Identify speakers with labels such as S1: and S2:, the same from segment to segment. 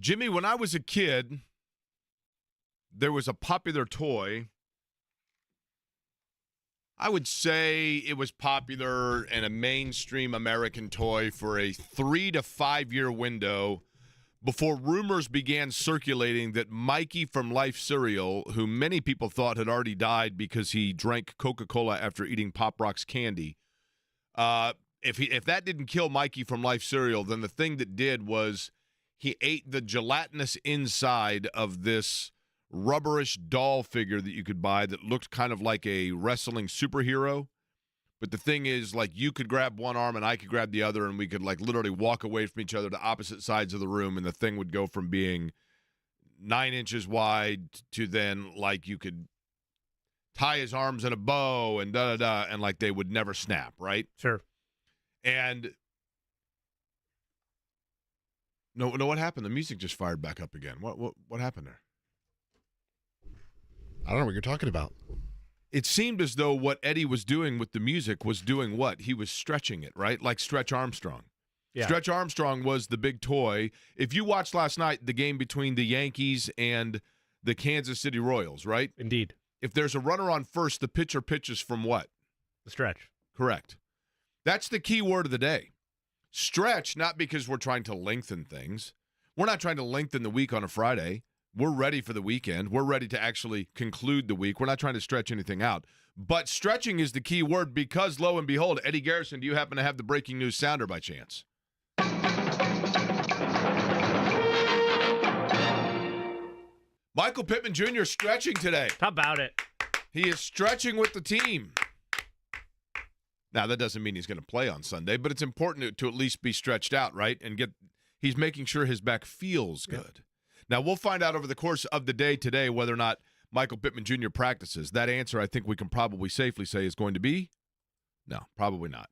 S1: Jimmy, when I was a kid, there was a popular toy. I would say it was popular and a mainstream American toy for a 3 to 5 year window before rumors began circulating that Mikey from Life cereal, who many people thought had already died because he drank Coca-Cola after eating Pop Rocks candy, if that didn't kill Mikey from Life cereal, then the thing that did was he ate the gelatinous inside of this rubberish doll figure that you could buy that looked kind of like a wrestling superhero. But the thing is, like, you could grab one arm and I could grab the other, and we could, like, literally walk away from each other to opposite sides of the room, and the thing would go from being 9 inches wide to then, like, you could tie his arms in a bow and da-da-da, and, like, they would never snap, right?
S2: Sure.
S1: And no, what happened? The music just fired back up again. What happened there?
S3: I don't know what you're talking about.
S1: It seemed as though what Eddie was doing with the music was doing what? He was stretching it, right? Like Stretch Armstrong. Yeah. Stretch Armstrong was the big toy. If you watched last night, the game between the Yankees and the Kansas City Royals, right?
S2: Indeed.
S1: If there's a runner on first, the pitcher pitches from what?
S2: The stretch.
S1: Correct. That's the key word of the day. Stretch, not because we're trying to lengthen things. We're not trying to lengthen the week on a Friday. We're ready for the weekend. We're ready to actually conclude the week. We're not trying to stretch anything out. But stretching is the key word because, lo and behold, Eddie Garrison, do you happen to have the breaking news sounder by chance? Michael Pittman Jr. stretching today.
S2: How about it?
S1: He is stretching with the team. Now, that doesn't mean he's going to play on Sunday, but it's important to at least be stretched out, right? And he's making sure his back feels good. Now, we'll find out over the course of the day today whether or not Michael Pittman Jr. practices. That answer, I think we can probably safely say, is going to be no, probably not,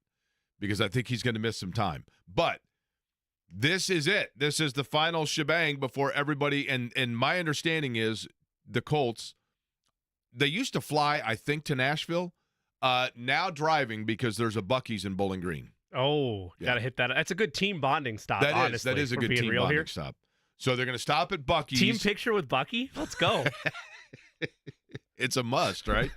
S1: because I think he's going to miss some time. But this is it. This is the final shebang before everybody, and my understanding is the Colts, they used to fly, I think, to Nashville, now driving because there's a Buc-ee's in Bowling Green.
S2: Oh, got to hit that. That's a good team bonding stop, honestly.
S1: That is a good team bonding stop. So they're going to stop at Buc-ee's.
S2: Team picture with Bucky? Let's go.
S1: It's a must, right?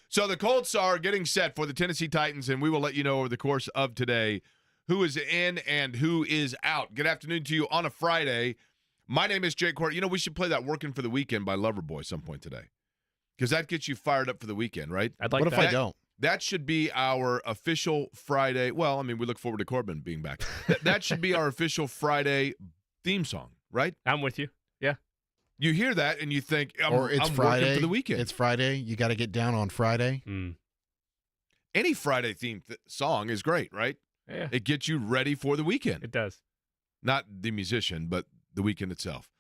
S1: So the Colts are getting set for the Tennessee Titans, and we will let you know over the course of today who is in and who is out. Good afternoon to you on a Friday. My name is Jake Court. You know, we should play that Working for the Weekend by Loverboy some point today because that gets you fired up for the weekend, right?
S2: I'd like that.
S3: What if I don't?
S1: That should be our official Friday. Well, I mean, we look forward to Corbin being back. That should be our official Friday theme song, right?
S2: I'm with you. Yeah.
S1: You hear that and you think, I'm
S3: Friday
S1: working for the weekend.
S3: It's Friday. You got to get down on Friday.
S1: Any Friday themed song is great, right?
S2: Yeah.
S1: It gets you ready for the weekend.
S2: It does.
S1: Not the musician, but the weekend itself.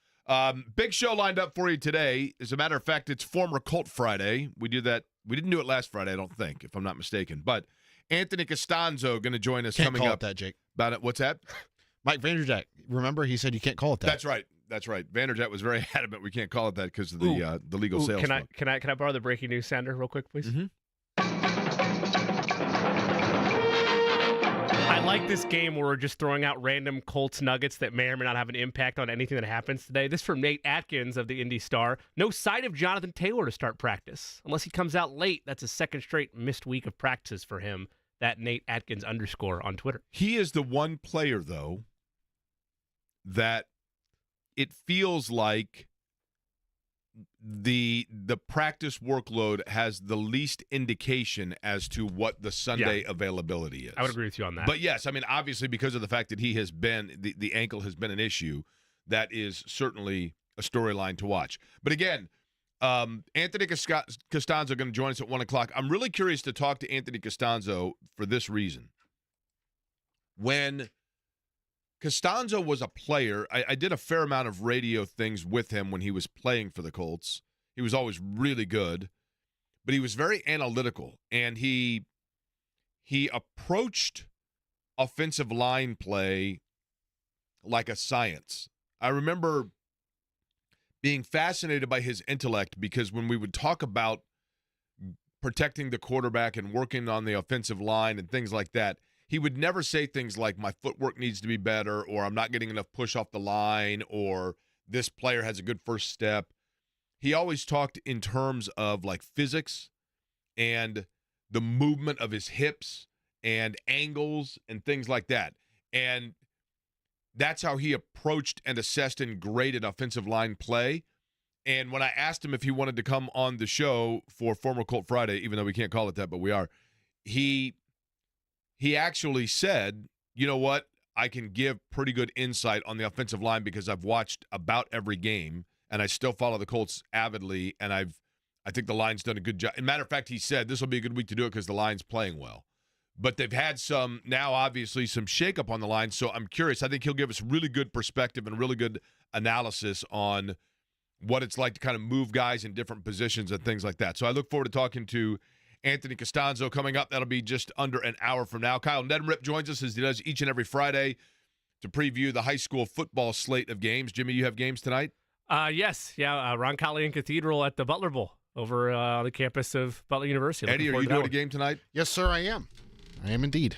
S1: Big show lined up for you today. As a matter of fact, it's former Colt Friday. We do that. We didn't do it last Friday, I don't think, if I'm not mistaken. But Anthony Castonzo going to join us coming
S3: call
S1: up.
S3: It that, Jake.
S1: About it. What's that?
S3: Mike Vanderjack. Remember, he said you can't call it that.
S1: That's right. That's right. Vanderjet was very adamant we can't call it that because of the legal sales.
S2: Can I borrow the breaking news sounder real quick, please?
S1: Mm-hmm.
S2: I like this game where we're just throwing out random Colts nuggets that may or may not have an impact on anything that happens today. This from Nate Atkins of the Indy Star. No sight of Jonathan Taylor to start practice. Unless he comes out late, that's a second straight missed week of practices for him. That Nate Atkins _ on Twitter.
S1: He is the one player, though, that it feels like the practice workload has the least indication as to what the Sunday availability is.
S2: I would agree with you on that.
S1: But yes, I mean, obviously because of the fact that he has been, the ankle has been an issue, that is certainly a storyline to watch. But again, Anthony Castonzo going to join us at 1 o'clock. I'm really curious to talk to Anthony Castonzo for this reason. When Castonzo was a player, I did a fair amount of radio things with him when he was playing for the Colts. He was always really good, but he was very analytical, and he approached offensive line play like a science. I remember being fascinated by his intellect because when we would talk about protecting the quarterback and working on the offensive line and things like that, he would never say things like my footwork needs to be better, or I'm not getting enough push off the line, or this player has a good first step. He always talked in terms of like physics and the movement of his hips and angles and things like that. And that's how he approached and assessed and graded offensive line play. And when I asked him if he wanted to come on the show for Former Colt Friday, even though we can't call it that, but we are, he actually said, you know what, I can give pretty good insight on the offensive line because I've watched about every game, and I still follow the Colts avidly, and I think the line's done a good job. As a matter of fact, he said this will be a good week to do it because the line's playing well. But they've had now obviously some shakeup on the line, so I'm curious. I think he'll give us really good perspective and really good analysis on what it's like to kind of move guys in different positions and things like that. So I look forward to talking to Anthony Castonzo coming up. That'll be just under an hour from now. Kyle Neddenriep joins us as he does each and every Friday to preview the high school football slate of games. Jimmy, you have games tonight?
S2: Yes. Yeah, Roncalli and Cathedral at the Butler Bowl over on the campus of Butler University.
S1: Eddie, are you doing a game tonight?
S3: Yes, sir, I am. I am indeed.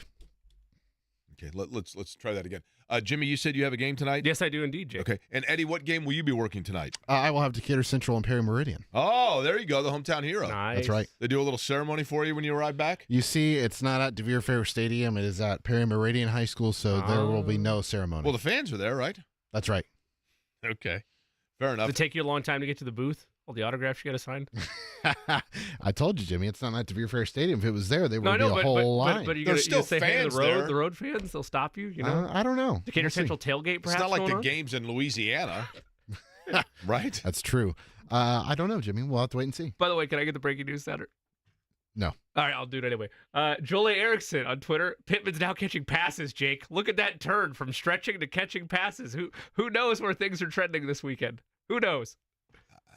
S1: Okay, let's try that again. Jimmy, you said you have a game tonight?
S2: Yes, I do indeed, Jake.
S1: Okay. And Eddie, what game will you be working tonight?
S3: I will have Decatur Central and Perry Meridian.
S1: Oh, there you go, the hometown hero.
S2: Nice.
S3: That's right.
S1: They do a little ceremony for you when you arrive back?
S3: You see, it's not at DeVere Fair Stadium. It is at Perry Meridian High School, so there will be no ceremony.
S1: Well, the fans are there, right?
S3: That's right.
S1: Okay. Fair enough.
S2: Does it take you a long time to get to the booth? All the autographs you got to sign?
S3: I told you, Jimmy, it's not at DeVere Fair Stadium. If it was there, there would be a
S2: but,
S3: whole line.
S2: But you
S1: There's
S2: gotta,
S1: still
S2: you say, hey,
S1: fans
S2: the road,
S1: there.
S2: the road fans, they'll stop you. You know,
S3: I don't know.
S2: Decatur
S3: We'll see.
S2: Central tailgate, perhaps.
S1: It's not like
S2: going
S1: the
S2: on?
S1: games in Louisiana, right?
S3: That's true. I don't know, Jimmy. We'll have to wait and see.
S2: By the way, can I get the breaking news Saturday?
S3: No.
S2: All right, I'll do it anyway. Jolie Erickson on Twitter. Pittman's now catching passes, Jake. Look at that turn from stretching to catching passes. Who knows where things are trending this weekend? Who knows?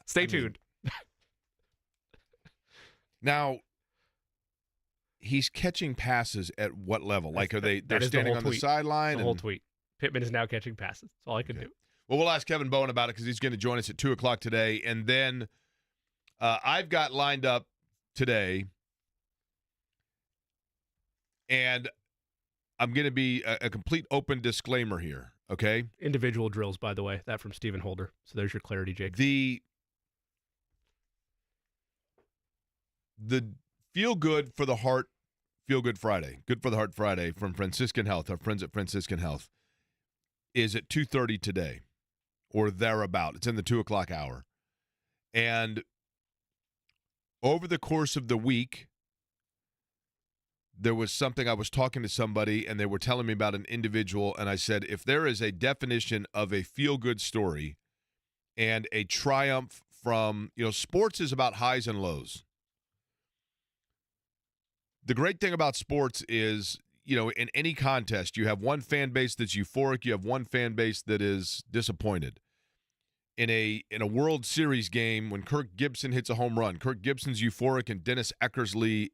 S2: Stay tuned.
S1: Now, he's catching passes at what level? Like, are they're
S2: is the
S1: standing
S2: whole
S1: on the
S2: tweet.
S1: sideline?
S2: The whole tweet. Pittman is now catching passes. That's all I can do.
S1: Well, we'll ask Kevin Bowen about it because he's going to join us at 2 o'clock today. And then I've got lined up today, and I'm going to be a complete open disclaimer here, okay?
S2: Individual drills, by the way. That from Stephen Holder. So there's your clarity, Jake.
S1: The Feel Good for the Heart, Feel Good Friday, Good for the Heart Friday from Franciscan Health, our friends at Franciscan Health, is at 2:30 today or thereabout. It's in the 2 o'clock hour. And over the course of the week, there was something, I was talking to somebody, and they were telling me about an individual, and I said, if there is a definition of a feel-good story and a triumph from, sports is about highs and lows. The great thing about sports is, in any contest, you have one fan base that's euphoric, you have one fan base that is disappointed. In a World Series game, when Kirk Gibson hits a home run, Kirk Gibson's euphoric, and Dennis Eckersley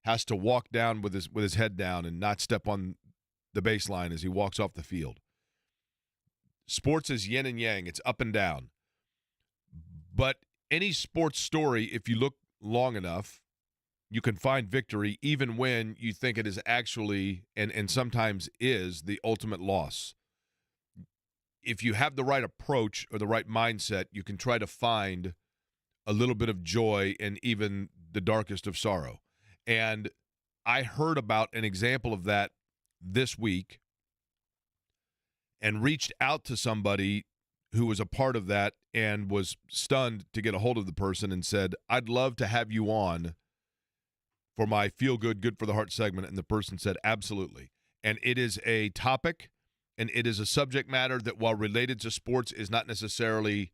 S1: has to walk down with his head down and not step on the baseline as he walks off the field. Sports is yin and yang; it's up and down. But any sports story, if you look long enough, you can find victory even when you think it is actually, and sometimes is, the ultimate loss. If you have the right approach or the right mindset, you can try to find a little bit of joy in even the darkest of sorrow. And I heard about an example of that this week and reached out to somebody who was a part of that and was stunned to get a hold of the person and said, I'd love to have you on for my Feel Good, Good for the Heart segment. And the person said, absolutely. And it is a topic and it is a subject matter that, while related to sports, is not necessarily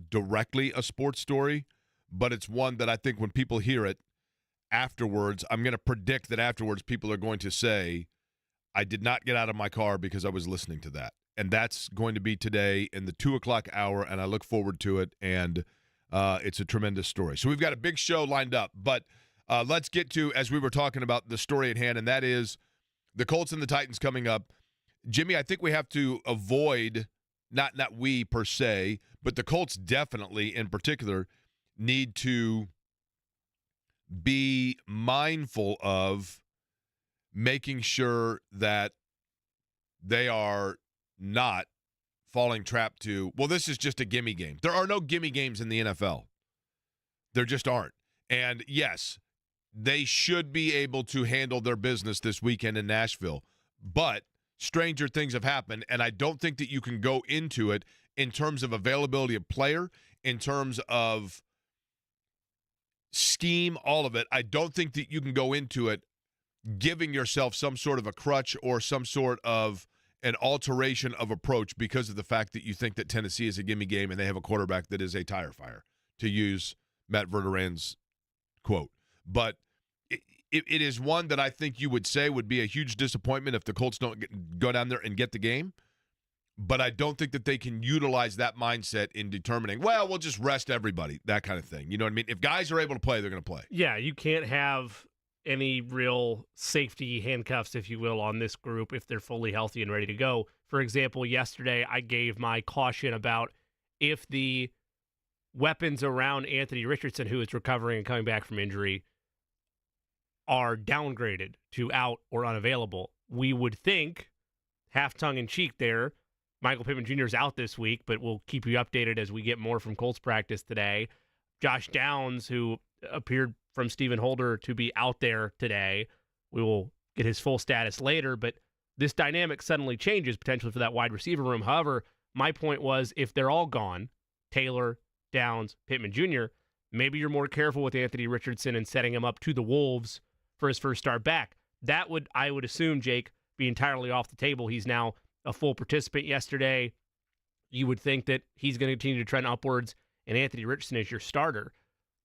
S1: directly a sports story, but it's one that I think when people hear it afterwards, I'm going to predict that afterwards people are going to say, I did not get out of my car because I was listening to that. And that's going to be today in the 2 o'clock hour, and I look forward to it, and it's a tremendous story. So we've got a big show lined up, but let's get to, as we were talking about, the story at hand, and that is the Colts and the Titans coming up. Jimmy, I think we have to avoid, not we per se, but the Colts definitely in particular need to be mindful of making sure that they are not falling trap to, well, this is just a gimme game. There are no gimme games in the NFL. There just aren't. And yes, they should be able to handle their business this weekend in Nashville. But stranger things have happened, and I don't think that you can go into it in terms of availability of player, in terms of scheme, all of it. I don't think that you can go into it giving yourself some sort of a crutch or some sort of an alteration of approach because of the fact that you think that Tennessee is a gimme game and they have a quarterback that is a tire fire, to use Matt Verderan's quote. But it is one that I think you would say would be a huge disappointment if the Colts don't go down there and get the game. But I don't think that they can utilize that mindset in determining, well, we'll just rest everybody, that kind of thing. You know what I mean? If guys are able to play, they're going to play.
S2: Yeah, you can't have any real safety handcuffs, if you will, on this group if they're fully healthy and ready to go. For example, yesterday I gave my caution about if the weapons around Anthony Richardson, who is recovering and coming back from injury, are downgraded to out or unavailable. We would think, half tongue-in-cheek there, Michael Pittman Jr. is out this week, but we'll keep you updated as we get more from Colts practice today. Josh Downs, who appeared from Stephen Holder to be out there today, we will get his full status later, but this dynamic suddenly changes potentially for that wide receiver room. However, my point was if they're all gone, Taylor, Downs, Pittman Jr., maybe you're more careful with Anthony Richardson and setting him up to the Wolves for his first start back. That would, I would assume, Jake, be entirely off the table. He's now a full participant yesterday. You would think that he's going to continue to trend upwards, and Anthony Richardson is your starter.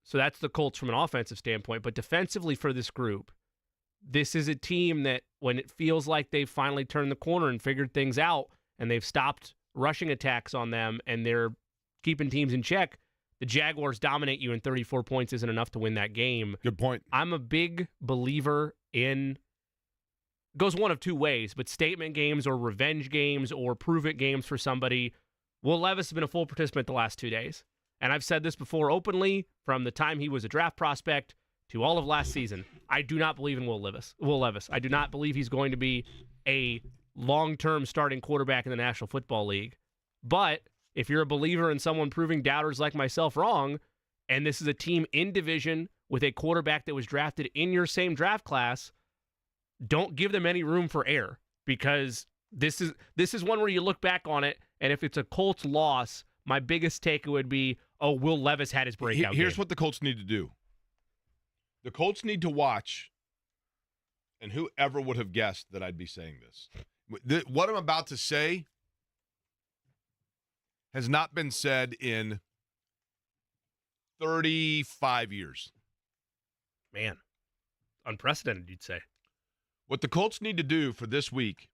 S2: So that's the Colts from an offensive standpoint. But defensively for this group, this is a team that when it feels like they've finally turned the corner and figured things out, and they've stopped rushing attacks on them, and they're keeping teams in check, the Jaguars dominate you, and 34 points isn't enough to win that game.
S1: Good point.
S2: I'm a big believer in, goes one of two ways, but statement games or revenge games or prove-it games for somebody. Will Levis has been a full participant the last 2 days. And I've said this before openly, from the time he was a draft prospect to all of last season. I do not believe in Will Levis. I do not believe he's going to be a long-term starting quarterback in the National Football League. But if you're a believer in someone proving doubters like myself wrong, and this is a team in division with a quarterback that was drafted in your same draft class, don't give them any room for error, because this is one where you look back on it, and if it's a Colts loss, my biggest takeaway would be, oh, Will Levis had his breakout
S1: Here's
S2: game.
S1: what the Colts need to do. The Colts need to watch, and whoever would have guessed that I'd be saying this. What I'm about to say has not been said in 35 years.
S2: Man, unprecedented, you'd say.
S1: What the Colts need to do for this week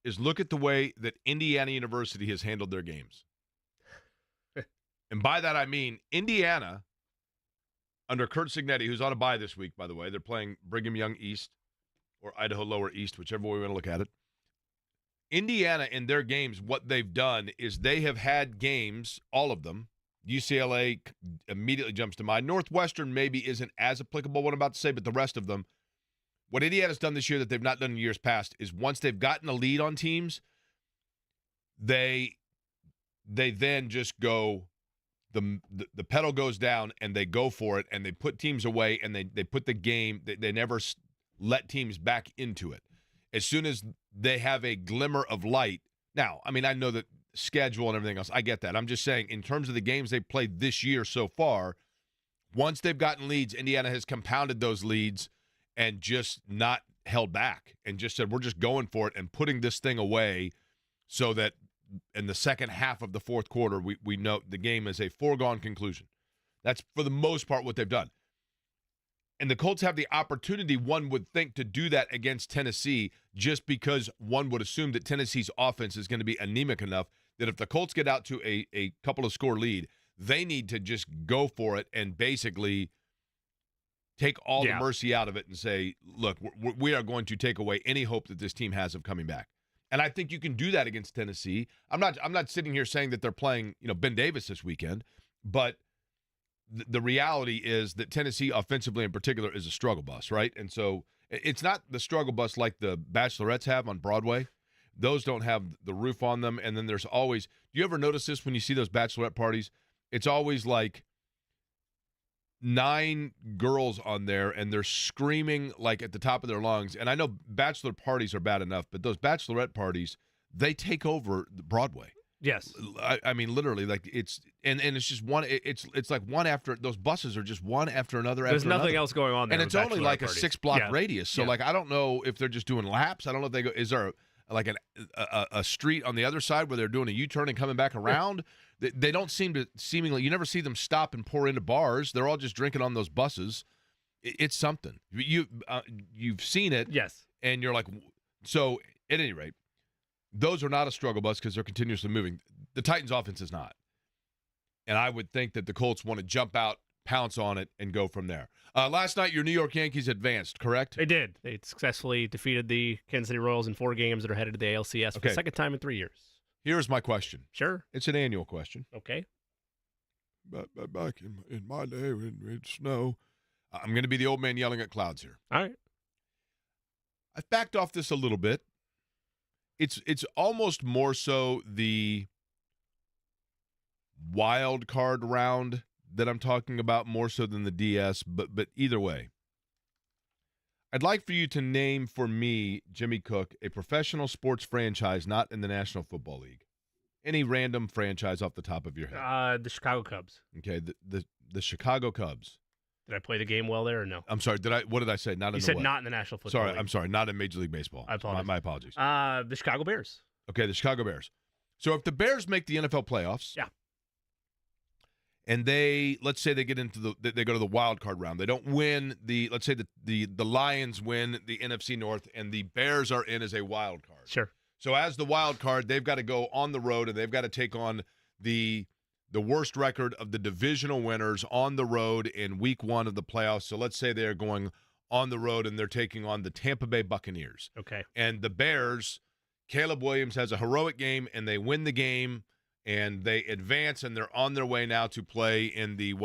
S1: is look at the way that Indiana University has handled their games. And by that I mean Indiana, under Kurt Cignetti, who's on a bye this week, by the way. They're playing Brigham Young East or Idaho Lower East, whichever way we want to look at it. Indiana, in their games, what they've done is they have had games, all of them. UCLA immediately jumps to mind. Northwestern maybe isn't as applicable, what I'm about to say, but the rest of them, what Indiana's done this year that they've not done in years past is once they've gotten a lead on teams, they then just go, the pedal goes down and they go for it, and they put teams away, and they put the game, they never let teams back into it. As soon as they have a glimmer of light. Now, I mean, I know that schedule and everything else, I get that. I'm just saying, in terms of the games they've played this year so far, once they've gotten leads, Indiana has compounded those leads and just not held back and just said, we're just going for it and putting this thing away so that in the second half of the fourth quarter, we know the game is a foregone conclusion. That's, for the most part, what they've done. And the Colts have the opportunity, one would think, to do that against Tennessee, just because one would assume that Tennessee's offense is going to be anemic enough that if the Colts get out to a couple of score lead, they need to just go for it and basically take all the mercy out of it and say, look, we are going to take away any hope that this team has of coming back. And I think you can do that against Tennessee. I'm not sitting here saying that they're playing, Ben Davis this weekend, but the reality is that Tennessee offensively in particular is a struggle bus, right? And so It's not the struggle bus like the bachelorettes have on Broadway. Those don't have the roof on them. And then there's always – do you ever notice this when you see those bachelorette parties? It's always like 9 girls on there, and they're screaming like at the top of their lungs. And I know bachelor parties are bad enough, but those bachelorette parties, they take over Broadway.
S2: Yes.
S1: I mean, literally, like it's just one. It's like one after those buses are just one after another.
S2: There's nothing else going on there,
S1: and it's only like
S2: parties.
S1: a 6-block radius. So like I don't know if they're just doing laps. I don't know if they go. Is there like a street on the other side where they're doing a U-turn and coming back around? They don't seemingly. You never see them stop and pour into bars. They're all just drinking on those buses. It's something. You've seen it.
S2: Yes.
S1: And you're like, so at any rate. Those are not a struggle bus because they're continuously moving. The Titans' offense is not. And I would think that the Colts want to jump out, pounce on it, and go from there. Last night, your New York Yankees advanced, correct?
S2: They did. They successfully defeated the Kansas City Royals in 4 games that are headed to the ALCS for the second time in 3 years.
S1: Here's my question.
S2: Sure.
S1: It's an annual question.
S2: Okay.
S1: Back in my day when it'd snow, I'm going to be the old man yelling at clouds here.
S2: All right.
S1: I've backed off this a little bit. It's almost more so the wild card round that I'm talking about more so than the DS, but either way. I'd like for you to name for me, Jimmy Cook, a professional sports franchise not in the National Football League. Any random franchise off the top of your head.
S2: The Chicago Cubs.
S1: Okay, the Chicago Cubs.
S2: Did I play the game well there or no?
S1: I'm sorry. What did I say? Not in
S2: you
S1: the
S2: said
S1: what?
S2: not in the National Football League.
S1: I'm sorry. Not in Major League Baseball.
S2: I apologize.
S1: My apologies.
S2: The Chicago Bears.
S1: Okay, the Chicago Bears. So if the Bears make the NFL playoffs,
S2: yeah,
S1: and let's say they get into they go to the wild card round. They don't win let's say the Lions win the NFC North, and the Bears are in as a wild card.
S2: Sure.
S1: So as the wild card, they've got to go on the road, and they've got to take on the worst record of the divisional winners on the road in week 1 of the playoffs. So let's say they're going on the road and they're taking on the Tampa Bay Buccaneers.
S2: Okay.
S1: And the Bears, Caleb Williams has a heroic game, and they win the game, and they advance, and they're on their way now to play in the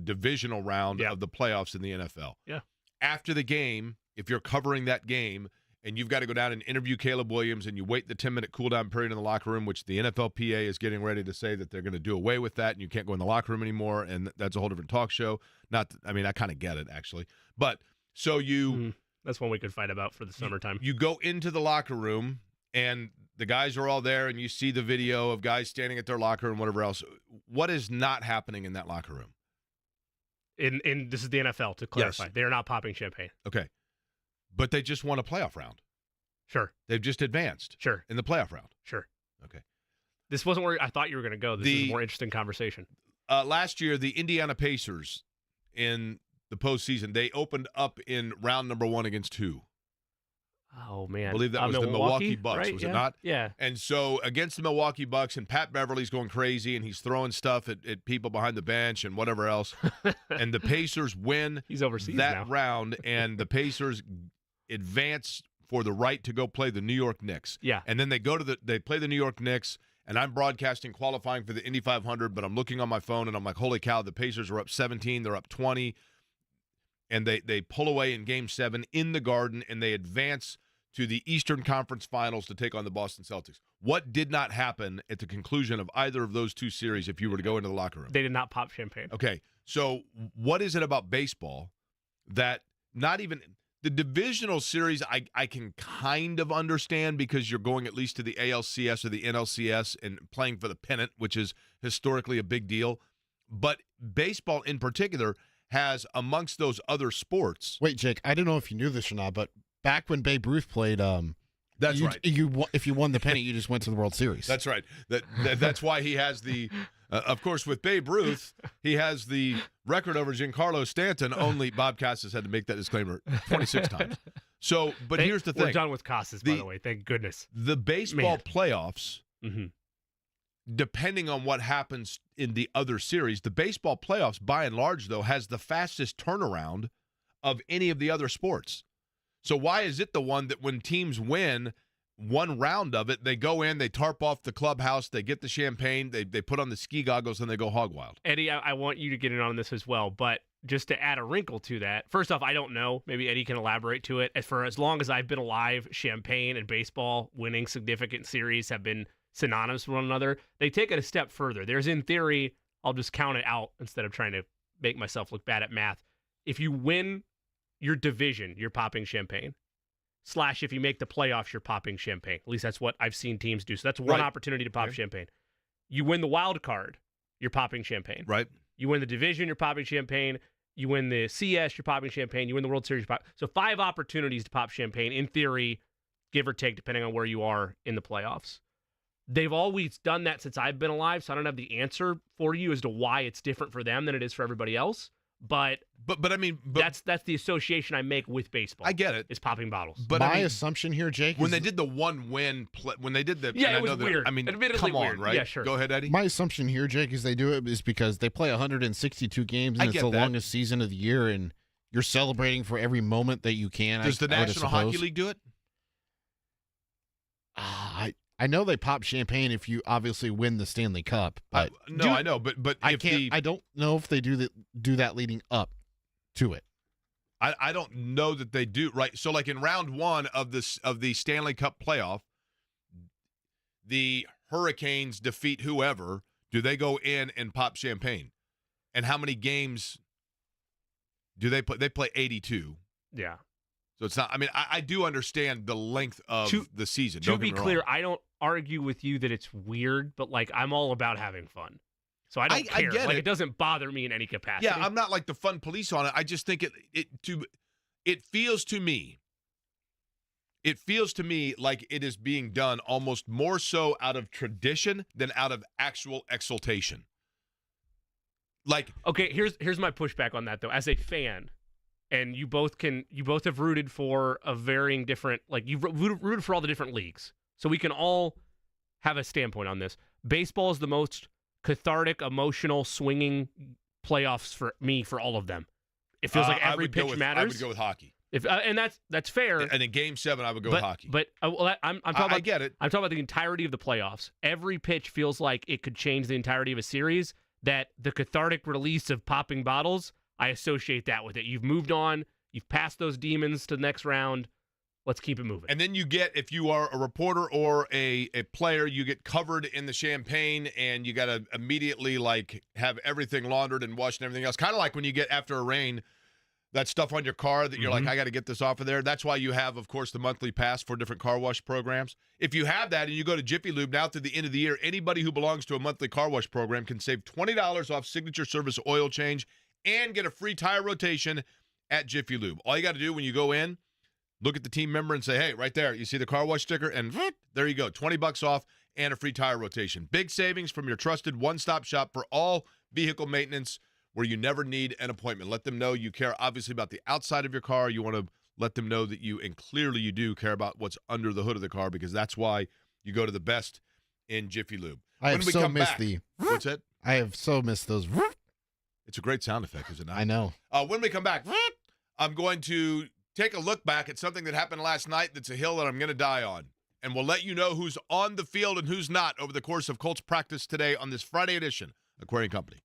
S1: divisional round of the playoffs in the NFL.
S2: Yeah.
S1: After the game, if you're covering that game, and you've got to go down and interview Caleb Williams, and you wait the 10-minute cool-down period in the locker room, which the NFLPA is getting ready to say that they're going to do away with that, and you can't go in the locker room anymore, and that's a whole different talk show. I kind of get it, actually. But so you
S2: that's one we could fight about for the summertime.
S1: You go into the locker room, and the guys are all there, and you see the video of guys standing at their locker and whatever else. What is not happening in that locker room?
S2: In this is the NFL, to clarify.
S1: Yes.
S2: They are not popping champagne.
S1: Okay. But they just won a playoff round.
S2: Sure.
S1: They've just advanced.
S2: Sure.
S1: In the playoff round.
S2: Sure.
S1: Okay.
S2: This wasn't where I thought you were going to go. This is a more interesting conversation.
S1: Last year, the Indiana Pacers in the postseason, they opened up in round number 1 against who?
S2: Oh, man.
S1: I believe that was the Milwaukee Bucks,
S2: right?
S1: was it not?
S2: Yeah.
S1: And so against the Milwaukee Bucks, and Pat Beverly's going crazy, and he's throwing stuff at people behind the bench and whatever else. And the Pacers win
S2: he's overseas
S1: that
S2: now.
S1: round, and the Pacers advance for the right to go play the New York Knicks.
S2: Yeah.
S1: And then they play the New York Knicks, and I'm broadcasting qualifying for the Indy 500, but I'm looking on my phone, and I'm like, holy cow, the Pacers are up 17, they're up 20. And they pull away in Game 7 in the Garden, and they advance to the Eastern Conference Finals to take on the Boston Celtics. What did not happen at the conclusion of either of those two series if you were to go into the locker room?
S2: They did not pop champagne.
S1: Okay, so what is it about baseball that not even the divisional series I can kind of understand because you're going at least to the ALCS or the NLCS and playing for the pennant, which is historically a big deal. But baseball in particular has, amongst those other sports.
S3: Wait, Jake, I don't know if you knew this or not, but back when Babe Ruth played,
S1: that's right.
S3: If you won the pennant, you just went to the World Series.
S1: That's right. That's why he has the. Of course, with Babe Ruth, he has the record over Giancarlo Stanton. Only Bob Costas had to make that disclaimer 26 times. So, but here's the thing.
S2: We're done with Costas, by the way. Thank goodness.
S1: The baseball playoffs, depending on what happens in the other series, the baseball playoffs, by and large, though, has the fastest turnaround of any of the other sports. So why is it the one that when teams win, one round of it, they go in, they tarp off the clubhouse, they get the champagne, they put on the ski goggles, and they go hog wild.
S2: Eddie, I want you to get in on this as well, but just to add a wrinkle to that, first off, I don't know. Maybe Eddie can elaborate to it. For as long as I've been alive, champagne and baseball winning significant series have been synonymous with one another. They take it a step further. There's, in theory, I'll just count it out instead of trying to make myself look bad at math. If you win your division, you're popping champagne. / if you make the playoffs, you're popping champagne. At least that's what I've seen teams do. So that's one opportunity to pop champagne. You win the wild card, you're popping champagne.
S1: Right.
S2: You win the division, you're popping champagne. You win the CS, you're popping champagne. You win the World Series, you're popping. So 5 opportunities to pop champagne, in theory, give or take, depending on where you are in the playoffs. They've always done that since I've been alive, so I don't have the answer for you as to why it's different for them than it is for everybody else. But I mean, that's the association I make with baseball.
S1: I get it.
S2: Is popping bottles.
S3: But my assumption here, Jake,
S1: when they did the one win, when they did the
S2: it was weird.
S1: I mean,
S2: admittedly
S1: come on,
S2: weird.
S1: right?
S2: Yeah, sure.
S1: Go ahead, Eddie.
S3: My assumption here, Jake, is they do it is because they play 162 games and it's the longest season of the year, and you're celebrating for every moment that you can.
S1: Does the National Hockey League do it?
S3: I know they pop champagne if you obviously win the Stanley Cup. But
S1: I know, but
S3: I don't know if they do that leading up to it.
S1: I don't know that they do. Right. So like in round 1 of the Stanley Cup playoff, the Hurricanes defeat whoever. Do they go in and pop champagne? And how many games do they play? They play 82.
S2: Yeah.
S1: So it's not. I mean, I do understand the length of the season.
S2: To be clear, I don't argue with you that it's weird, but like I'm all about having fun. So I don't care.
S1: I get
S2: like it doesn't bother me in any capacity.
S1: Yeah, I'm not like the fun police on it. I just think it feels to me like it is being done almost more so out of tradition than out of actual exultation. Like,
S2: okay, here's my pushback on that though. As a fan, and you both have rooted for a varying different, like you've rooted for all the different leagues. So we can all have a standpoint on this. Baseball is the most cathartic, emotional, swinging playoffs for me for all of them. It feels like every pitch matters.
S1: I would go with hockey.
S2: And that's fair.
S1: And in Game 7, I would go with hockey.
S2: But I'm talking about.
S1: I get it.
S2: I'm talking about the entirety of the playoffs. Every pitch feels like it could change the entirety of a series. That the cathartic release of popping bottles, I associate that with it. You've moved on. You've passed those demons to the next round. Let's keep it moving.
S1: And then you get, if you are a reporter or a player, you get covered in the champagne and you got to immediately like have everything laundered and washed and everything else. Kind of like when you get after a rain, that stuff on your car that you're like, I got to get this off of there. That's why you have, of course, the monthly pass for different car wash programs. If you have that and you go to Jiffy Lube now through the end of the year, anybody who belongs to a monthly car wash program can save $20 off signature service oil change and get a free tire rotation at Jiffy Lube. All you got to do when you go in, look at the team member and say, hey, right there, you see the car wash sticker? And there you go, $20 off and a free tire rotation. Big savings from your trusted one-stop shop for all vehicle maintenance where you never need an appointment. Let them know you care, obviously, about the outside of your car. You want to let them know that you, and clearly you do, care about what's under the hood of the car, because that's why you go to the best in Jiffy Lube.
S3: I have so missed
S1: What's that?
S3: I have so missed those.
S1: It's a great sound effect, is it not?
S3: I know.
S1: When we come back, I'm going to take a look back at something that happened last night that's a hill that I'm going to die on. And we'll let you know who's on the field and who's not over the course of Colts practice today on this Friday edition of Aquarian Company.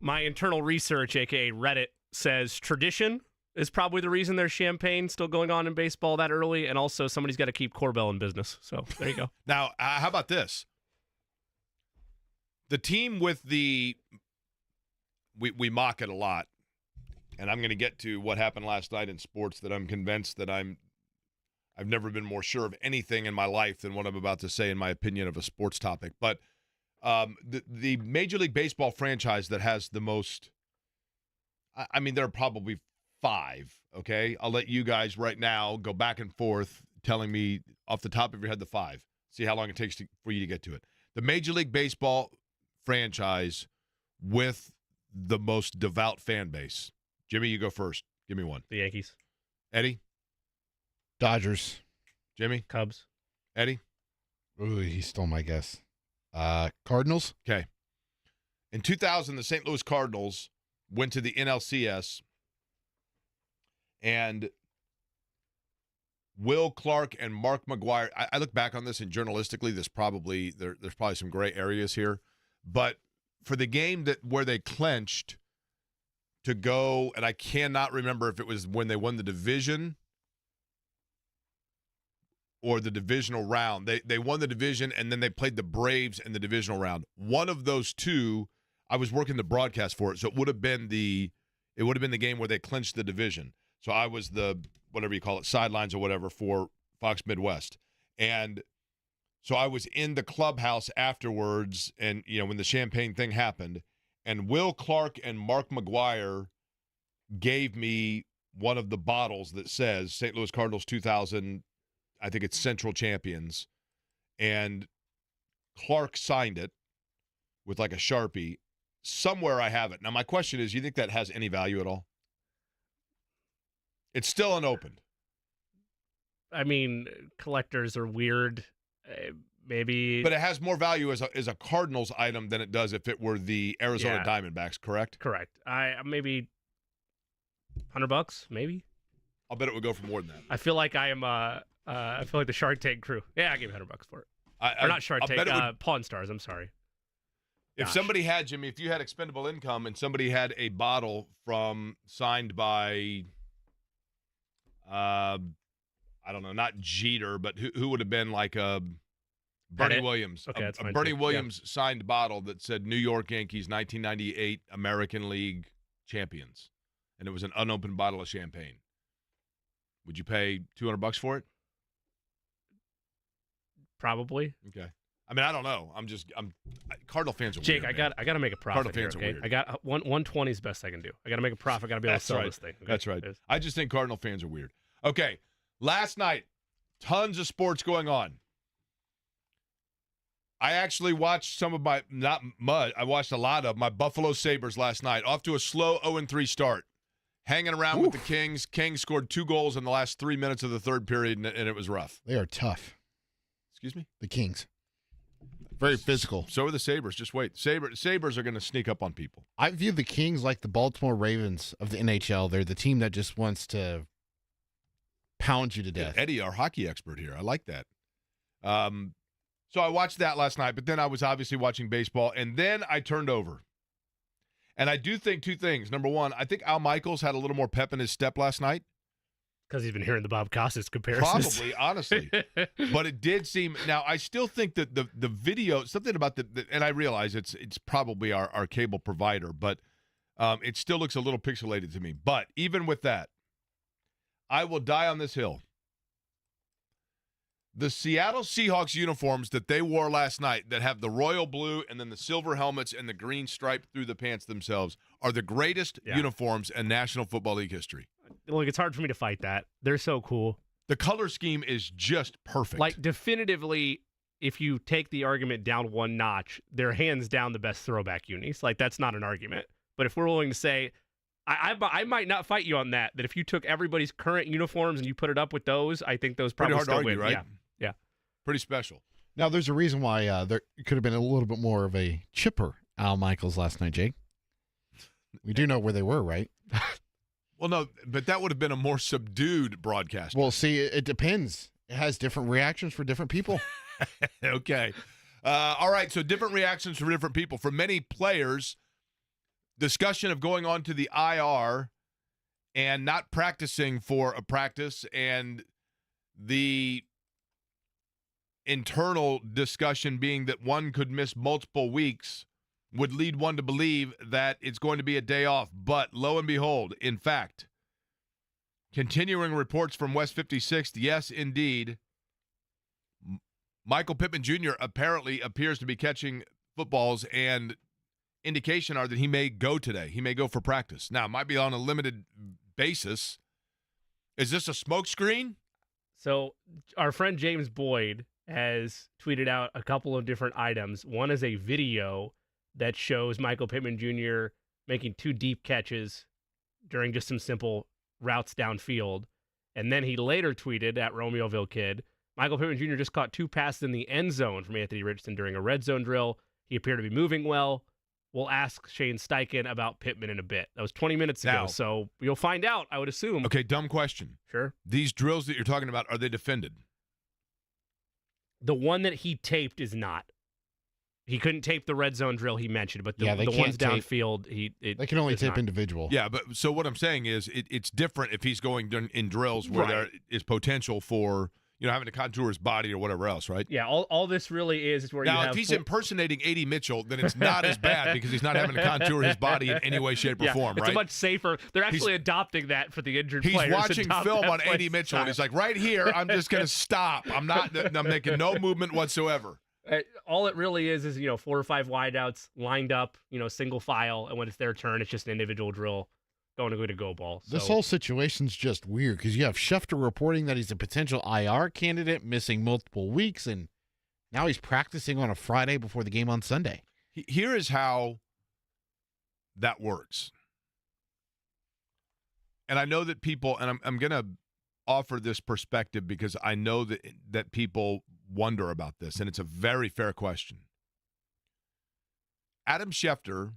S2: My internal research, aka Reddit, says tradition is probably the reason there's champagne still going on in baseball that early, and also somebody's got to keep Corbell in business. So there you go.
S1: Now, how about this? The team with we mock it a lot, and I'm going to get to what happened last night in sports that I'm convinced that I've never been more sure of anything in my life than what I'm about to say in my opinion of a sports topic. But the Major League Baseball franchise that has the most, I mean, there are probably 5, okay? I'll let you guys right now go back and forth telling me off the top of your head the 5. See how long it takes for you to get to it. The Major League Baseball franchise with the most devout fan base. Jimmy, you go first. Give me one.
S2: The Yankees.
S1: Eddie?
S3: Dodgers.
S1: Jimmy?
S2: Cubs.
S1: Eddie?
S3: Ooh, he stole my guess. Cardinals.
S1: Okay. In 2000, the St. Louis Cardinals went to the NLCS, and Will Clark and Mark McGwire, I look back on this, and journalistically, there's probably some gray areas here, but for the game where they clinched to go, and I cannot remember if it was when they won the division or the divisional round. They won the division, and then they played the Braves in the divisional round. One of those two, I was working the broadcast for it, so it would have been the game where they clinched the division. So I was the, whatever you call it, sidelines or whatever for Fox Midwest. And so I was in the clubhouse afterwards, and when the champagne thing happened, and Will Clark and Mark McGwire gave me one of the bottles that says St. Louis Cardinals 2000, I think it's Central Champions, and Clark signed it with like a Sharpie. Somewhere I have it. Now my question is, you think that has any value at all? It's still unopened.
S2: I mean, collectors are weird. Maybe,
S1: but it has more value as a Cardinals item than it does if it were the Arizona Diamondbacks. Correct.
S2: I maybe $100, maybe.
S1: I'll bet it would go for more than that.
S2: I feel like I am. I feel like the Shark Tank crew. Yeah, I gave $100 for it. Or not Shark Tank. Pawn Stars. I'm sorry.
S1: If somebody had, Jimmy, if you had expendable income and somebody had a bottle signed by, I don't know, not Jeter, but who would have been like a Bernie Williams.
S2: Okay, that's
S1: a
S2: fine
S1: Bernie
S2: too.
S1: Williams signed bottle that said New York Yankees 1998 American League champions. And it was an unopened bottle of champagne. Would you pay $200 for it?
S2: Probably.
S1: Okay. I mean, I don't know. Cardinal fans are
S2: Jake,
S1: weird.
S2: I got to make a profit.
S1: Cardinal fans
S2: here,
S1: are
S2: okay?
S1: weird.
S2: I got 120 is the best I can do. I got to make a profit. I got to be able to sell this thing. Okay?
S1: That's right. I just think Cardinal fans are weird. Okay. Last night, tons of sports going on. I actually watched some of I watched a lot of my Buffalo Sabres last night. Off to a slow 0-3 start. Hanging around with the Kings. Kings scored 2 goals in the last 3 minutes of the third period, and it was rough.
S3: They are tough.
S1: Excuse me?
S3: The Kings. Very physical.
S1: So are the Sabres. Just wait. Sabres are going to sneak up on people.
S3: I view the Kings like the Baltimore Ravens of the NHL. They're the team that just wants to pound you to death.
S1: Eddie, our hockey expert here. I like that. So I watched that last night, but then I was obviously watching baseball, and then I turned over. And I do think 2 things. Number one, I think Al Michaels had a little more pep in his step last night.
S2: Because he's been hearing the Bob Costas comparisons.
S1: Probably, honestly. But it did seem – now, I still think that the video – something about and I realize it's probably our cable provider, but it still looks a little pixelated to me. But even with that, I will die on this hill. The Seattle Seahawks uniforms that they wore last night that have the royal blue and then the silver helmets and the green stripe through the pants themselves are the greatest uniforms in National Football League history.
S2: Look, it's hard for me to fight that. They're so cool.
S1: The color scheme is just perfect.
S2: Like, definitively, if you take the argument down one notch, they're hands down the best throwback unis. Like, that's not an argument. But if we're willing to say, I might not fight you on that if you took everybody's current uniforms and you put it up with those, I think those probably
S1: pretty hard
S2: still
S1: to argue,
S2: win.
S1: right?
S2: Yeah.
S1: Pretty special.
S3: Now, there's a reason why there could have been a little bit more of a chipper Al Michaels last night, Jake. We do know where they were, right?
S1: Well, no, but that would have been a more subdued broadcast.
S3: Well, see, it depends. It has different reactions for different people.
S1: Okay. All right, so different reactions from different people. For many players, discussion of going on to the IR and not practicing for a practice, and the internal discussion being that one could miss multiple weeks would lead one to believe that it's going to be a day off. But lo and behold, in fact, continuing reports from West 56th, yes, indeed, Michael Pittman Jr. apparently appears to be catching footballs, and indication are that he may go today. He may go for practice. Now, it might be on a limited basis. Is this a smokescreen?
S2: So our friend James Boyd has tweeted out a couple of different items. One is a video that shows Michael Pittman Jr. making 2 deep catches during just some simple routes downfield. And then he later tweeted at Romeoville Kid, Michael Pittman Jr. just caught 2 passes in the end zone from Anthony Richardson during a red zone drill. He appeared to be moving well. We'll ask Shane Steichen about Pittman in a bit. That was 20 minutes ago,
S1: Now,
S2: so you'll find out, I would assume.
S1: Okay, dumb question.
S2: Sure.
S1: These drills that you're talking about, are they defended?
S2: The one that he taped is not. He couldn't tape the red zone drill he mentioned, but the ones downfield,
S3: they can only tape
S2: not.
S3: individual.
S1: Yeah, but so what I'm saying is it's different if he's going in drills where there is potential for, having to contour his body or whatever else, right?
S2: Yeah, all this really is where
S1: now,
S2: you have...
S1: Now, if he's impersonating A.D. Mitchell, then it's not as bad because he's not having to contour his body in any way, shape, or form, right?
S2: It's much safer. They're actually adopting that for the injured players.
S1: He's watching film on A.D. Mitchell, and he's like, right here, I'm just going to stop. I'm making no movement whatsoever.
S2: All it really is 4 or 5 wideouts lined up, single file, and when it's their turn, it's just an individual drill going to go ball. So.
S3: This whole situation's just weird because you have Schefter reporting that he's a potential IR candidate, missing multiple weeks, and now he's practicing on a Friday before the game on Sunday.
S1: Here is how that works. And I know that people, and I'm going to offer this perspective because I know that people wonder about this, and it's a very fair question. Adam Schefter,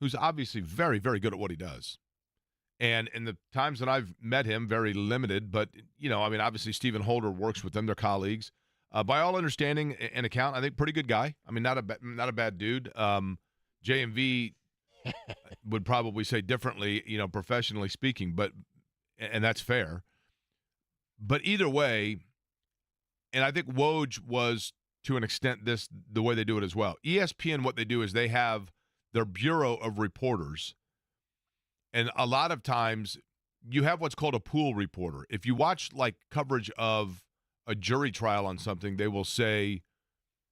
S1: who's obviously very, very good at what he does, and in the times that I've met him, very limited, but, obviously Stephen Holder works with them, they're colleagues. By all understanding and account, I think pretty good guy. I mean, not a bad dude. JMV would probably say differently, professionally speaking, and that's fair. But either way, and I think Woj was, to an extent, the way they do it as well. ESPN, what they do is they have their bureau of reporters, and a lot of times you have what's called a pool reporter. If you watch, coverage of a jury trial on something, they will say,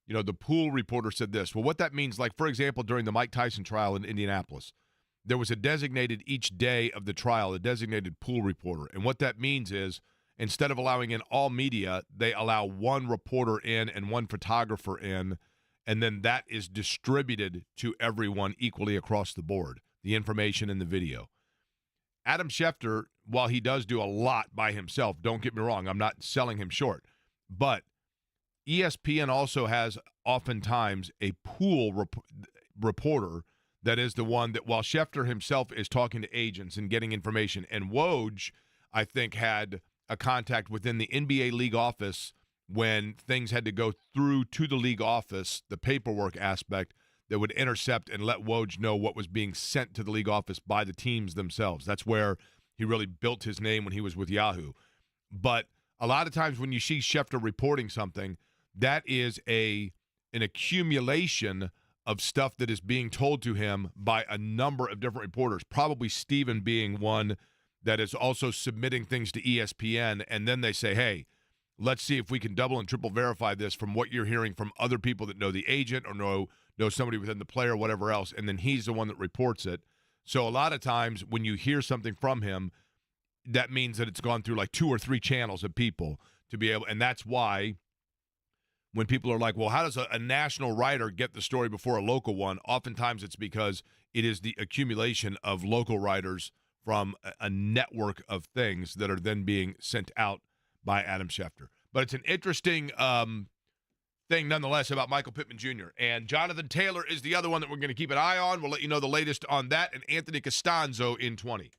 S1: the pool reporter said this. Well, what that means, for example, during the Mike Tyson trial in Indianapolis, there was a designated each day of the trial, a designated pool reporter. And what that means is, instead of allowing in all media, they allow one reporter in and one photographer in, and then that is distributed to everyone equally across the board, the information and the video. Adam Schefter, while he does do a lot by himself, don't get me wrong, I'm not selling him short, but ESPN also has oftentimes a pool reporter that is the one that, while Schefter himself is talking to agents and getting information, and Woj, I think, had a contact within the NBA league office when things had to go through to the league office, the paperwork aspect that would intercept and let Woj know what was being sent to the league office by the teams themselves. That's where he really built his name when he was with Yahoo. But a lot of times when you see Schefter reporting something, that is an accumulation of stuff that is being told to him by a number of different reporters, probably Steven being one that is also submitting things to ESPN, and then they say, hey, let's see if we can double and triple verify this from what you're hearing from other people that know the agent or know somebody within the player or whatever else, and then he's the one that reports it. So a lot of times when you hear something from him, that means that it's gone through 2 or 3 channels of people to be able, and that's why when people are like, well, how does a national writer get the story before a local one? Oftentimes it's because it is the accumulation of local writers from a network of things that are then being sent out by Adam Schefter. But it's an interesting thing nonetheless about Michael Pittman Jr. And Jonathan Taylor is the other one that we're going to keep an eye on. We'll let you know the latest on that, and Anthony Castonzo in 20.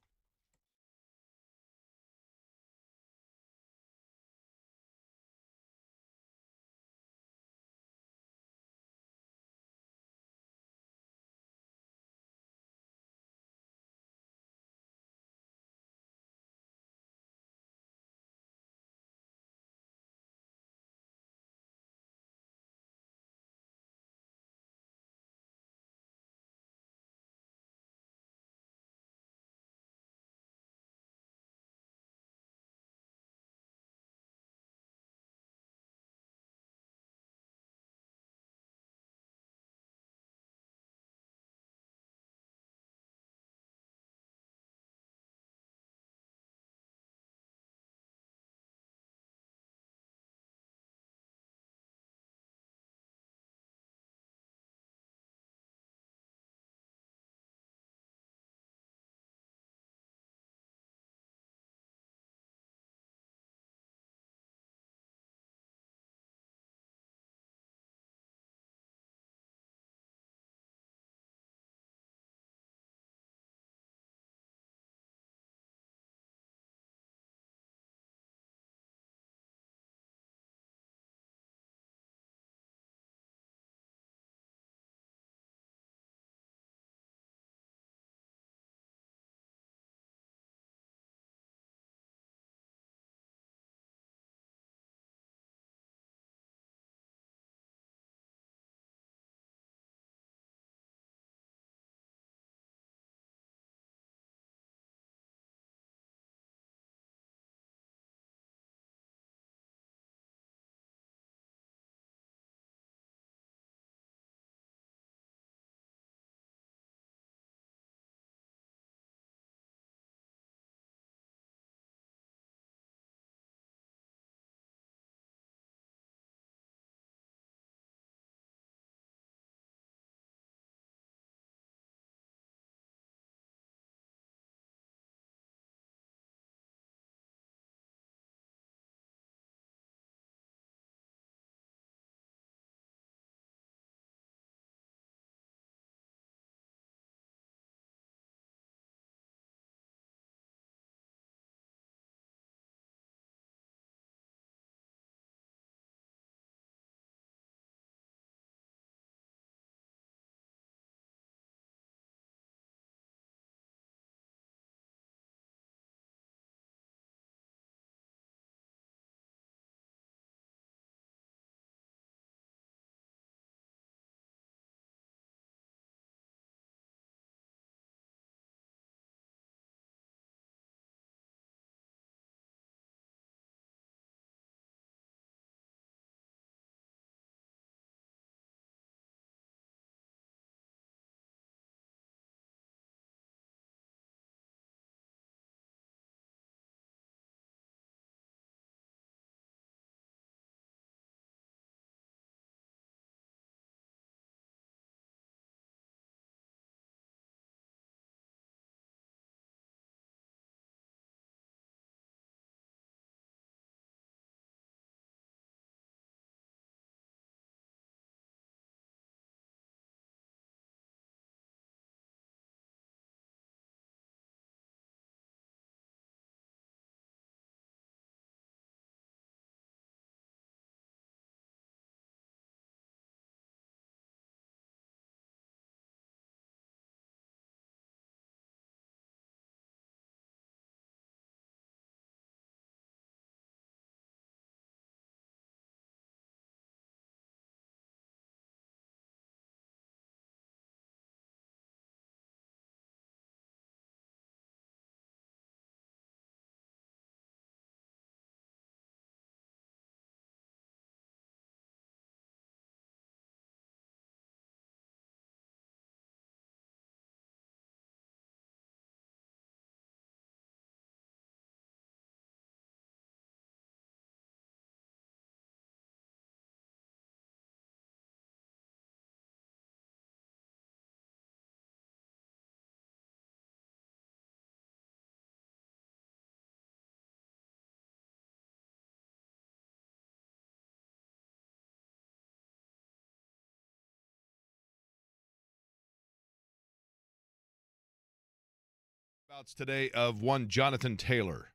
S1: Whereabouts today of one Jonathan Taylor?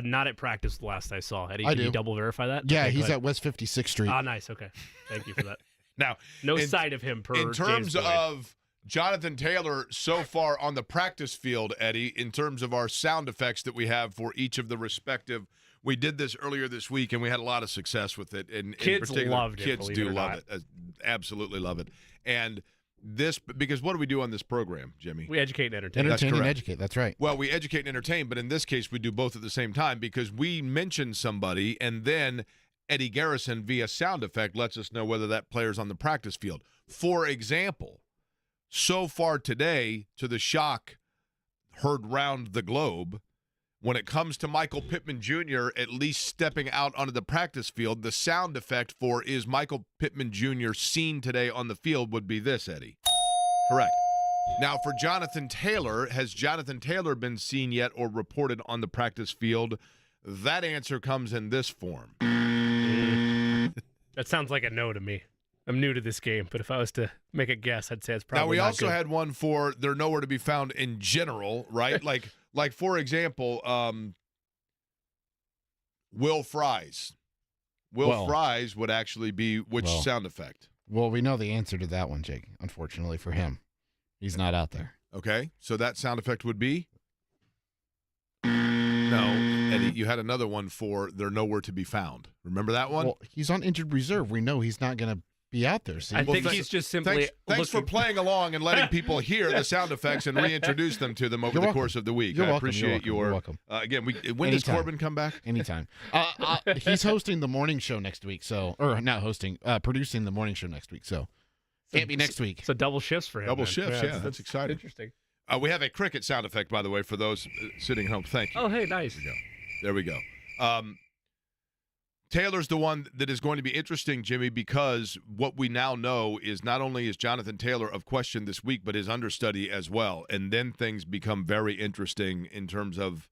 S2: Not at practice last I saw. Eddie,
S3: I
S2: can
S3: do.
S2: you double verify that?
S3: Yeah,
S2: Okay,
S3: he's
S2: go ahead.
S3: at West 56th Street.
S2: Ah, nice. Okay. Thank you for that.
S1: Now,
S2: No
S1: in-
S2: sight of him per
S1: in terms
S2: James Boyd.
S1: of Jonathan Taylor so far on the practice field, Eddie, in terms of our sound effects that we have for each of the respective, we did this earlier this week and we had a lot of success with it. And
S2: Kids
S1: in particular,
S2: loved it,
S1: kids
S2: believe
S1: do
S2: it or
S1: love
S2: not.
S1: it, absolutely love it. And this, because what do we do on this program, Jimmy?
S2: We educate and entertain.
S1: That's
S3: Entertain and
S1: correct.
S3: educate. That's right.
S1: Well, we educate and entertain, but in this case, we do both at the same time because we mention somebody and then Eddie Garrison via sound effect lets us know whether that player's on the practice field. For example, so far today, to the shock heard round the globe, when it comes to Michael Pittman Jr. at least stepping out onto the practice field, the sound effect for is Michael Pittman Jr. seen today on the field would be this, Eddie. Correct. Now, for Jonathan Taylor, has Jonathan Taylor been seen yet or reported on the practice field? That answer comes in this form.
S2: That sounds like a no to me. I'm new to this game, but if I was to make a guess, I'd say it's probably
S1: Now, we
S2: not
S1: also
S2: good.
S1: had one for they're nowhere to be found in general, right? like for example, Will Fries. Will Fries would actually be which sound effect?
S3: Well, we know the answer to that one, Jake, unfortunately for him. He's not out there.
S1: Okay, so that sound effect would be? No, Eddie, you had another one for they're nowhere to be found. Remember that one?
S3: Well, he's on injured reserve. We know he's not going to be out there. See?
S2: I
S1: Well,
S2: think
S1: thanks-
S2: he's just simply
S1: Thanks for
S2: looking-
S1: playing along and letting people hear the sound effects and reintroduce them to them over
S3: You're
S1: the
S3: welcome.
S1: course of the week.
S3: You're
S1: I
S3: welcome.
S1: appreciate
S3: You're welcome.
S1: Again, when does
S3: Anytime.
S1: Corbin come back?
S3: Anytime. He's hosting the morning show next week, or not hosting, producing the morning show next week. So can't be next week.
S2: So double shifts for him.
S1: Double
S2: then.
S1: shifts, yeah, that's exciting.
S2: Interesting.
S1: We have a cricket sound effect, by the way, for those sitting home. Thank you.
S2: Oh, hey, nice.
S1: There we go. Taylor's the one that is going to be interesting, Jimmy, because what we now know is not only is Jonathan Taylor of question this week, but his understudy as well. And then things become very interesting in terms of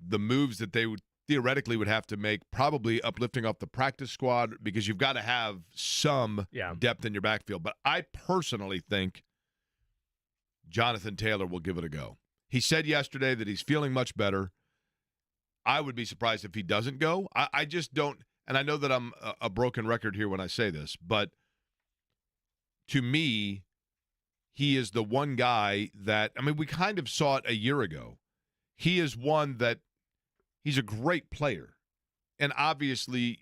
S1: the moves that they would theoretically would have to make, probably uplifting off the practice squad, because you've got to have some depth in your backfield. But I personally think Jonathan Taylor will give it a go. He said yesterday that he's feeling much better. I would be surprised if he doesn't go. I just don't, and I know that I'm a broken record here when I say this, but to me, he is the one guy that, I mean, we kind of saw it a year ago. He is one that he's a great player. And obviously,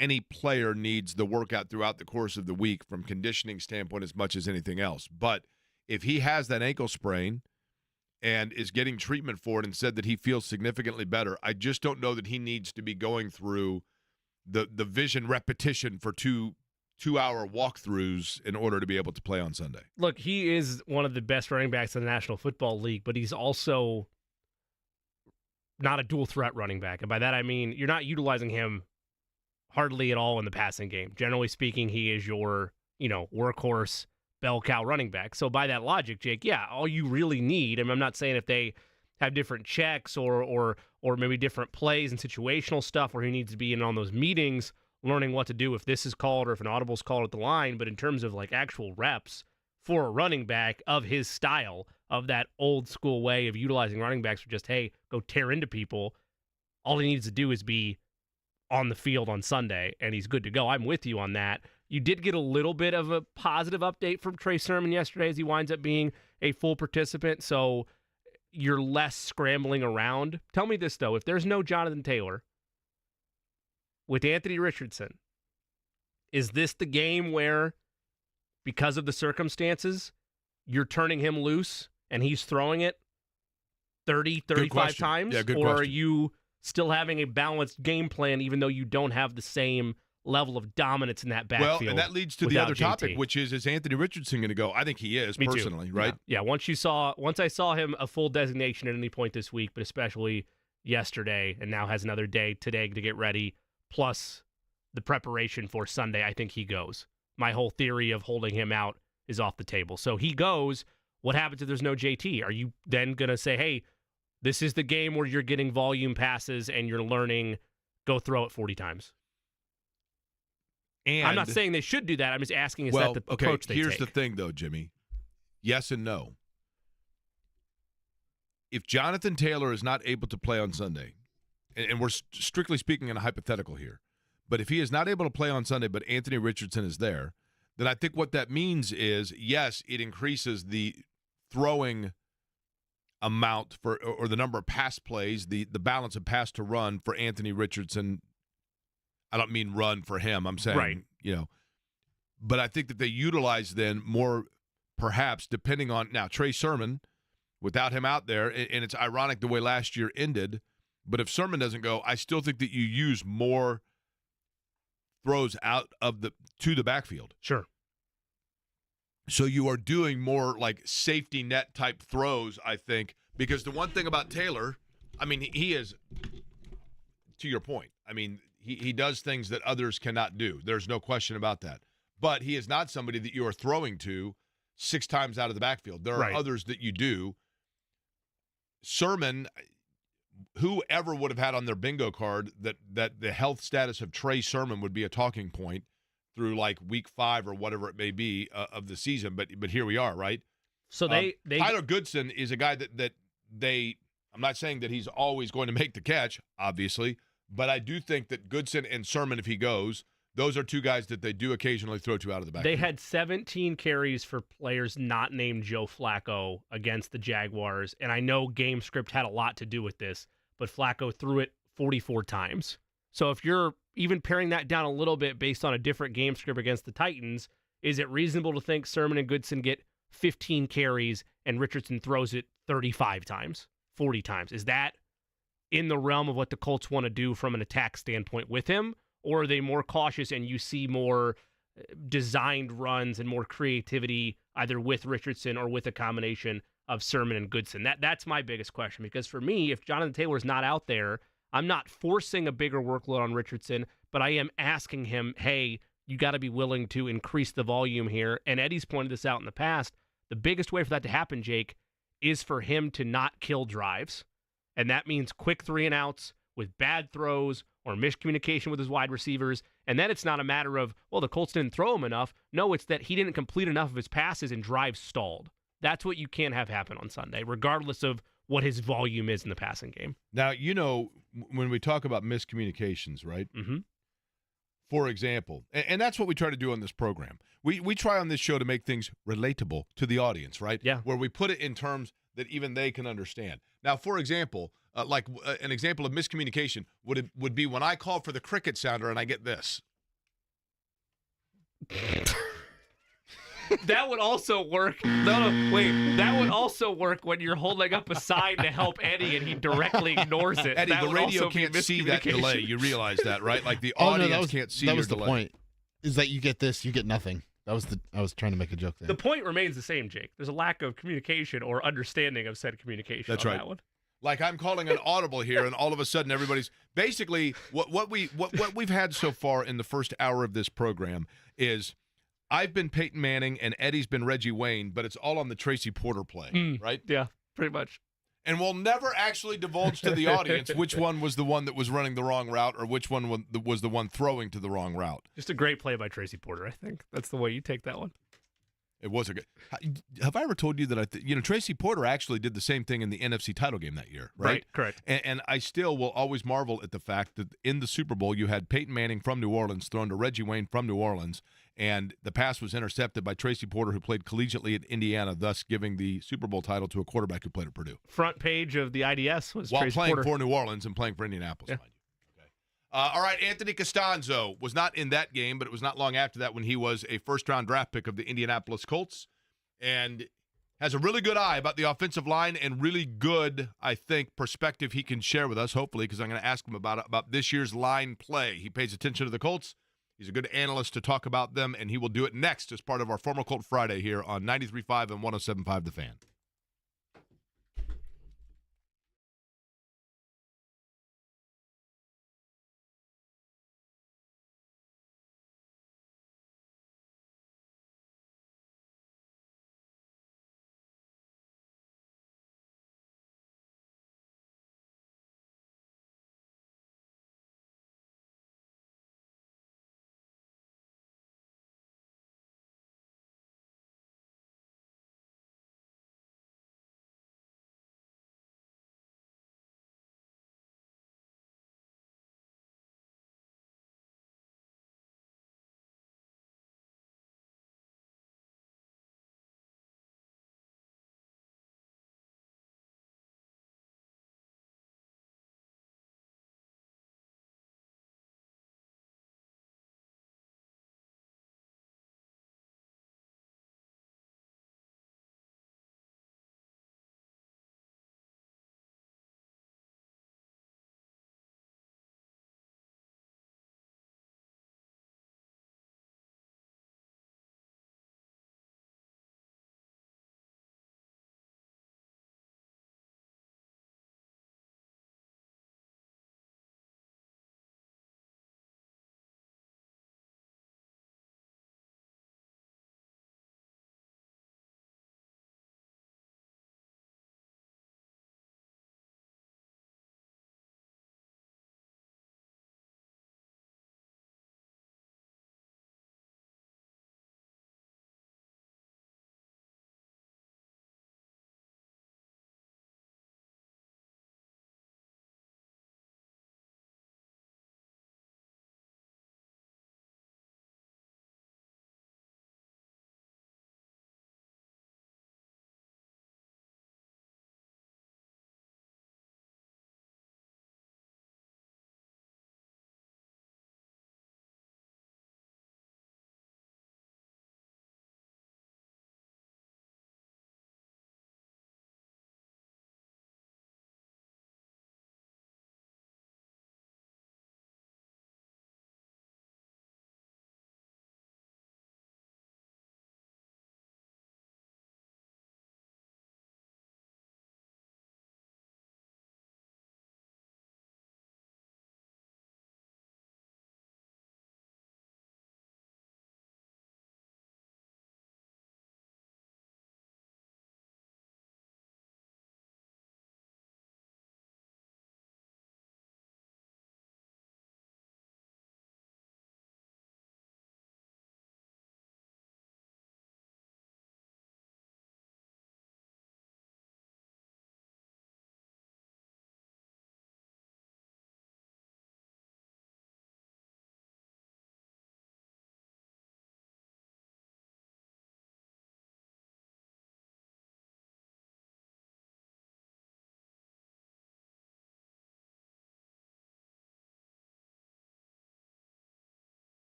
S1: any player needs the workout throughout the course of the week from conditioning standpoint as much as anything else. But if he has that ankle sprain and is getting treatment for it and said that he feels significantly better, I just don't know that he needs to be going through the vision repetition for two-hour walkthroughs in order to be able to play on Sunday.
S2: Look, he is one of the best running backs in the National Football League, but he's also not a dual threat running back. And by that I mean you're not utilizing him hardly at all in the passing game. Generally speaking, he is your, workhorse bell cow running back. So by that logic, Jake, yeah, all you really need, and I'm not saying if they have different checks or maybe different plays and situational stuff where he needs to be in on those meetings, learning what to do if this is called or if an audible's called at the line, but in terms of like actual reps for a running back of his style, of that old school way of utilizing running backs for just, hey, go tear into people, all he needs to do is be on the field on Sunday, and he's good to go. I'm with you on that. You did get a little bit of a positive update from Trey Sermon yesterday as he winds up being a full participant, so you're less scrambling around. Tell me this, though. If there's no Jonathan Taylor with Anthony Richardson, is this the game where, because of the circumstances, you're turning him loose and he's throwing it 30, 35 times?
S1: Yeah, good
S2: or
S1: question.
S2: are you still having a balanced game plan even though you don't have the same level of dominance in that backfield?
S1: Well, and that leads to the
S2: without
S1: other
S2: JT?
S1: topic, which is Anthony Richardson going to go? I think he is,
S2: Me too.
S1: personally, right?
S2: Yeah. Once I saw him a full designation at any point this week, but especially yesterday, and now has another day today to get ready, plus the preparation for Sunday, I think he goes. My whole theory of holding him out is off the table. So he goes. What happens if there's no JT? Are you then going to say, hey, this is the game where you're getting volume passes and you're learning, go throw it 40 times?
S1: And
S2: I'm not saying they should do that. I'm just asking, is that the approach they
S1: here's
S2: take?
S1: the thing, though, Jimmy. Yes and no. if Jonathan Taylor is not able to play on Sunday, and we're strictly speaking in a hypothetical here, but if he is not able to play on Sunday, but Anthony Richardson is there, then I think what that means is, yes, it increases the throwing amount or the number of pass plays, the balance of pass to run for Anthony Richardson. I don't mean run for him. I'm saying,
S2: Right.
S1: But I think that they utilize then more, perhaps, depending on now Trey Sermon, without him out there, and it's ironic the way last year ended. But if Sermon doesn't go, I still think that you use more throws out of to the backfield.
S2: Sure.
S1: So you are doing more like safety net type throws, I think, because the one thing about Taylor, I mean, he is, to your point, I mean, he does things that others cannot do. There's no question about that. But he is not somebody that you are throwing to 6 times out of the backfield. There are others that you do. Sermon, whoever would have had on their bingo card that the health status of Trey Sermon would be a talking point through like week 5 or whatever it may be of the season, but here we are, right?
S2: So
S1: Tyler Goodson is a guy that they. I'm not saying that he's always going to make the catch, obviously, but I do think that Goodson and Sermon, if he goes, those are 2 guys that they do occasionally throw to out of the back.
S2: They had 17 carries for players not named Joe Flacco against the Jaguars, and I know game script had a lot to do with this, but Flacco threw it 44 times. So if you're even paring that down a little bit based on a different game script against the Titans, is it reasonable to think Sermon and Goodson get 15 carries and Richardson throws it 35 times, 40 times? Is that in the realm of what the Colts want to do from an attack standpoint with him? Or are they more cautious and you see more designed runs and more creativity either with Richardson or with a combination of Sermon and Goodson? That's my biggest question, because for me, if Jonathan Taylor's not out there, I'm not forcing a bigger workload on Richardson, but I am asking him, hey, you got to be willing to increase the volume here. And Eddie's pointed this out in the past. The biggest way for that to happen, Jake, is for him to not kill drives. And that means quick 3-and-outs with bad throws or miscommunication with his wide receivers. And then it's not a matter of, well, the Colts didn't throw him enough. No, it's that he didn't complete enough of his passes and drives stalled. That's what you can't have happen on Sunday, regardless of what his volume is in the passing game.
S1: Now, when we talk about miscommunications, right?
S2: Mm-hmm.
S1: For example, and that's what we try to do on this program. We try on this show to make things relatable to the audience, right?
S2: Yeah.
S1: Where we put it in terms that even they can understand. Now, for example, an example of miscommunication would be when I call for the cricket sounder and I get this.
S2: That would also work. No, wait. That would also work when you're holding up a sign to help Eddie and he directly ignores it.
S1: Eddie,
S2: that
S1: the
S2: would
S1: radio
S2: also be
S1: can't see that delay. You realize that, right? Like the audience can't see your delay.
S3: That was the point. Is that you get this, you get nothing. I was trying to make a joke there.
S2: The point remains the same, Jake. There's a lack of communication or understanding of said communication.
S1: That's
S2: on
S1: right.
S2: That one.
S1: Like I'm calling an audible here, and all of a sudden everybody's basically what we've had so far in the first hour of this program is I've been Peyton Manning and Eddie's been Reggie Wayne, but it's all on the Tracy Porter play, right?
S2: Yeah, pretty much.
S1: And we'll never actually divulge to the audience which one was the one that was running the wrong route or which one was the one throwing to the wrong route.
S2: Just a great play by Tracy Porter, I think. That's the way you take that one.
S1: It was a good. Have I ever told you that Tracy Porter actually did the same thing in the NFC title game that year, right?
S2: Correct.
S1: And I still will always marvel at the fact that in the Super Bowl you had Peyton Manning from New Orleans thrown to Reggie Wayne from New Orleans, and the pass was intercepted by Tracy Porter, who played collegiately at Indiana, thus giving the Super Bowl title to a quarterback who played at Purdue.
S2: Front page of the IDS was
S1: while
S2: Tracy
S1: playing
S2: Porter.
S1: for New Orleans and playing for Indianapolis, mind you. All right, Anthony Castonzo was not in that game, but it was not long after that when he was a first-round draft pick of the Indianapolis Colts, and has a really good eye about the offensive line and really good, I think, perspective he can share with us, hopefully, because I'm going to ask him about this year's line play. He pays attention to the Colts. He's a good analyst to talk about them, and he will do it next as part of our Former Colt Friday here on 93.5 and 107.5 The Fan.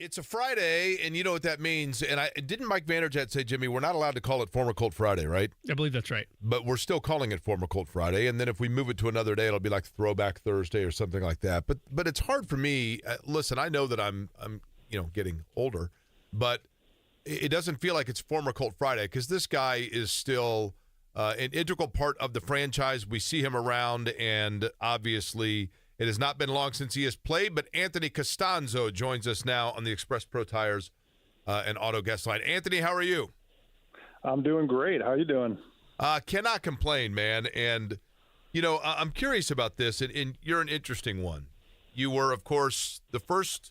S1: It's a Friday, and you know what that means. And didn't Mike Vanderjagt say, Jimmy, we're not allowed to call it Former Colt Friday, right?
S2: I believe that's right.
S1: But we're still calling it Former Colt Friday. And then if we move it to another day, it'll be like Throwback Thursday or something like that. But it's hard for me. Listen, I know that I'm getting older, but it doesn't feel like it's Former Colt Friday because this guy is still an integral part of the franchise. We see him around, and obviously it has not been long since he has played, but Anthony Castonzo joins us now on the Express Pro Tires and Auto Guest Line. Anthony, how are you?
S4: I'm doing great. How are you doing?
S1: Cannot complain, man. And, I'm curious about this, and you're an interesting one. You were, of course, the first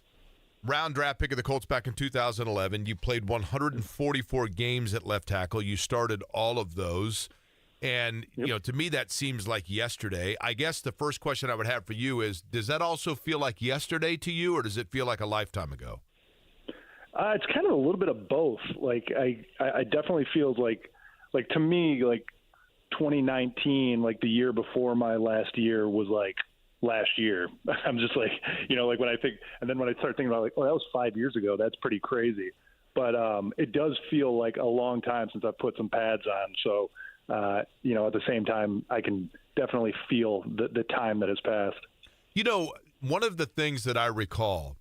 S1: round draft pick of the Colts back in 2011. You played 144 games at left tackle. You started all of those. And, to me, that seems like yesterday. I guess the first question I would have for you is, does that also feel like yesterday to you, or does it feel like a lifetime ago?
S4: It's kind of a little bit of both. Like, I definitely feel like to me, like 2019, like the year before my last year was like last year. I'm just like, like when I think, and then when I start thinking about like, oh, that was 5 years ago, that's pretty crazy. But it does feel like a long time since I've put some pads on. So, at the same time, I can definitely feel the time that has passed.
S1: One of the things that I recall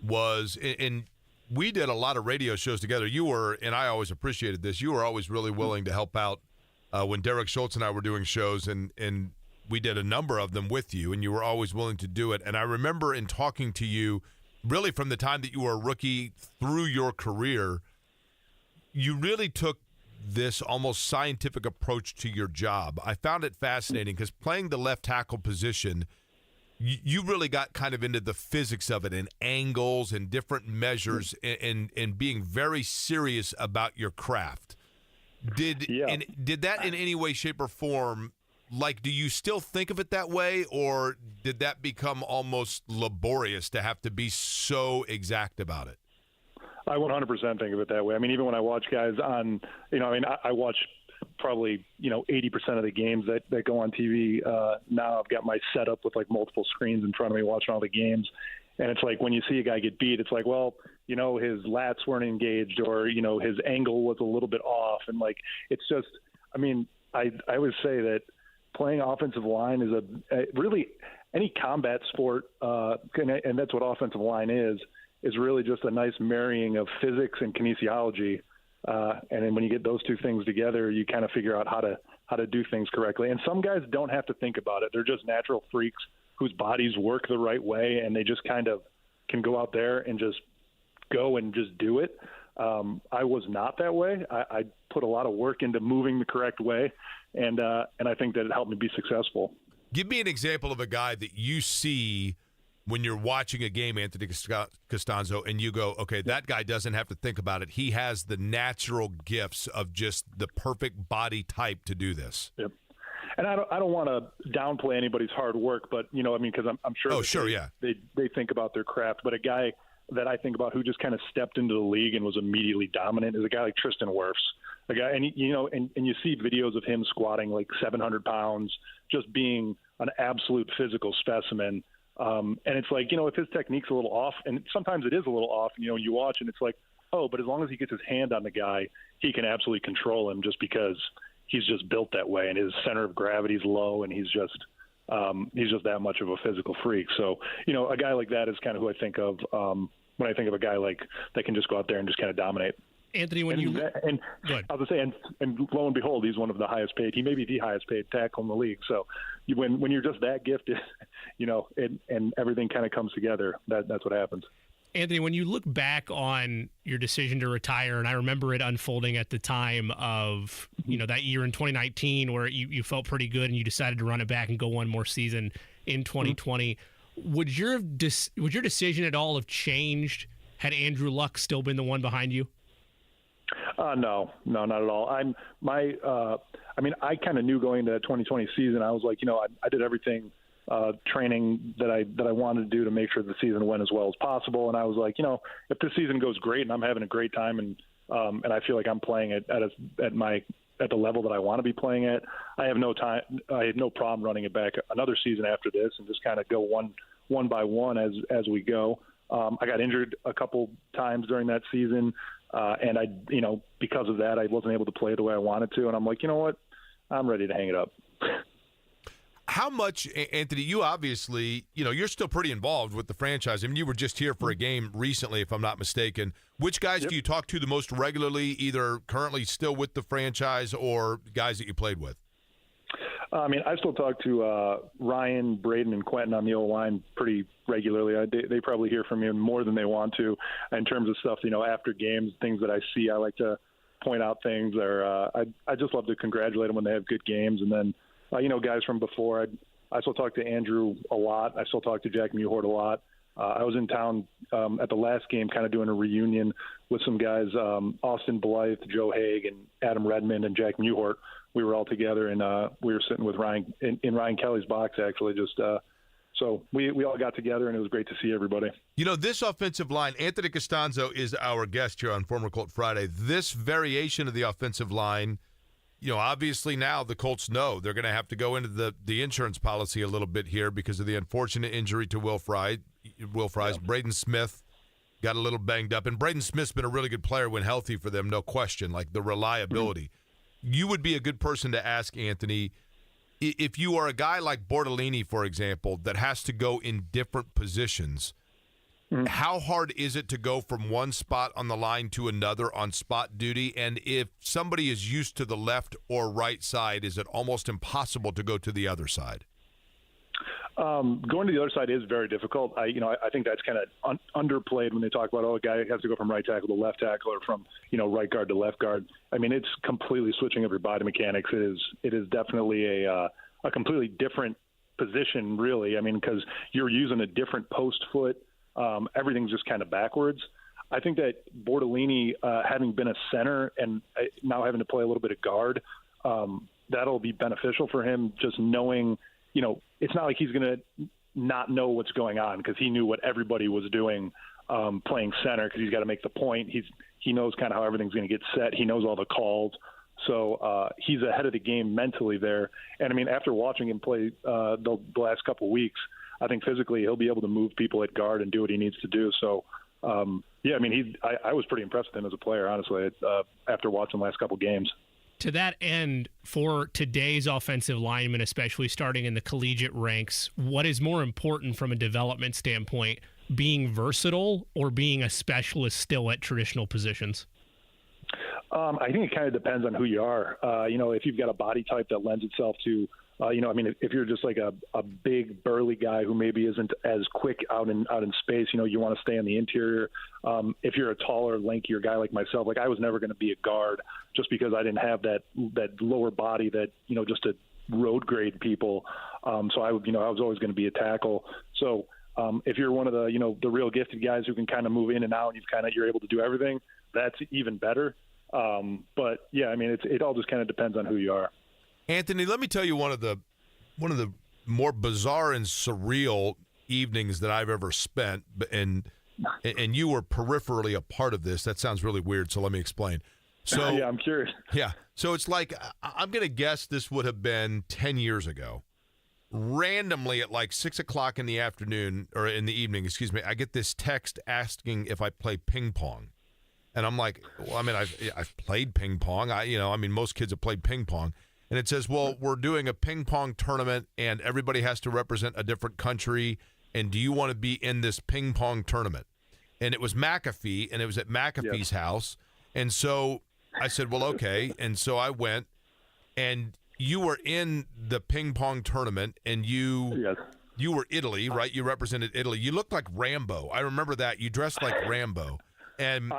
S1: was, and we did a lot of radio shows together. You were, and I always appreciated this, you were always really willing to help out when Derek Schultz and I were doing shows, and we did a number of them with you, and you were always willing to do it. And I remember in talking to you, really from the time that you were a rookie through your career, you really took this almost scientific approach to your job. I found it fascinating because playing the left tackle position, you really got kind of into the physics of it and angles and different measures and being very serious about your craft. Did that in any way, shape, or form, like, do you still think of it that way, or did that become almost laborious to have to be so exact about it?
S4: I 100% think of it that way. I mean, even when I watch guys on, I watch probably, 80% of the games that go on TV. Now I've got my setup with like multiple screens in front of me watching all the games. And it's like when you see a guy get beat, it's like, well, his lats weren't engaged or, his angle was a little bit off. And like, it's just, I always say that playing offensive line is really any combat sport, and that's what offensive line is really just a nice marrying of physics and kinesiology. And then when you get those two things together, you kind of figure out how to do things correctly. And some guys don't have to think about it. They're just natural freaks whose bodies work the right way, and they just kind of can go out there and just go and just do it. I was not that way. I put a lot of work into moving the correct way, and I think that it helped me be successful.
S1: Give me an example of a guy that you see when you're watching a game, Anthony Castonzo, and you go, okay, that guy doesn't have to think about it. He has the natural gifts of just the perfect body type to do this.
S4: Yep. And I don't want to downplay anybody's hard work, but, because I'm sure, they think about their craft. But a guy that I think about who just kind of stepped into the league and was immediately dominant is a guy like Tristan Wirfs. A guy, and you see videos of him squatting like 700 pounds, just being an absolute physical specimen. And it's like, if his technique's a little off, and sometimes it is a little off, you watch and it's like, oh, but as long as he gets his hand on the guy, he can absolutely control him just because he's just built that way and his center of gravity is low and he's just that much of a physical freak. So, a guy like that is kind of who I think of when I think of a guy like that can just go out there and just kind of dominate.
S2: Anthony, I was
S4: going to say, and lo and behold, he's one of the highest paid. He may be the highest paid tackle in the league. So when you're just that gifted, and everything kind of comes together, that's what happens.
S2: Anthony, when you look back on your decision to retire, and I remember it unfolding at the time of, that year in 2019 where you felt pretty good and you decided to run it back and go one more season in 2020, would your decision at all have changed had Andrew Luck still been the one behind you?
S4: No, not at all. I kind of knew going into the 2020 season, I was like, I did everything training that I wanted to do to make sure the season went as well as possible. And I was like, if this season goes great and I'm having a great time and I feel like I'm playing at the level that I want to be playing at, I have no problem running it back another season after this and just kind of go one by one as we go. I got injured a couple times during that season, and because of that, I wasn't able to play the way I wanted to. And I'm like, you know what? I'm ready to hang it up.
S1: How much, Anthony, you obviously, you're still pretty involved with the franchise. I mean, you were just here for a game recently, if I'm not mistaken. Which guys do you talk to the most regularly, either currently still with the franchise or guys that you played with?
S4: I mean, I still talk to Ryan, Braden, and Quentin on the O-line pretty regularly. They probably hear from me more than they want to in terms of stuff, after games, things that I see. I like to point out things. Or I just love to congratulate them when they have good games. And then, guys from before, I still talk to Andrew a lot. I still talk to Jack Mewhort a lot. I was in town at the last game kind of doing a reunion with some guys, Austin Blythe, Joe Haig, and Adam Redmond, and Jack Mewhort. We were all together, and we were sitting with Ryan in Ryan Kelly's box, actually. So we all got together, and it was great to see everybody.
S1: This offensive line, Anthony Castonzo is our guest here on Former Colt Friday. This variation of the offensive line, obviously now the Colts know they're going to have to go into the insurance policy a little bit here because of the unfortunate injury to Will Fries. Braden Smith got a little banged up, and Braden Smith's been a really good player when healthy for them, no question, like the reliability. Mm-hmm. You would be a good person to ask, Anthony, if you are a guy like Bortolini, for example, that has to go in different positions, how hard is it to go from one spot on the line to another on spot duty? And if somebody is used to the left or right side, is it almost impossible to go to the other side?
S4: Going to the other side is very difficult. I think that's kind of underplayed when they talk about, a guy has to go from right tackle to left tackle or from, right guard to left guard. I mean, it's completely switching of your body mechanics. It is definitely a completely different position, really. I mean, because you're using a different post foot. Everything's just kind of backwards. I think that Bortolini, having been a center and now having to play a little bit of guard, that'll be beneficial for him, just knowing – it's not like he's going to not know what's going on because he knew what everybody was doing playing center because he's got to make the point. He knows kind of how everything's going to get set. He knows all the calls. So he's ahead of the game mentally there. And, I mean, after watching him play the last couple of weeks, I think physically he'll be able to move people at guard and do what he needs to do. So, I was pretty impressed with him as a player, honestly, after watching the last couple of games.
S5: To that end, for today's offensive linemen, especially starting in the collegiate ranks, what is more important from a development standpoint, being versatile or being a specialist still at traditional positions?
S4: I think it kind of depends on who you are. If you've got a body type that lends itself to, if you're just like a big burly guy who maybe isn't as quick out in space, you want to stay in the interior. If you're a taller, lankier guy like myself, like I was never going to be a guard just because I didn't have that lower body that, just to road grade people. So I was always going to be a tackle. So if you're one of the real gifted guys who can kind of move in and out and you're able to do everything, that's even better. But yeah, I mean, it all just kind of depends on who you are.
S1: Anthony, let me tell you one of the more bizarre and surreal evenings that I've ever spent, and you were peripherally a part of this. That sounds really weird, so let me explain. So
S4: yeah, I'm curious.
S1: Yeah, so it's like I'm going to guess this would have been 10 years ago. Randomly at like 6 o'clock in the afternoon or in the evening, I get this text asking if I play ping pong, and I'm like, well, I mean, I've played ping pong. Most kids have played ping pong. And it says, well, we're doing a ping pong tournament, and everybody has to represent a different country, and do you want to be in this ping pong tournament? And it was McAfee, and it was at McAfee's house. And so I said, well, okay. And so I went, and you were in the ping pong tournament, and you were Italy, right? You represented Italy. You looked like Rambo. I remember that. You dressed like Rambo. And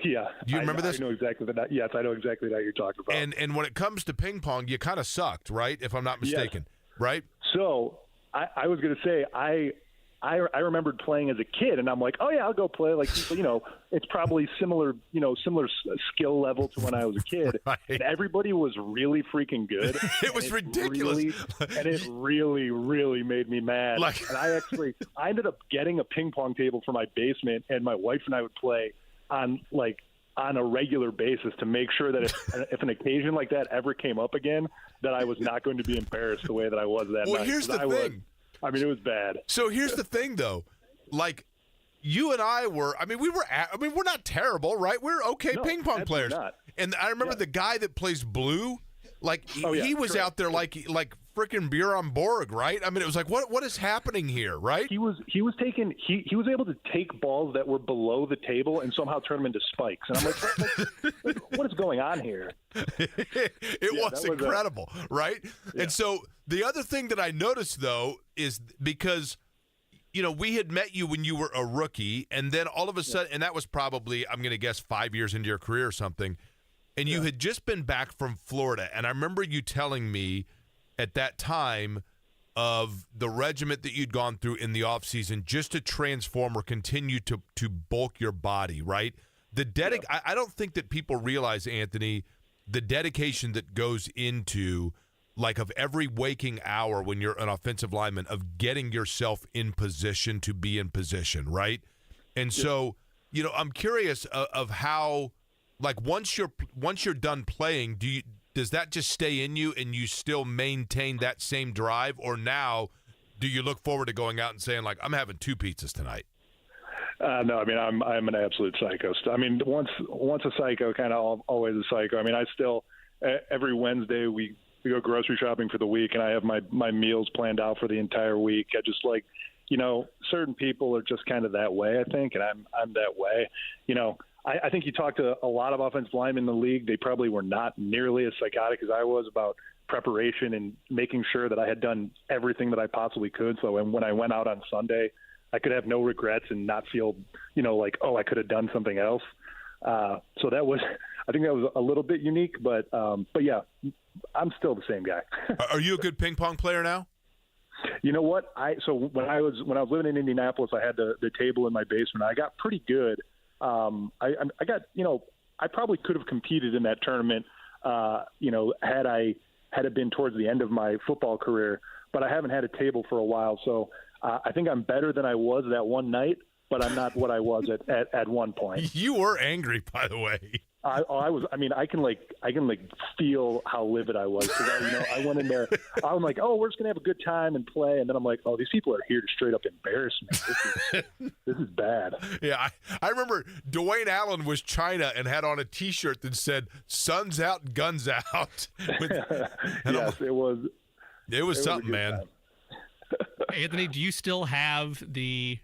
S4: yeah.
S1: Do you remember this?
S4: I know exactly that. Yes, I know exactly what you're talking about.
S1: And when it comes to ping pong, you kind of sucked, right? If I'm not mistaken, right?
S4: So I was going to say I remembered playing as a kid, and I'm like, oh yeah, I'll go play. Like, it's probably similar skill level to when I was a kid.
S1: Right.
S4: And everybody was really freaking good.
S1: It was ridiculous,
S4: and it really, really made me mad. And I ended up getting a ping pong table for my basement, and my wife and I would play on a regular basis to make sure that if an occasion like that ever came up again, that I was not going to be embarrassed the way that I was that night.
S1: Well, here's the thing.
S4: It was bad.
S1: So here's the thing, though. Like, you and I were. I mean, we're not terrible, right? We're okay
S4: No,
S1: ping pong
S4: absolutely
S1: players.
S4: not.
S1: And I remember the guy that plays blue, like he was
S4: correct.
S1: out there like freaking Bjorn Borg, right? I mean, it was like, what is happening here, right?
S4: He was able to take balls that were below the table and somehow turn them into spikes. And I'm like, what is going on here?
S1: It was incredible, right?
S4: Yeah.
S1: And so the other thing that I noticed, though, is because, we had met you when you were a rookie, and then all of a sudden, and that was probably, I'm going to guess, 5 years into your career or something, and you had just been back from Florida. And I remember you telling me at that time of the regiment that you'd gone through in the offseason just to transform or continue to bulk your body, right? I don't think that people realize, Anthony, the dedication that goes into, like, of every waking hour when you're an offensive lineman, of getting yourself in position to be in position, right? And so, I'm curious of how, like, once you're done playing, does that just stay in you and you still maintain that same drive, or now do you look forward to going out and saying, like, I'm having 2 pizzas tonight?
S4: No, I mean, I'm an absolute psycho. I mean, once a psycho, kind of always a psycho. I mean, I still every Wednesday we go grocery shopping for the week, and I have my meals planned out for the entire week. I just like, certain people are just kind of that way, I think, and I'm that way. I think you talk to a lot of offensive linemen in the league, they probably were not nearly as psychotic as I was about preparation and making sure that I had done everything that I possibly could. So when I went out on Sunday, I could have no regrets and not feel, like, oh, I could have done something else. So I think that was a little bit unique, but yeah, I'm still the same guy.
S1: Are you a good ping pong player now?
S4: You know what? So when I was living in Indianapolis, I had the table in my basement. I got pretty good. I got, I probably could have competed in that tournament, had it been towards the end of my football career, but I haven't had a table for a while. So I think I'm better than I was that one night, but I'm not what I was at one point.
S1: You were angry, by the way.
S4: I was. I mean, I can feel how livid I was. I went in there. I'm like, oh, we're just gonna have a good time and play, and then I'm like, oh, these people are here to straight up embarrass me. This is bad.
S1: Yeah, I remember Dwayne Allen was China and had on a T-shirt that said "Suns out, guns out."
S4: Yes, it was.
S1: It was something, man.
S5: Anthony, do you still have the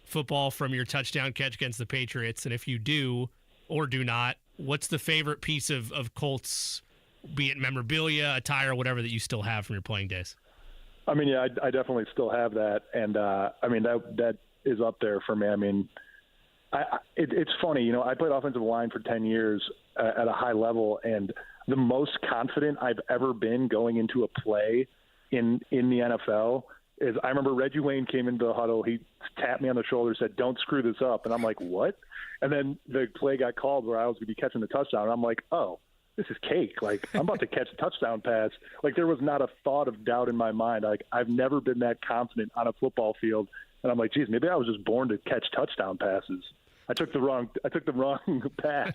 S5: football from your touchdown catch against the Patriots? And if you do or do not, what's the favorite piece of Colts, be it memorabilia, attire, whatever, that you still have from your playing days?
S4: I mean, yeah, I definitely still have that. And, I mean, that is up there for me. I mean, it's funny, I played offensive line for 10 years at a high level, and the most confident I've ever been going into a play in the NFL is I remember Reggie Wayne came into the huddle. He tapped me on the shoulder, said, "Don't screw this up." And I'm like, "What?" And then the play got called where I was going to be catching the touchdown. And I'm like, "Oh, this is cake. Like, I'm about to catch a touchdown pass." Like, there was not a thought of doubt in my mind. Like, I've never been that confident on a football field. And I'm like, geez, maybe I was just born to catch touchdown passes. I took the wrong pass.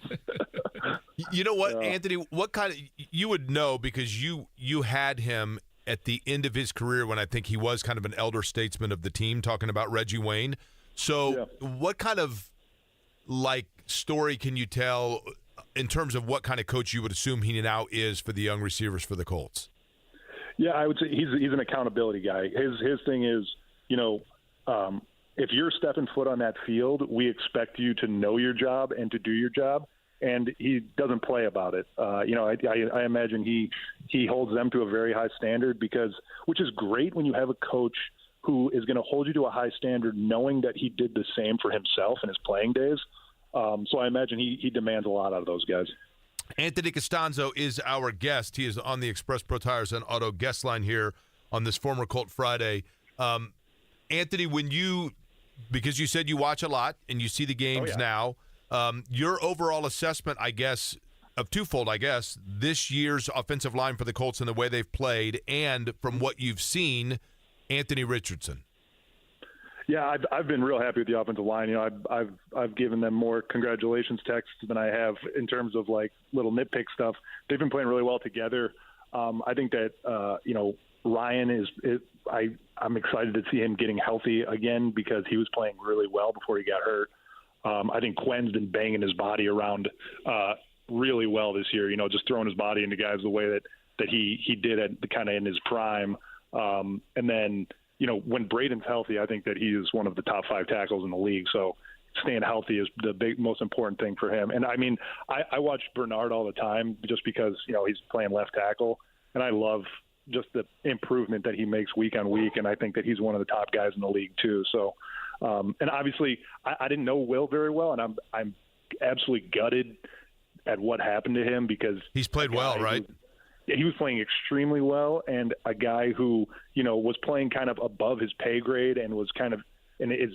S1: You know what, Anthony? What kind of you would know, because you had him at the end of his career when I think he was kind of an elder statesman of the team, talking about Reggie Wayne. So, what kind of story can you tell in terms of what kind of coach you would assume he now is for the young receivers for the Colts?
S4: Yeah, I would say he's an accountability guy. His thing is, if you're stepping foot on that field, we expect you to know your job and to do your job. And he doesn't play about it. I imagine he holds them to a very high standard, which is great when you have a coach who is going to hold you to a high standard, knowing that he did the same for himself in his playing days. So I imagine he demands a lot out of those guys.
S1: Anthony Castonzo is our guest. He is on the Express Pro Tires and Auto guest line here on this Former Colt Friday. Anthony, because you said you watch a lot and you see the games now, your overall assessment, I guess, of twofold, this year's offensive line for the Colts and the way they've played, and from what you've seen, Anthony Richardson.
S4: Yeah, I've been real happy with the offensive line. I've given them more congratulations texts than I have in terms of little nitpick stuff. They've been playing really well together. I think that Ryan I'm excited to see him getting healthy again because he was playing really well before he got hurt. I think Quinn's been banging his body around really well this year. Just throwing his body into guys the way that he did at kind of in his prime. And then when Braden's healthy, I think that he is one of the top 5 tackles in the league. So staying healthy is the most important thing for him. And I mean, I watch Bernard all the time just because he's playing left tackle, and I love just the improvement that he makes week on week. And I think that he's one of the top guys in the league too. So, and obviously I didn't know Will very well, and I'm absolutely gutted at what happened to him because
S1: he's played well, right?
S4: He was playing extremely well, and a guy who was playing kind of above his pay grade and was kind of and is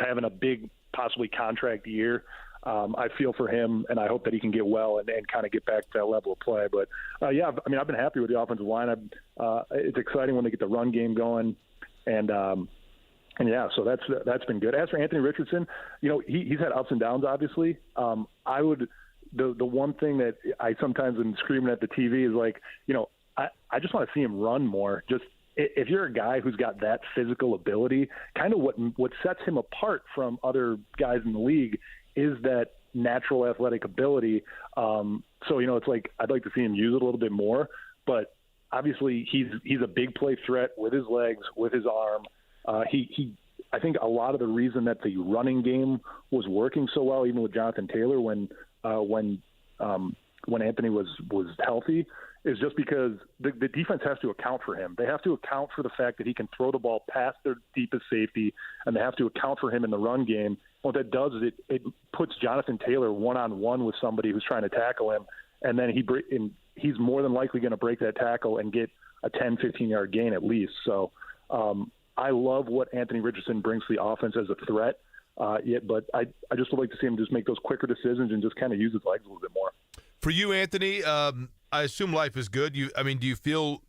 S4: having a big possibly contract year. I feel for him, and I hope that he can get well and kind of get back to that level of play. But yeah, I mean, I've been happy with the offensive line. It's exciting when they get the run game going, and yeah, so that's been good. As for Anthony Richardson, he's had ups and downs. Obviously, the one thing that I sometimes am screaming at the TV is like, I just want to see him run more. Just if you're a guy who's got that physical ability, kind of what sets him apart from other guys in the league is that natural athletic ability. So it's like I'd like to see him use it a little bit more. But obviously, he's a big play threat with his legs, with his arm. I think a lot of the reason that the running game was working so well, even with Jonathan Taylor, when Anthony was healthy, is just because the defense has to account for him. They have to account for the fact that he can throw the ball past their deepest safety, and they have to account for him in the run game. What that does is it puts Jonathan Taylor one-on-one with somebody who's trying to tackle him, and then he's more than likely going to break that tackle and get a 10, 15-yard gain at least. So I love what Anthony Richardson brings to the offense as a threat. But I just would like to see him just make those quicker decisions and just kind of use his legs a little bit more.
S1: For you, Anthony, I assume life is good. Do you feel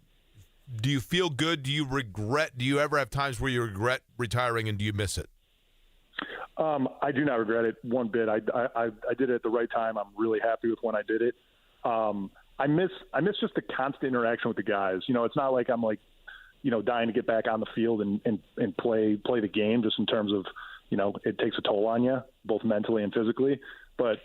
S1: good? Do you regret? Do you ever have times where you regret retiring, and do you miss it?
S4: I do not regret it one bit. I did it at the right time. I'm really happy with when I did it. I miss just the constant interaction with the guys. It's not like I'm dying to get back on the field and play the game, just in terms of it takes a toll on you, both mentally and physically. But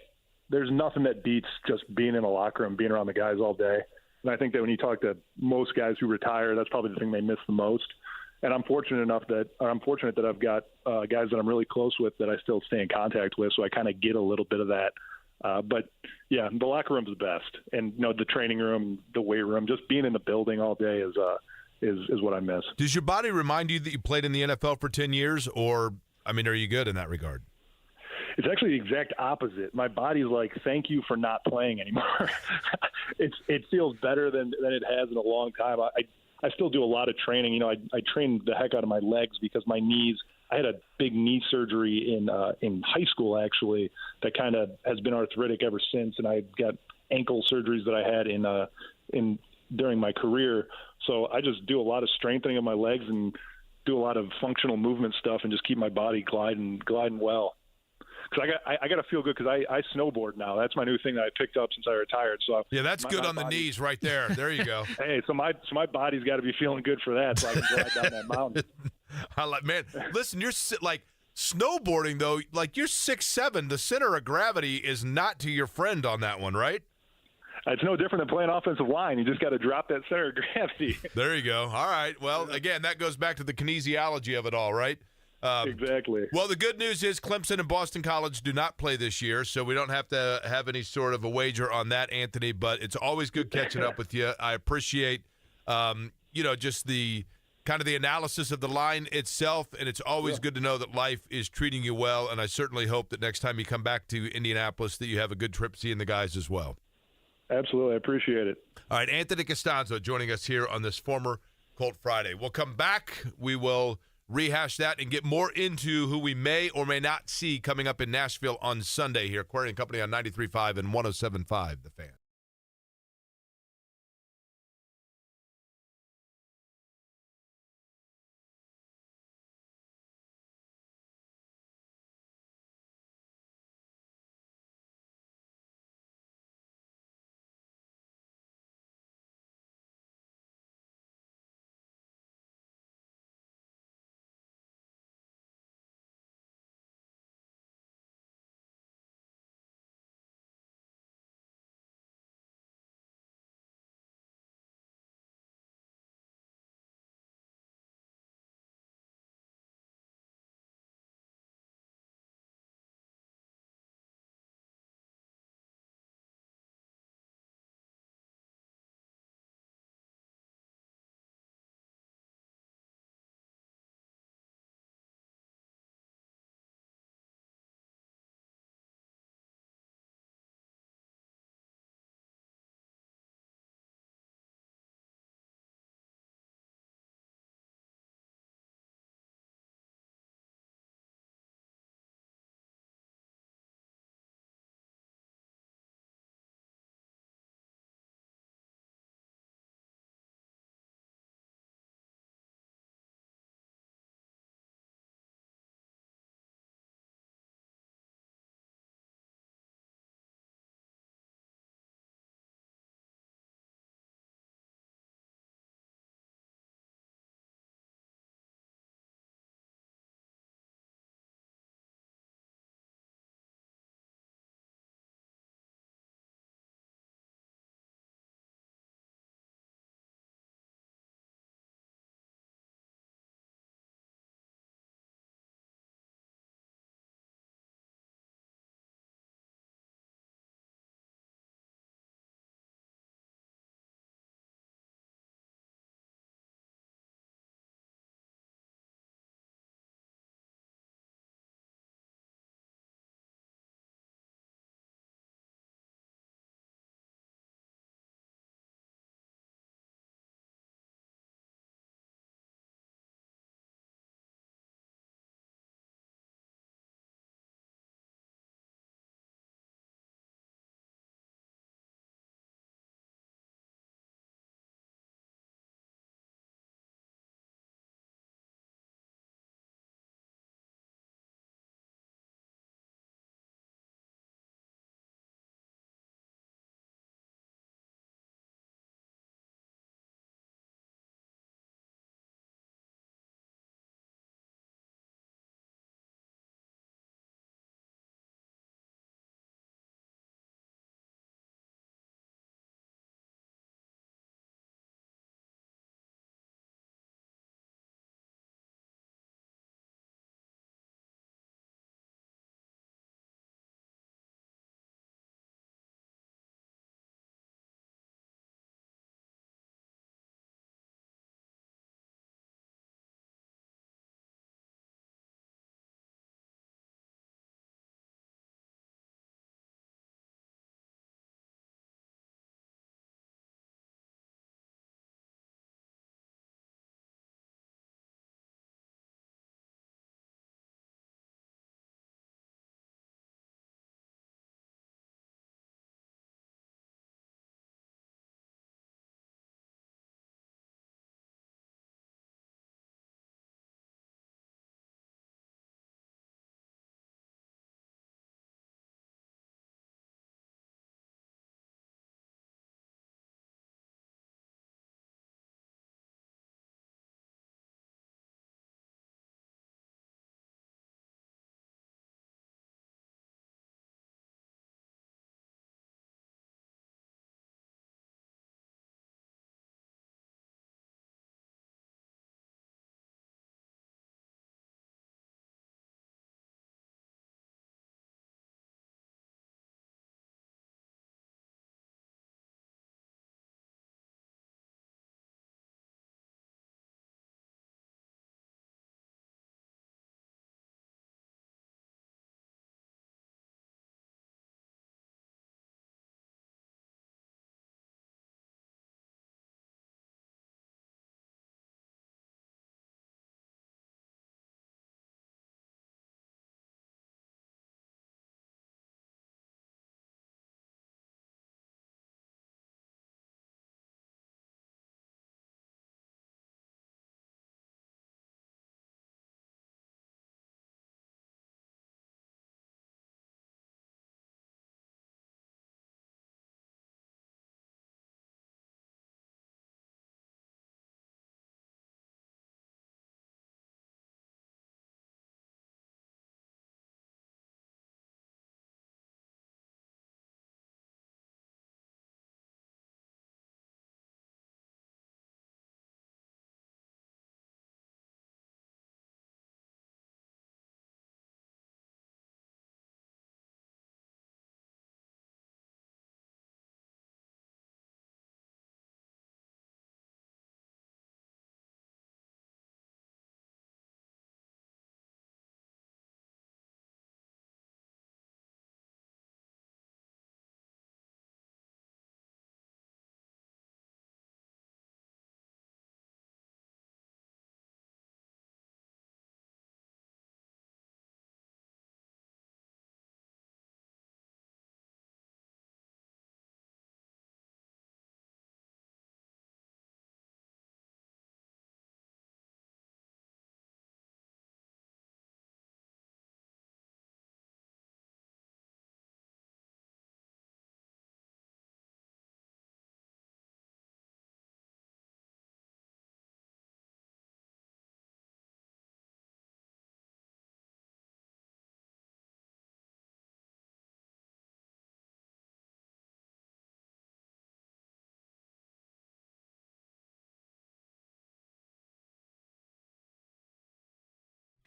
S4: there's nothing that beats just being in a locker room, being around the guys all day. And I think that when you talk to most guys who retire, that's probably the thing they miss the most. And I'm fortunate that I've got guys that I'm really close with that I still stay in contact with, so I kind of get a little bit of that. But yeah, the locker room's the best, and the training room, the weight room, just being in the building all day is what I miss. Does
S1: your body remind you that you played in the NFL for 10 years, or are you good in that regard?
S4: It's actually the exact opposite. My body's like, thank you for not playing anymore. It feels better than it has in a long time. I still do a lot of training. I train the heck out of my legs because my knees. I had a big knee surgery in high school, actually, that kind of has been arthritic ever since, and I got ankle surgeries that I had in during my career. So I just do a lot of strengthening of my legs and do a lot of functional movement stuff and just keep my body gliding well. Because I got to feel good because I snowboard now. That's my new thing that I picked up since I retired. So
S1: yeah, that's good on the knees right there. There you go.
S4: Hey, so my body's got to be feeling good for that, so I can glide down that mountain.
S1: Man, listen, you're like snowboarding though. Like you're 6'7". The center of gravity is not to your friend on that one, right?
S4: It's no different than playing offensive line. You just got to drop that center of gravity.
S1: There you go. All right. Well, again, that goes back to the kinesiology of it all, right?
S4: Exactly.
S1: Well, the good news is Clemson and Boston College do not play this year, so we don't have to have any sort of a wager on that, Anthony, but it's always good catching up with you. I appreciate, just the kind of the analysis of the line itself, and it's always good to know that life is treating you well, and I certainly hope that next time you come back to Indianapolis that you have a good trip seeing the guys as well.
S4: Absolutely. I appreciate it.
S1: All right, Anthony Castonzo joining us here on this former Colt Friday. We'll come back. We will rehash that and get more into who we may or may not see coming up in Nashville on Sunday here. Aquarian Company on 93.5 and 107.5, The Fan.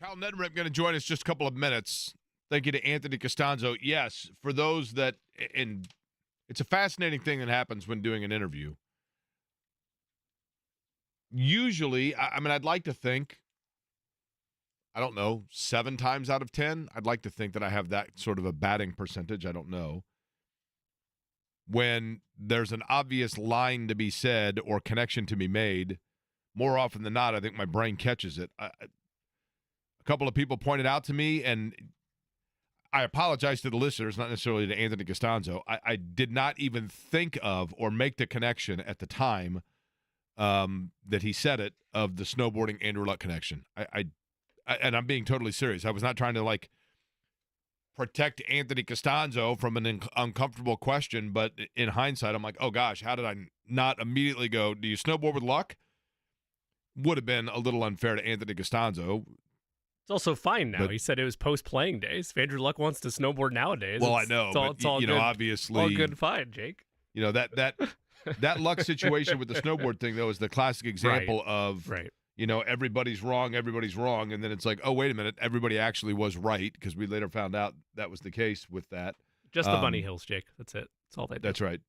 S1: Kyle Neddenriep going to join us just a couple of minutes. Thank you to Anthony Castonzo. Yes, for those that, and it's a fascinating thing that happens when doing an interview. Usually, I mean, I'd like to think, I don't know, 7 times out of 10, I'd like to think that I have that sort of a batting percentage. I don't know. When there's an obvious line to be said or connection to be made, more often than not, I think my brain catches it. A couple of people pointed out to me, and I apologize to the listeners, not necessarily to Anthony Castonzo. I did not even think of or make the connection at the time that he said it, of the snowboarding Andrew Luck connection. And I'm being totally serious. I was not trying to protect Anthony Castonzo from an uncomfortable question, but in hindsight, I'm like, oh gosh, how did I not immediately go, do you snowboard with Luck? Would have been a little unfair to Anthony Castonzo.
S2: It's also fine now.
S1: But,
S2: he said it was post-playing days. If Andrew Luck wants to snowboard nowadays,
S1: well, I know,
S2: it's all good.
S1: Obviously,
S2: all good, fine, Jake.
S1: That Luck situation with the snowboard thing, though, is the classic example of, everybody's wrong, and then it's like, oh, wait a minute, everybody actually was right, because we later found out that was the case with that.
S2: Just the bunny hills, Jake. That's it. That's all they do.
S1: That's right.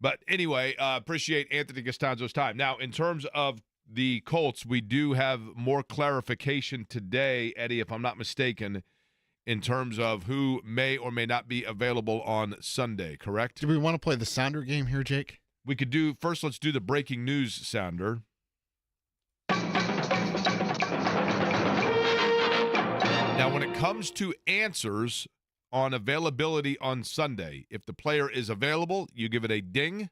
S1: But anyway, appreciate Anthony Castonzo's time. Now, in terms of the Colts, we do have more clarification today, Eddie, if I'm not mistaken, in terms of who may or may not be available on Sunday, correct?
S3: Do we want to play the sounder game here, Jake?
S1: We could do, first let's do the breaking news sounder. Now, when it comes to answers on availability on Sunday, if the player is available, you give it a ding.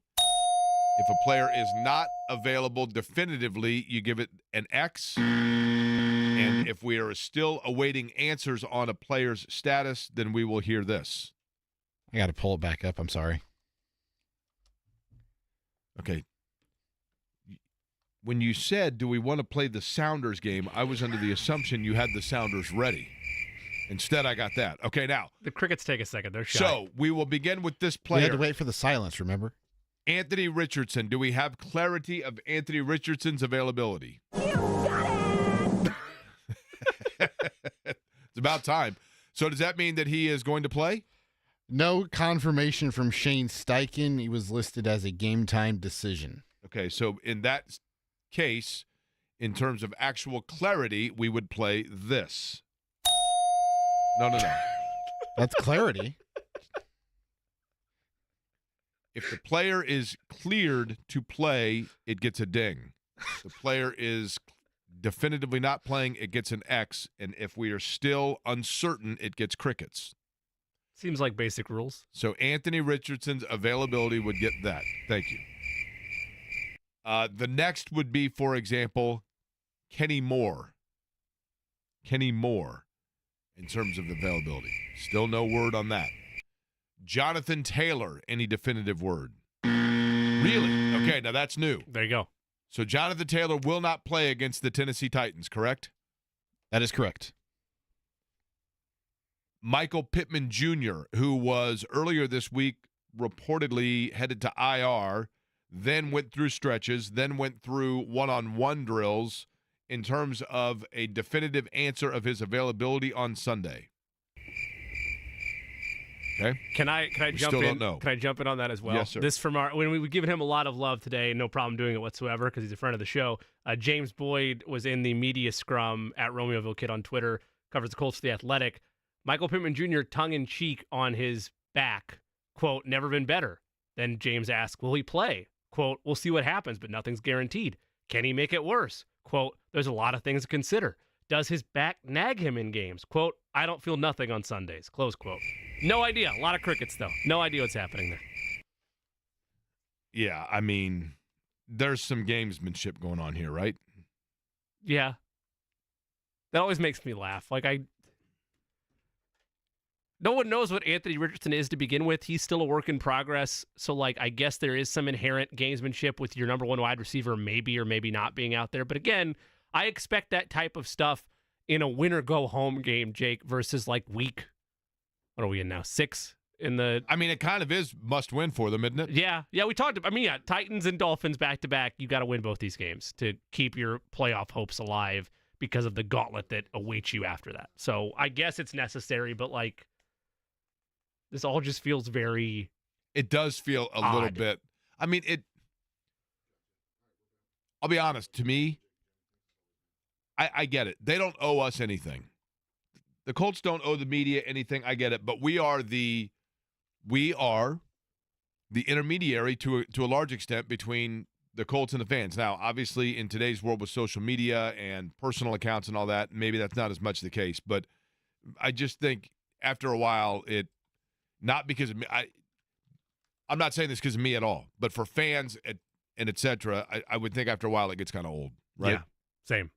S1: If a player is not available definitively, you give it an X. And if we are still awaiting answers on a player's status, then we will hear this.
S3: I got to pull it back up. I'm sorry.
S1: Okay. When you said, do we want to play the Sounders game, I was under the assumption you had the Sounders ready. Instead, I got that. Okay, now.
S2: The Crickets take a second. They're shy.
S1: So we will begin with this player.
S3: We had to wait for the silence, remember?
S1: Anthony Richardson. Do we have clarity of Anthony Richardson's availability?
S6: You got it!
S1: It's about time. So does that mean that he is going to play?
S3: No confirmation from Shane Steichen. He was listed as a game-time decision.
S1: Okay, so in that case, in terms of actual clarity, we would play this. No.
S3: That's clarity.
S1: If the player is cleared to play, it gets a ding. If the player is definitively not playing, it gets an X. And if we are still uncertain, it gets crickets.
S2: Seems like basic rules.
S1: So Anthony Richardson's availability would get that. Thank you. The next would be, for example, Kenny Moore. Kenny Moore, in terms of availability. Still no word on that. Jonathan Taylor, any definitive word? Really? Okay, now that's new.
S2: There you go.
S1: So Jonathan Taylor will not play against the Tennessee Titans, correct?
S3: That is correct.
S1: Michael Pittman Jr., who was earlier this week reportedly headed to IR, then went through stretches, then went through one-on-one drills in terms of a definitive answer of his availability on Sunday. Okay.
S2: Can I jump
S1: still
S2: in?
S1: don't know.
S2: Can I jump in on that as well?
S1: Yes, sir.
S2: This from when we've given him a lot of love today, no problem doing it whatsoever because he's a friend of the show. James Boyd was in the media scrum at Romeoville Kid on Twitter, covers the Colts for The Athletic. Michael Pittman Jr. tongue-in-cheek on his back, quote, never been better. Then James asked, will he play? Quote, we'll see what happens, but nothing's guaranteed. Can he make it worse? Quote, there's a lot of things to consider. Does his back nag him in games? Quote, I don't feel nothing on Sundays. Close quote. No idea. A lot of crickets, though. No idea what's happening there.
S1: Yeah, I mean, there's some gamesmanship going on here, right?
S2: Yeah. That always makes me laugh. No one knows what Anthony Richardson is to begin with. He's still a work in progress. So, I guess there is some inherent gamesmanship with your number one wide receiver maybe or maybe not being out there. But again, I expect that type of stuff in a win-or-go-home game, Jake, versus, week, what are we in now, 6 in the...
S1: I mean, it kind of is must-win for them, isn't it?
S2: Yeah, we talked about... Titans and Dolphins back-to-back, you got to win both these games to keep your playoff hopes alive. because of the gauntlet that awaits you after that. So I guess it's necessary, but like this all just feels very
S1: It does feel a
S2: odd.
S1: little bit. I mean, I'll be honest, to me, I get it. They don't owe us anything. The Colts don't owe the media anything. I get it, but we are the intermediary to a large extent between the Colts and the fans. Now, obviously, in today's world with social media and personal accounts and all that, maybe that's not as much the case. But I just think after a while, not because of me. I'm not saying this because of me at all, but for fans and et cetera, I would think after a while it gets kind of old, right?
S2: Yeah, same.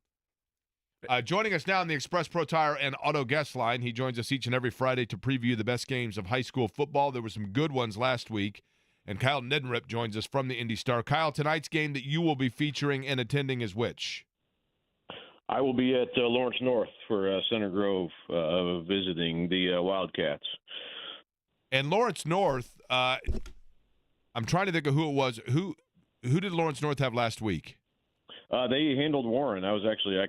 S1: Joining us now on the Express Pro Tire and Auto Guest Line, he joins us each and every Friday to preview the best games of high school football. There were some good ones last week, and Kyle Neddenriep joins us from the Indy Star. Kyle, tonight's game that you will be featuring and attending is which?
S7: I will be at Lawrence North for Center Grove visiting the Wildcats.
S1: And Lawrence North, I'm trying to think of who it was. Who did Lawrence North have last week?
S7: They handled Warren. I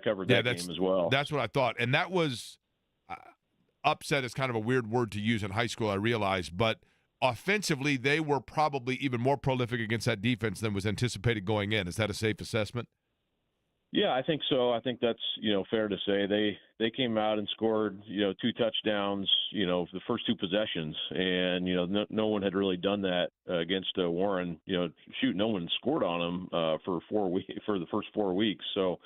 S7: covered that game as well.
S1: That's what I thought. And that was upset is kind of a weird word to use in high school, I realize. But offensively, they were probably even more prolific against that defense than was anticipated going in. Is that a safe assessment?
S7: Yeah, I think so. I think that's, fair to say. They came out and scored, 2 touchdowns, the first 2 possessions. And, no one had really done that against Warren. No one scored on them for the first 4 weeks. So,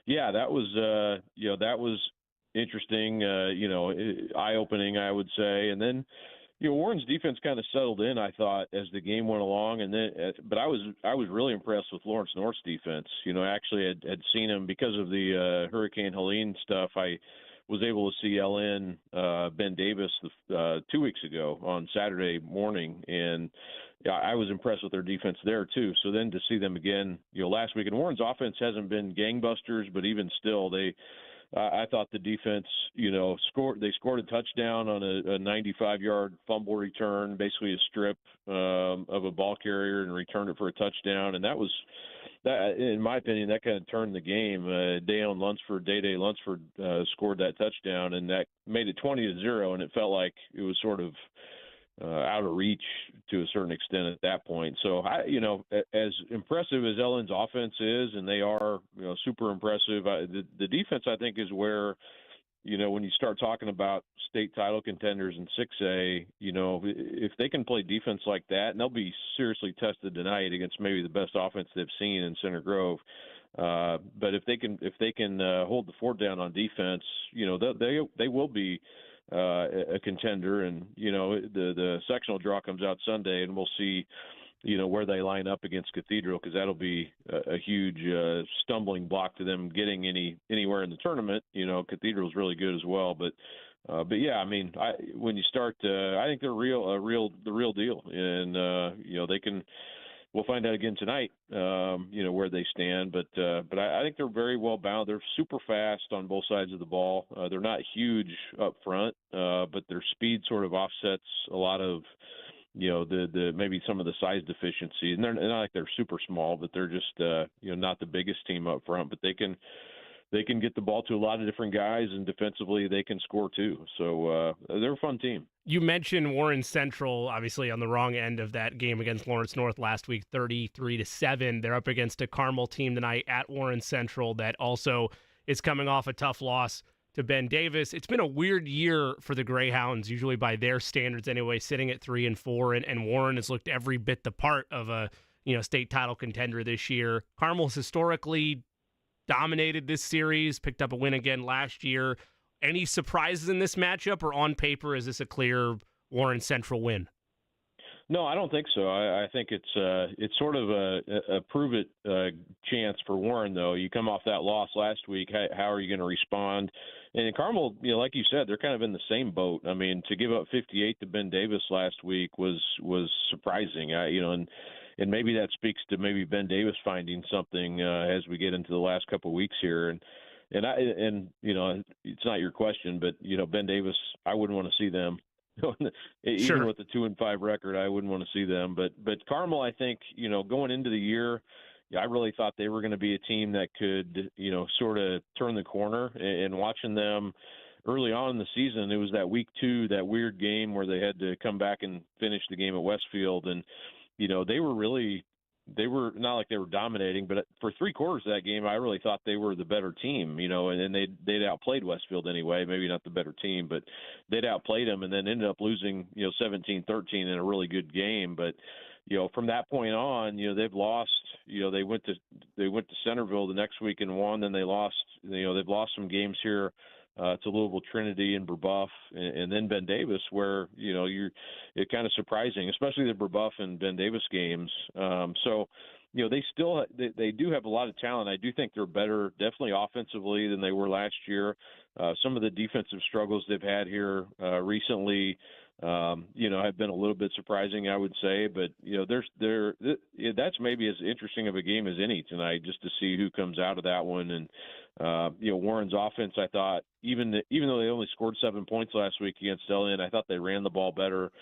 S7: yeah, that was interesting, eye-opening, I would say. And then, Warren's defense kind of settled in, I thought, as the game went along, but I was really impressed with Lawrence North's defense. Actually had seen him because of the Hurricane Helene stuff. I was able to see LN Ben Davis 2 weeks ago on Saturday morning, and I was impressed with their defense there too. So then to see them again, last week, and Warren's offense hasn't been gangbusters, but even still, I thought the defense, scored. They scored a touchdown on a 95-yard fumble return, basically a strip of a ball carrier, and returned it for a touchdown. And that, in my opinion, that kind of turned the game. Day Lunsford scored that touchdown, and that made it 20-0. And it felt like it was sort of out of reach to a certain extent at that point. So, as impressive as Ellen's offense is, and they are, super impressive, the defense, I think, is where, when you start talking about state title contenders in 6A, if they can play defense like that, and they'll be seriously tested tonight against maybe the best offense they've seen in Center Grove. But if they can hold the fort down on defense, they will be a contender. And the sectional draw comes out Sunday, and we'll see where they line up against Cathedral, because that'll be a huge stumbling block to them getting anywhere in the tournament. Cathedral's really good as well, but yeah, I mean, when you start, I think they're the real deal, and they can. We'll find out again tonight, where they stand. But I think they're very well bound. They're super fast on both sides of the ball. They're not huge up front, but their speed sort of offsets a lot of, the maybe some of the size deficiency. And they're not like they're super small, but they're just, not the biggest team up front. But they can get the ball to a lot of different guys, and defensively they can score too. So they're a fun team.
S2: You mentioned Warren Central, obviously on the wrong end of that game against Lawrence North last week, 33-7. They're up against a Carmel team tonight at Warren Central that also is coming off a tough loss to Ben Davis. It's been a weird year for the Greyhounds, usually by their standards anyway, sitting at 3-4, and Warren has looked every bit the part of a state title contender this year. Carmel's historically dominated this series, picked up a win again last year. Any surprises in this matchup, or on paper, is this a clear Warren Central win?
S7: No, I don't think so. I think it's sort of a prove it chance for Warren, though. You come off that loss last week. How are you going to respond? And Carmel, like you said, they're kind of in the same boat. I mean, to give up 58 to Ben Davis last week was surprising. And maybe that speaks to maybe Ben Davis finding something as we get into the last couple of weeks here. And it's not your question, but Ben Davis, I wouldn't want to see them. Even
S2: Sure.
S7: with the 2-5 record, I wouldn't want to see them. But Carmel, I think, going into the year, I really thought they were going to be a team that could, sort of turn the corner. And watching them early on in the season, it was that week 2, that weird game where they had to come back and finish the game at Westfield. And, they were not like they were dominating, but for 3 quarters of that game, I really thought they were the better team, and they'd outplayed Westfield anyway, maybe not the better team, but they'd outplayed them and then ended up losing, 17-13 in a really good game. But, from that point on, they've lost, they went to Centerville the next week and won, then they lost, they've lost some games here to Louisville Trinity and Brebeuf, and then Ben Davis, where it's kind of surprising, especially the Brebeuf and Ben Davis games. So they do have a lot of talent. I do think they're better, definitely offensively, than they were last year. Some of the defensive struggles they've had here recently, have been a little bit surprising, I would say. But that's maybe as interesting of a game as any tonight, just to see who comes out of that one. And Warren's offense, I thought, even though they only scored 7 points last week against LN, I thought they ran the ball better.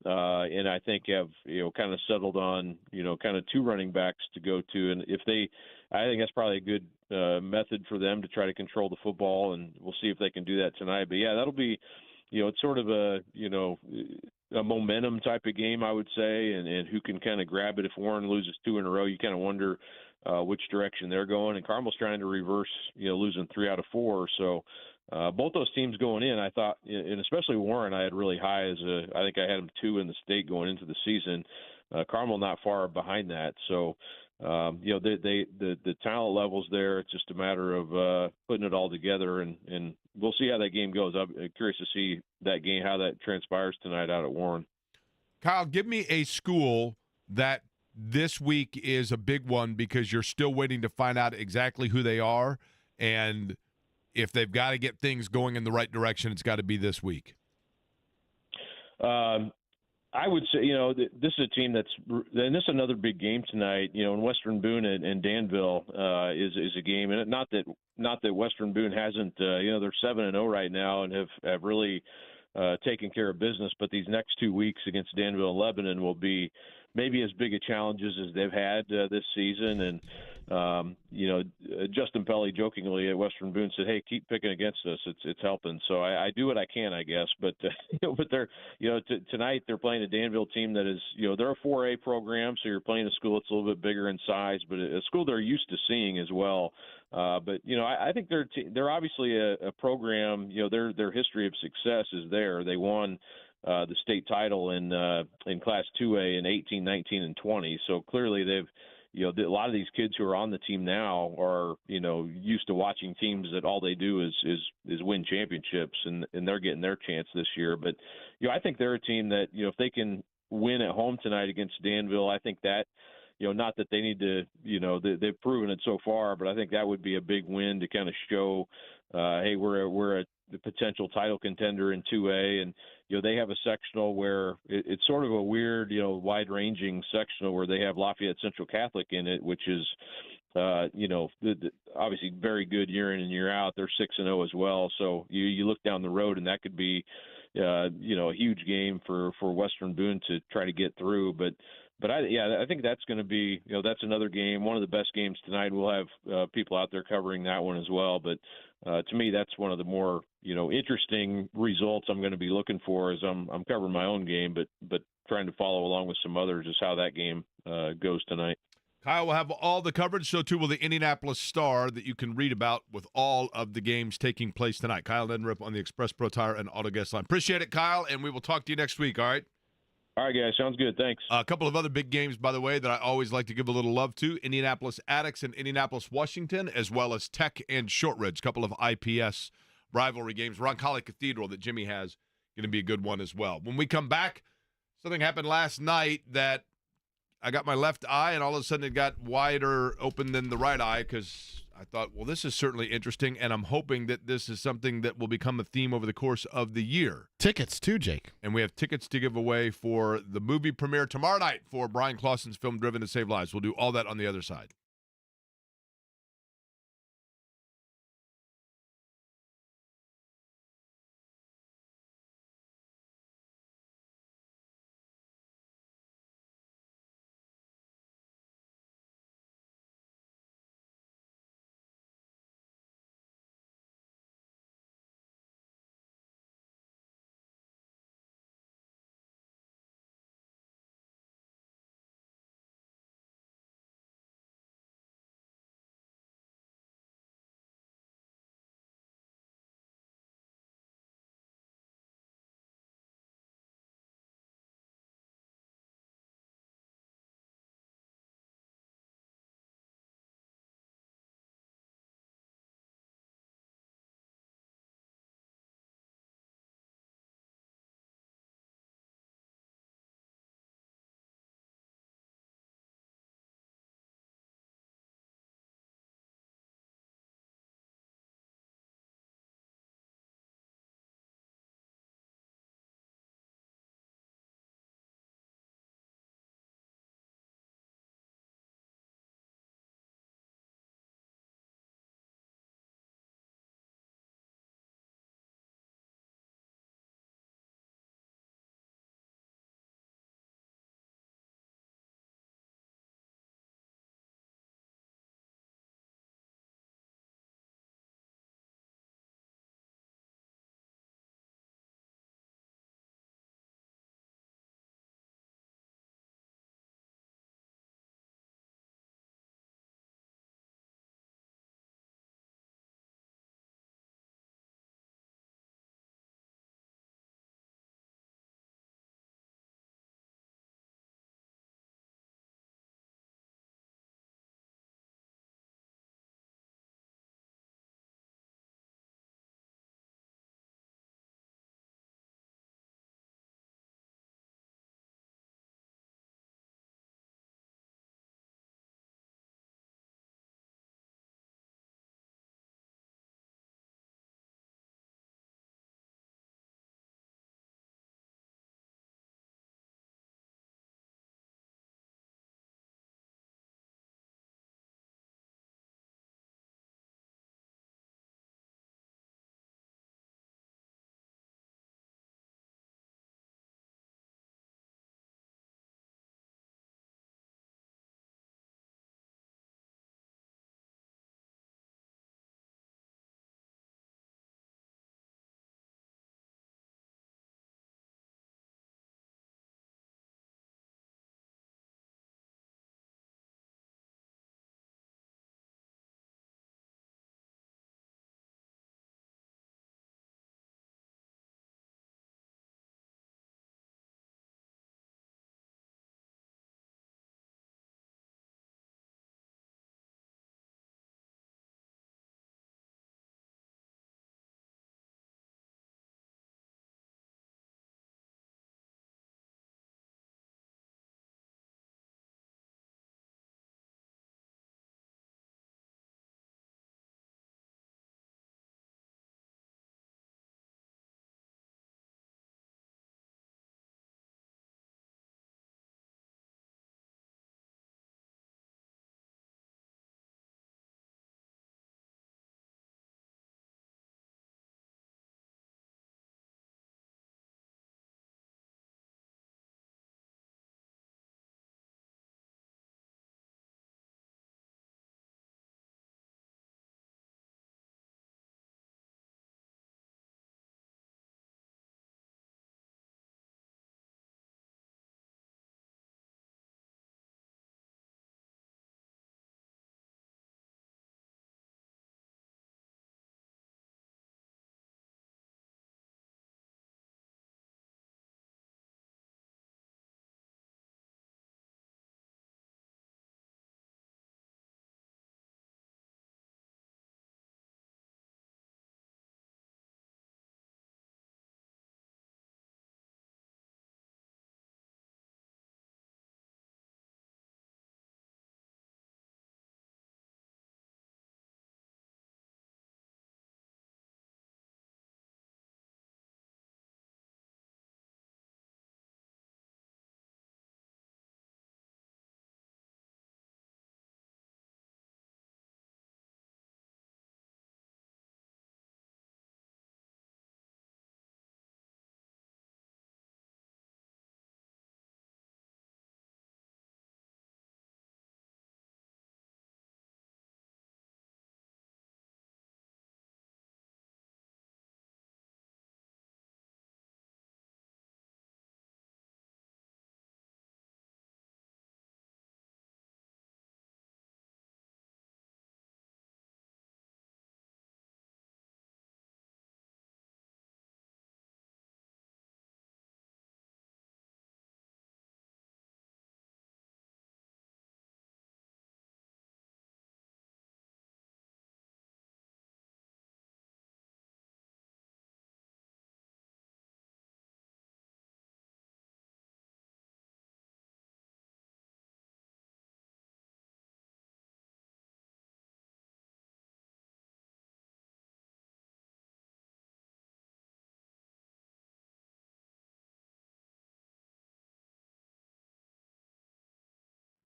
S7: And I think have kind of settled on kind of 2 running backs to go to, and I think that's probably a good method for them to try to control the football, and we'll see if they can do that tonight. But yeah, that'll be it's sort of a momentum type of game, I would say, and who can kind of grab it. If Warren loses 2 in a row, you kind of wonder which direction they're going, and Carmel's trying to reverse losing 3 out of 4. So both those teams going in, I thought, and especially Warren, I had really high I think I had him 2 in the state going into the season. Carmel not far behind that. So, the talent levels there. It's just a matter of putting it all together, and we'll see how that game goes. I'm curious to see that game, how that transpires tonight out at Warren.
S1: Kyle, give me a school that this week is a big one because you're still waiting to find out exactly who they are, and if they've got to get things going in the right direction, it's got to be this week.
S7: I would say, this is a team and this is another big game tonight. In Western Boone and Danville is a game, and not that Western Boone hasn't. They're 7-0 right now and have really taken care of business. But these next 2 weeks against Danville and Lebanon will be maybe as big a challenges as they've had this season. And Justin Pelly jokingly at Western Boone said, "Hey, keep picking against us. It's helping." So I do what I can, I guess. But but they're tonight they're playing a Danville team that is they're a 4A program, so you're playing a school that's a little bit bigger in size, but a school they're used to seeing as well. But I think they're obviously a program. Their history of success is there. They won the state title in Class 2A in 18, 19, and 20. So clearly they've a lot of these kids who are on the team now are used to watching teams that all they do is win championships, and they're getting their chance this year. But I think they're a team that if they can win at home tonight against Danville, I think that not that they need to they've proven it so far, but I think that would be a big win to kind of show hey, we're a potential title contender in 2A, and they have a sectional where it's sort of a weird wide-ranging sectional where they have Lafayette Central Catholic in it, which is obviously very good year in and year out. They're 6-0 as well, so you look down the road and that could be a huge game for Western Boone to try to get through. But I think that's going to be that's another game, one of the best games tonight. We'll have people out there covering that one as well. But to me, that's one of the more interesting results I'm going to be looking for as I'm covering my own game, but trying to follow along with some others is how that game goes tonight.
S1: Kyle will have all the coverage, so too will the Indianapolis Star that you can read about with all of the games taking place tonight. Kyle Neddenriep on the Express Pro Tire and Auto Guest Line. Appreciate it, Kyle, and we will talk to you next week, all right?
S7: All right, guys. Sounds good. Thanks.
S1: A couple of other big games, by the way, that I always like to give a little love to. Indianapolis Attucks and Indianapolis Washington, as well as Tech and Shortridge. A couple of IPS rivalry games. Roncalli Cathedral that Jimmy has going to be a good one as well. When we come back, something happened last night that I got my left eye, and all of a sudden it got wider open than the right eye because I thought, well, this is certainly interesting, and I'm hoping that this is something that will become a theme over the course of the year.
S3: Tickets, too, Jake.
S1: And we have tickets to give away for the movie premiere tomorrow night for Brian Clausen's film Driven to Save Lives. We'll do all that on the other side.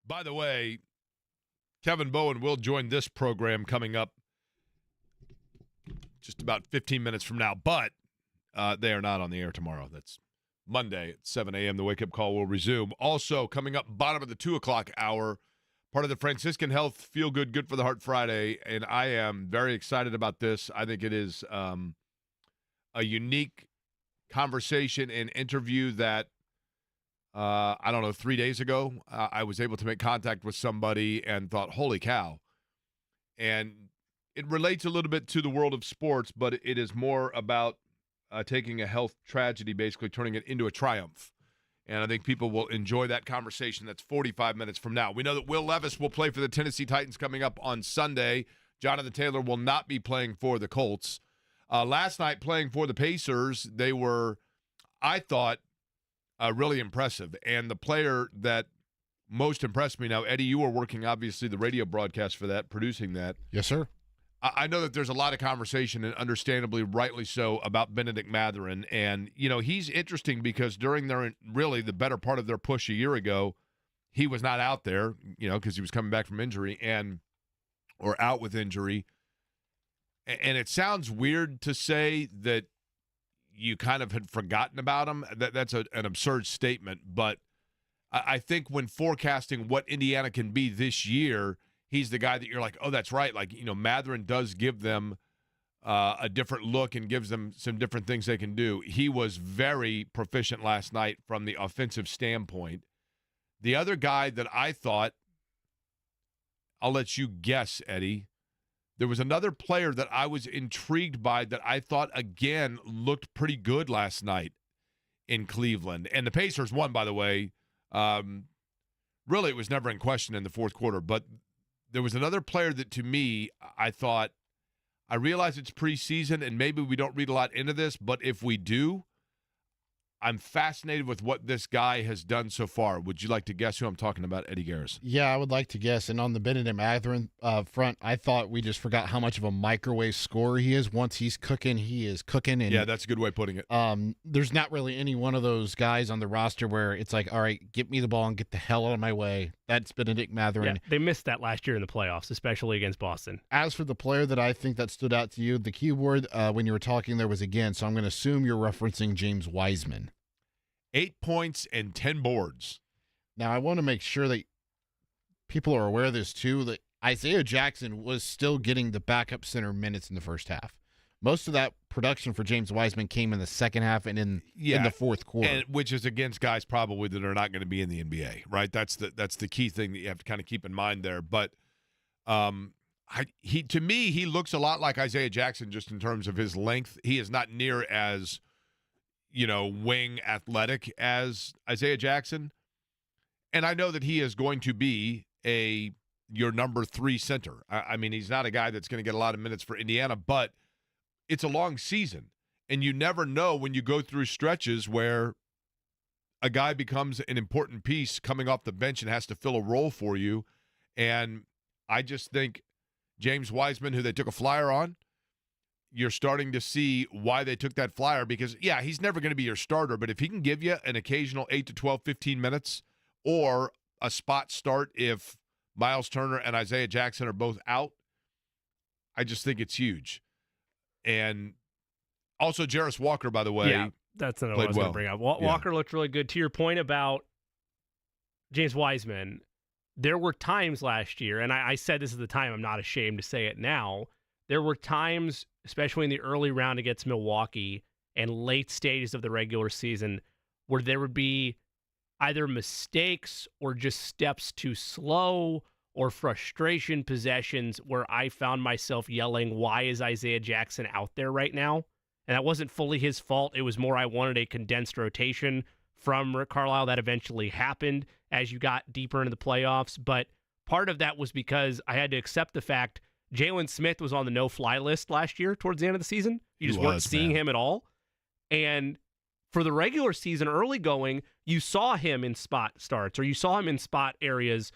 S1: By the way, Kevin Bowen will join this program coming up just about 15 minutes from now, but they are not on the air tomorrow. That's Monday at 7 a.m. The wake-up call will resume. Also, coming up bottom of the 2 o'clock hour, part of the Franciscan Health Feel Good, Good for the Heart Friday, and I am very excited about this. I think it is a unique conversation and interview that, 3 days ago, I was able to make contact with somebody and thought, holy cow. And it relates a little bit to the world of sports, but it is more about taking a health tragedy, basically turning it into a triumph. And I think people will enjoy that conversation. That's 45 minutes from now. We know that Will Levis will play for the Tennessee Titans coming up on Sunday. Jonathan Taylor will not be playing for the Colts. Last night, playing for the Pacers, they were, I thought, really impressive. And the player that most impressed me now, Eddie, you were working, obviously, the radio broadcast for that, producing that.
S3: Yes, sir.
S1: I know that there's a lot of conversation, and understandably, rightly so, about Benedict Mathurin. And, he's interesting because during the better part of their push a year ago, he was not out there, because he was coming back from injury or out with injury. And it sounds weird to say that you kind of had forgotten about him. That's an absurd statement. But I think when forecasting what Indiana can be this year, he's the guy that you're like, oh, that's right. Like, Mathurin does give them a different look and gives them some different things they can do. He was very proficient last night from the offensive standpoint. The other guy that I thought, I'll let you guess, Eddie. There was another player that I was intrigued by that I thought, again, looked pretty good last night in Cleveland. And the Pacers won, by the way. Really, it was never in question in the fourth quarter. But there was another player that, to me, I thought, I realize it's preseason and maybe we don't read a lot into this, but if we do, I'm fascinated with what this guy has done so far. Would you like to guess who I'm talking about, Eddie Garris?
S3: Yeah, I would like to guess. And on the Benedict Mathurin front, I thought we just forgot how much of a microwave scorer he is. Once he's cooking, he is cooking. And,
S1: yeah, that's a good way of putting it.
S3: There's not really any one of those guys on the roster where it's like, all right, get me the ball and get the hell out of my way. That's Benedict Mathurin.
S2: Yeah, they missed that last year in the playoffs, especially against Boston.
S3: As for the player that I think that stood out to you, the keyword when you were talking there was again, so I'm going to assume you're referencing James Wiseman.
S1: 8 points and 10 boards.
S3: Now, I want to make sure that people are aware of this, too, that Isaiah Jackson was still getting the backup center minutes in the first half. Most of that production for James Wiseman came in the second half and in the fourth quarter.
S1: And which is against guys probably that are not going to be in the NBA, right? That's the key thing that you have to kind of keep in mind there. But to me, he looks a lot like Isaiah Jackson just in terms of his length. He is not near as wing athletic as Isaiah Jackson. And I know that he is going to be your number 3 center. I mean, he's not a guy that's going to get a lot of minutes for Indiana, but it's a long season. And you never know when you go through stretches where a guy becomes an important piece coming off the bench and has to fill a role for you. And I just think James Wiseman, who they took a flyer on, you're starting to see why they took that flyer because, yeah, he's never going to be your starter, but if he can give you an occasional 8 to 12, 15 minutes or a spot start if Miles Turner and Isaiah Jackson are both out, I just think it's huge. And also Jarris Walker, by the way.
S2: Yeah, that's what I was going to bring up. Walker looked really good. To your point about James Wiseman, there were times last year, and I said this at the time, I'm not ashamed to say it now, there were times, especially in the early round against Milwaukee and late stages of the regular season, where there would be either mistakes or just steps too slow or frustration possessions where I found myself yelling, why is Isaiah Jackson out there right now? And that wasn't fully his fault. It was more I wanted a condensed rotation from Rick Carlisle. That eventually happened as you got deeper into the playoffs. But part of that was because I had to accept the fact Jalen Smith was on the no-fly list last year towards the end of the season. You just weren't seeing him at all. And for the regular season early going, you saw him in spot starts or you saw him in spot areas,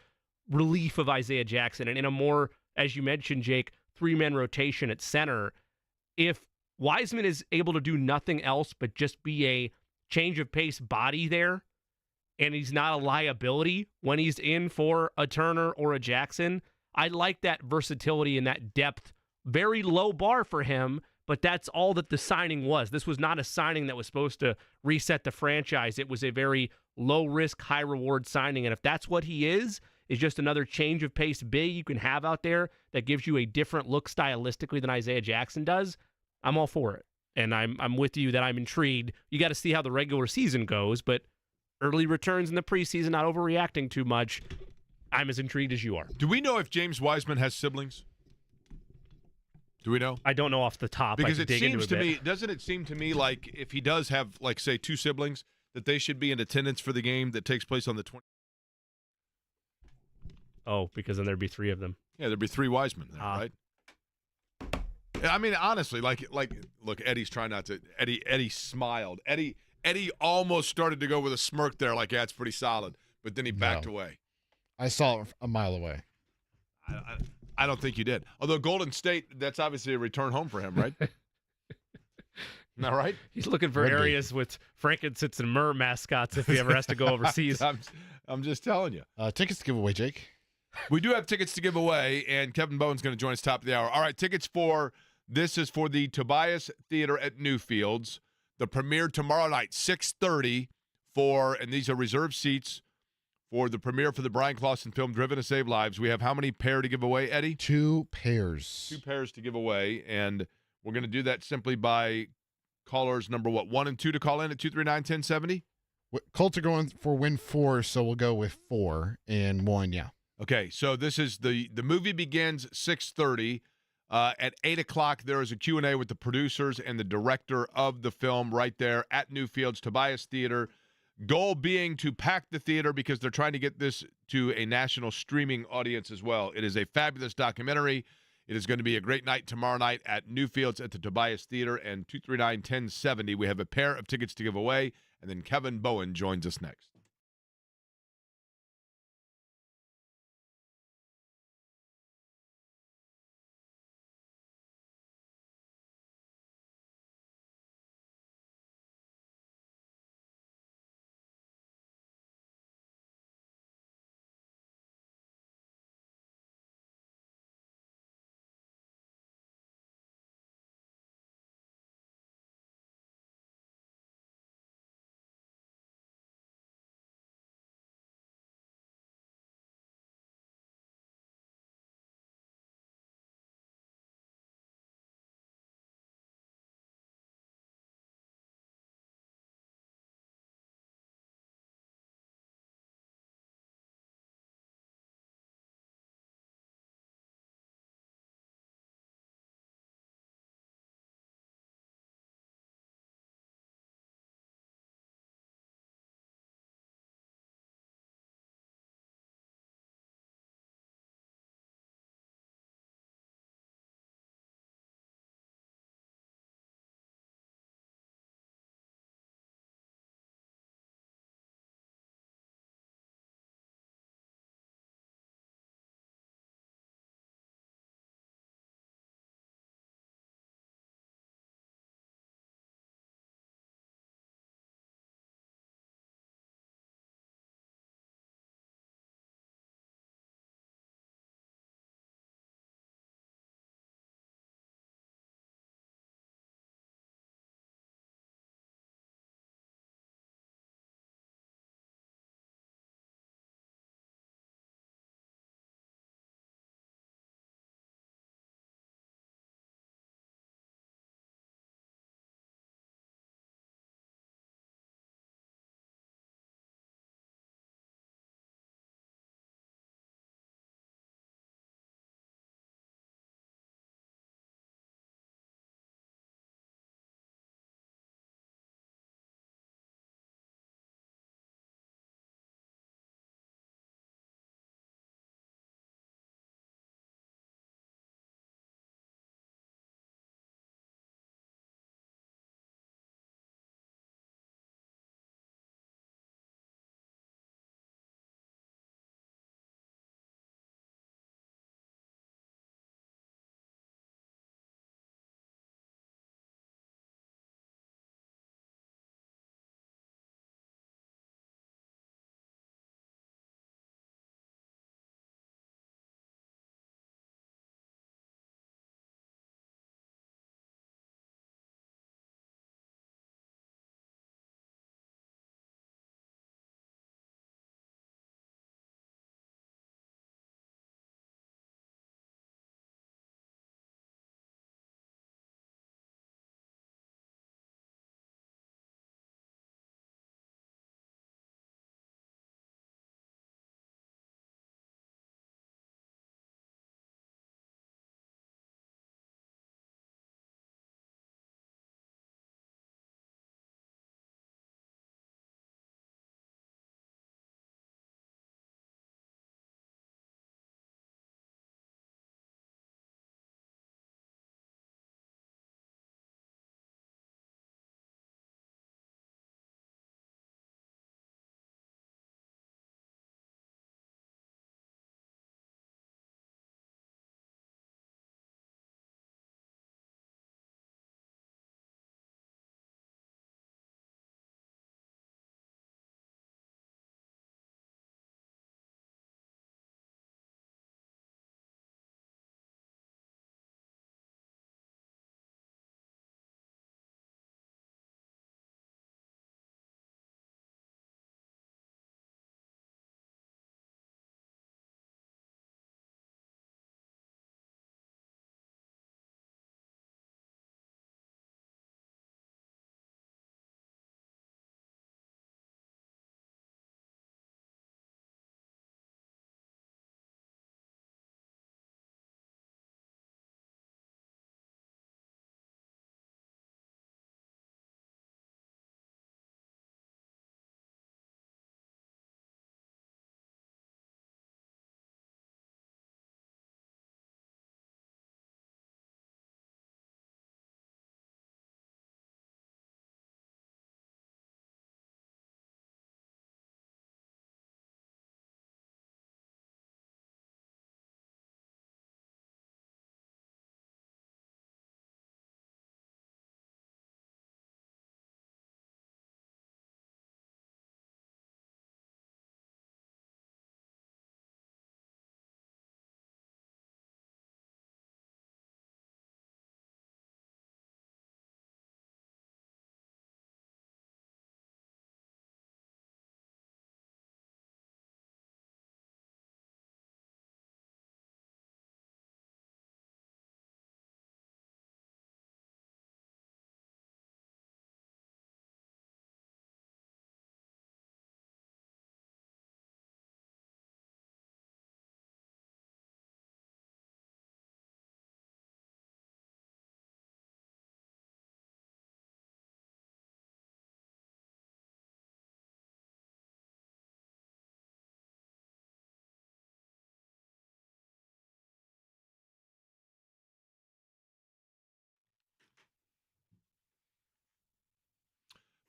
S2: relief of Isaiah Jackson. And in a more, as you mentioned, Jake, 3-man rotation at center, if Wiseman is able to do nothing else but just be a change of pace body there and he's not a liability when he's in for a Turner or a Jackson. I like that versatility and that depth. Very low bar for him, but that's all that the signing was. This was not a signing that was supposed to reset the franchise. It was a very low-risk, high-reward signing, and if that's what he is just another change of pace big you can have out there that gives you a different look stylistically than Isaiah Jackson does, I'm all for it. And I'm with you that I'm intrigued. You got to see how the regular season goes, but early returns in the preseason, not overreacting too much. I'm as intrigued as you are.
S1: Do we know if James Wiseman has siblings? Do we know?
S2: I don't know off the top.
S1: Because it seems to me, doesn't it seem to me like if he does have, like, say, 2 siblings, that they should be in attendance for the game that takes place on the 20th?
S2: Oh, because then there'd be 3 of them.
S1: Yeah, there'd be 3 Wisemen there, right? I mean, honestly, like, look, Eddie's trying not to. Eddie smiled. Eddie almost started to go with a smirk there, like, yeah, it's pretty solid, but then he backed away.
S3: I saw it a mile away.
S1: I don't think you did. Although Golden State, that's obviously a return home for him, right? Isn't that right?
S2: He's looking for areas with frankincense and myrrh mascots if he ever has to go overseas.
S1: I'm just telling you.
S3: Tickets to give away, Jake.
S1: We do have tickets to give away, and Kevin Bowen's going to join us top of the hour. All right, tickets for this is for the Tobias Theater at Newfields. The premiere tomorrow night, 6:30 and these are reserved seats for the premiere for the Brian Clausen film Driven to Save Lives. We have how many pair to give away, Eddie?
S3: 2 pairs.
S1: 2 pairs to give away, and we're going to do that simply by callers number 1 and 2 to call in at 239-1070.
S3: Colts are going for win 4, so we'll go with 4 and 1, yeah.
S1: Okay, so this is the movie begins 6:30. At 8 o'clock, there is a Q&A with the producers and the director of the film right there at Newfields, Tobias Theater. Goal being to pack the theater because they're trying to get this to a national streaming audience as well. It is a fabulous documentary. It is going to be a great night tomorrow night at Newfields at the Tobias Theater, and 239-1070. We have a pair of tickets to give away, and then Kevin Bowen joins us next.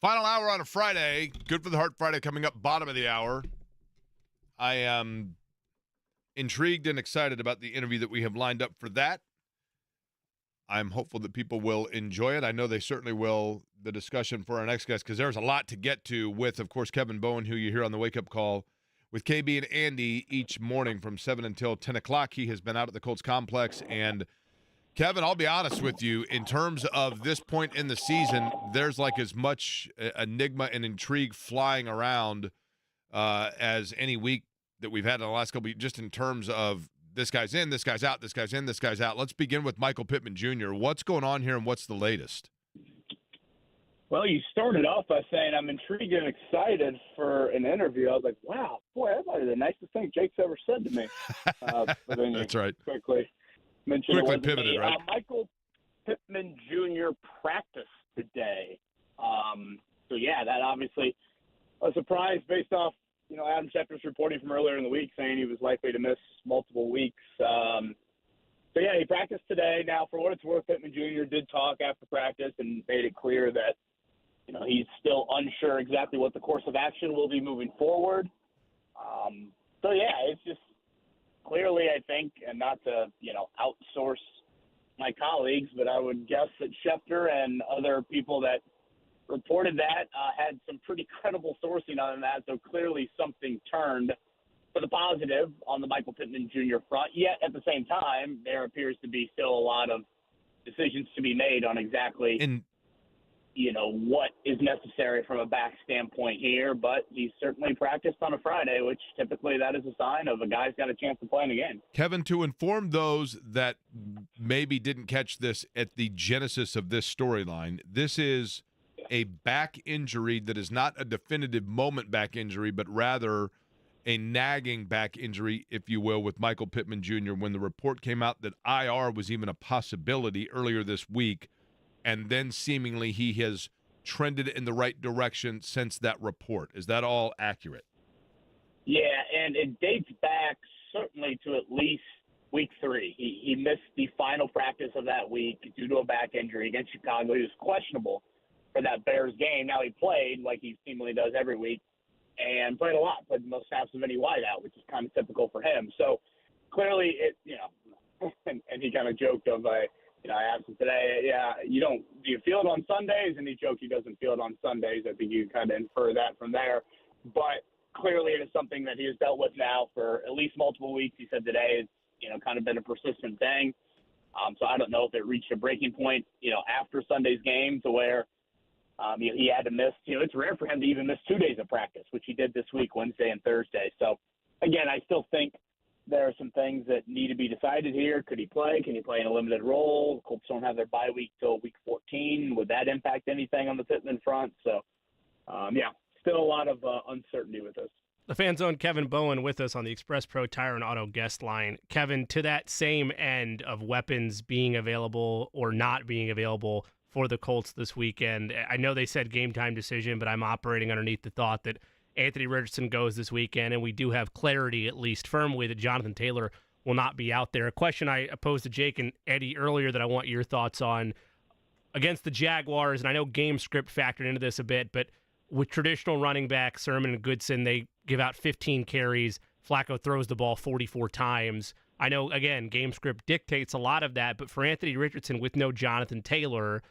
S1: Final hour on a Friday. Good for the Heart Friday coming up, bottom of the hour. I am intrigued and excited about the interview that we have lined up for that. I'm hopeful that people will enjoy it. I know they certainly will, the discussion for our next guest, because there's a lot to get to with, of course, Kevin Bowen, who you hear on the wake-up call with KB and Andy each morning from 7 until 10 o'clock. He has been out at the Colts complex. And, Kevin, I'll be honest with you, in terms of this point in the season, there's like as much enigma and intrigue flying around as any week that we've had in the last couple of, just in terms of this guy's in, this guy's out, this guy's in, this guy's out. Let's begin with Michael Pittman Jr. What's going on here and what's the latest?
S8: Well, you started off by saying I'm intrigued and excited for an interview. I was like, wow, boy, that might be the nicest thing Jake's ever said to me. But then
S1: That's right.
S8: Quickly mentioned
S1: Quickly
S8: it wasn't
S1: pivoted,
S8: me.
S1: right?
S8: Michael Pittman Jr. practiced today. So, yeah, that obviously a surprise based off, Adam Schefter's reporting from earlier in the week saying he was likely to miss multiple weeks. So, yeah, he practiced today. Now, for what it's worth, Pittman Jr. did talk after practice and made it clear that, he's still unsure exactly what the course of action will be moving forward. So, yeah, it's just clearly, I think, and not to, outsource my colleagues, but I would guess that Schefter and other people that reported that had some pretty credible sourcing on that. So clearly something turned for the positive on the Michael Pittman Jr. front. Yet at the same time, there appears to be still a lot of decisions to be made on exactly, what is necessary from a back standpoint here. But he certainly practiced on a Friday, which typically that is a sign of a guy's got a chance to play in a game.
S1: Kevin, to inform those that maybe didn't catch this at the genesis of this storyline, this is a back injury that is not a definitive moment back injury, but rather a nagging back injury, if you will, with Michael Pittman Jr. When the report came out that IR was even a possibility earlier this week, and then seemingly he has trended in the right direction since that report. Is that all accurate?
S8: Yeah, and it dates back certainly to at least week 3. He missed the final practice of that week due to a back injury against Chicago. He was questionable for that Bears game. Now he played like he seemingly does every week and played a lot, played the most snaps of any wideout, which is kind of typical for him. So clearly it, and he kind of joked of, I asked him today, do you feel it on Sundays? And he joked he doesn't feel it on Sundays. I think you kind of infer that from there. But clearly it is something that he has dealt with now for at least multiple weeks. He said today it's, kind of been a persistent thing. So I don't know if it reached a breaking point, after Sunday's game to where, he had to miss, it's rare for him to even miss 2 days of practice, which he did this week, Wednesday and Thursday. So, again, I still think there are some things that need to be decided here. Could he play? Can he play in a limited role? The Colts don't have their bye week till week 14. Would that impact anything on the Pittman front? So, still a lot of uncertainty with this.
S2: The Fan Zone, Kevin Bowen with us on the Express Pro Tire and Auto guest line. Kevin, to that same end of weapons being available or not being available for the Colts this weekend, I know they said game time decision, but I'm operating underneath the thought that Anthony Richardson goes this weekend, and we do have clarity, at least firmly, that Jonathan Taylor will not be out there. A question I posed to Jake and Eddie earlier that I want your thoughts on. Against the Jaguars, and I know game script factored into this a bit, but with traditional running backs, Sermon and Goodson, they give out 15 carries. Flacco throws the ball 44 times. I know, again, game script dictates a lot of that, but for Anthony Richardson with no Jonathan Taylor,